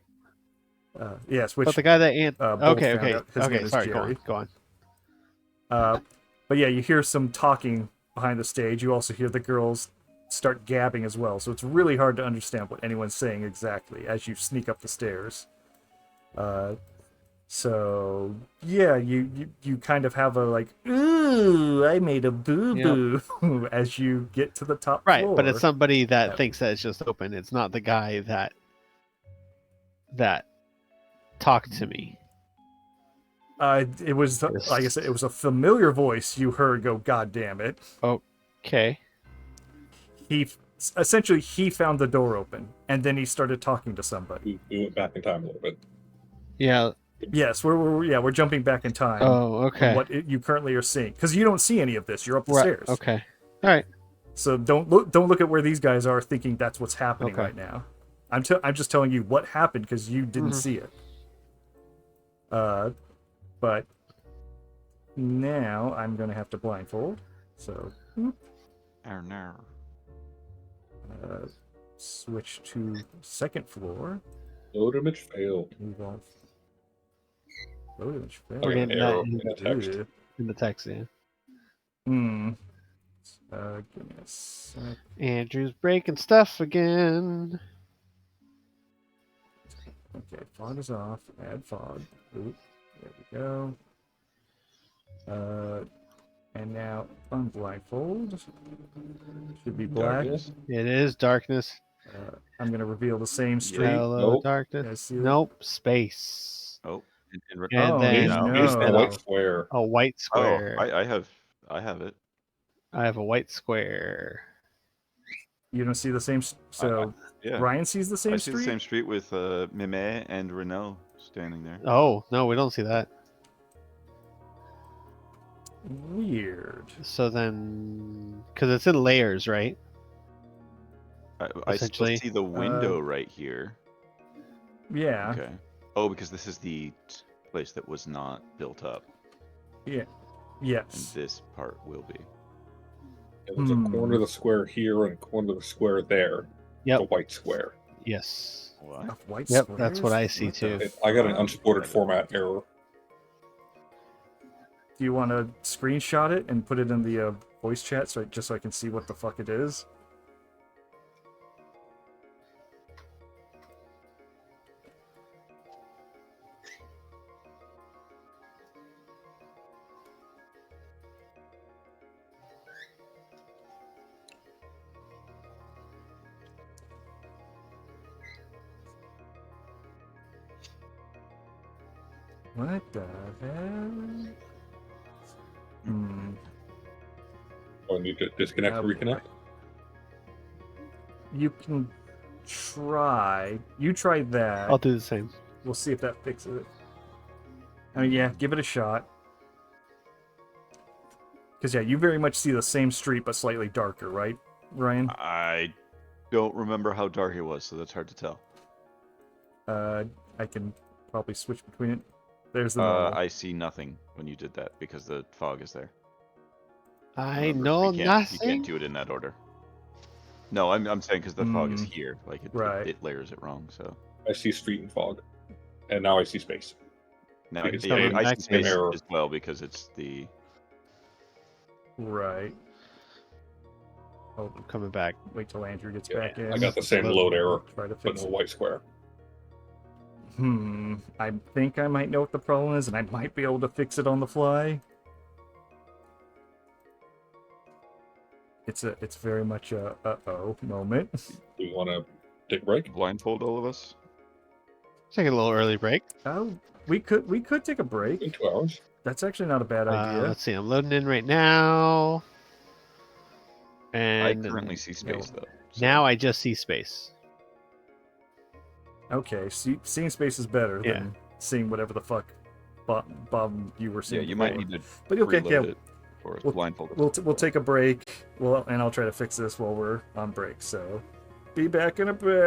yes, which. But the guy that okay. Sorry, Jerry. go on. But yeah, you hear some talking behind the stage. You also hear the girls start gabbing as well. So it's really hard to understand what anyone's saying exactly as you sneak up the stairs. So yeah, you kind of have a like, ooh, I made a boo-boo as you get to the top floor. But it's somebody that thinks that it's just open. It's not the guy that talked to me. It was, like I said, it was a familiar voice you heard go, God damn it. Okay. He found the door open, and then he started talking to somebody. We went back in time a little bit. Yeah. Yes, we're jumping back in time. Oh, okay. What you currently are seeing, because you don't see any of this. You're up the stairs. Okay. All right. So don't look at where these guys are, thinking that's what's happening right now. I'm just telling you what happened because you didn't see it. But now I'm gonna have to blindfold. So. Switch to second floor. Load image failed. Move on. Load image failed. We're getting that in the text. in the text, yeah. Give me a sec. Andrew's breaking stuff again. Okay, fog is off. Add fog. Oop, there we go. And now unblindfold. Should be black. Darkness. It is darkness. I'm gonna reveal the same street. Hello, Nope. darkness. Yeah, see Nope, space. Oh, And Oh, then no. It's the white square. a white square. I have it. I have a white square. You don't see the same. So Yeah. Ryan sees the same I see street. the same street with Mime and Renault standing there. Oh, no, we don't see that. Weird. So then, because it's in layers, right? I still Essentially. see the window right here. Yeah. Okay. Oh, because this is the place that was not built up, and Yes. this part will be. There's a corner of the square here and a corner of the square there. Yep. The white square. Yes. What? Of white Yep, squares? that's what I see the too. f- I got an unsupported format error. Do you want to screenshot it and put it in the voice chat so I can see what the fuck it is? What the hell? Oh, I need to disconnect and reconnect. You can try. You try that. I'll do the same. We'll see if that fixes it. I mean, yeah, give it a shot. Because, yeah, you very much see the same street, but slightly darker, right, Ryan? I don't remember how dark it was, so that's hard to tell. I can probably switch between it. There's the normal. I see nothing when you did that because the fog is there. I Remember, know you nothing. can't do it in that order. No, I'm saying because the fog is Mm, here. Like right. it layers it wrong. So I see street and fog. And now I see space. now Because yeah, coming I back see to space error. as well because it's the. Right. Oh, I'm coming back. wait till Andrew gets Yeah, back in. I got the same load error, Try to but fix no it. white square. I think I might know what the problem is, and I might be able to fix it on the fly. It's very much a uh-oh moment. Do you want to take a break? Blindfold all of us. Take a little early break. Oh, we could take a break. In 2 hours. That's actually not a bad idea. Let's see. I'm loading in right now. I And currently see space though. so- now I just see space. Okay, seeing space is better Yeah. than seeing whatever the fuck Bob you were Yeah, seeing. you might before. need to But okay, preload yeah, it or we'll- blindfold it. we'll take a break. And I'll try to fix this while we're on break. So, be back in a bit.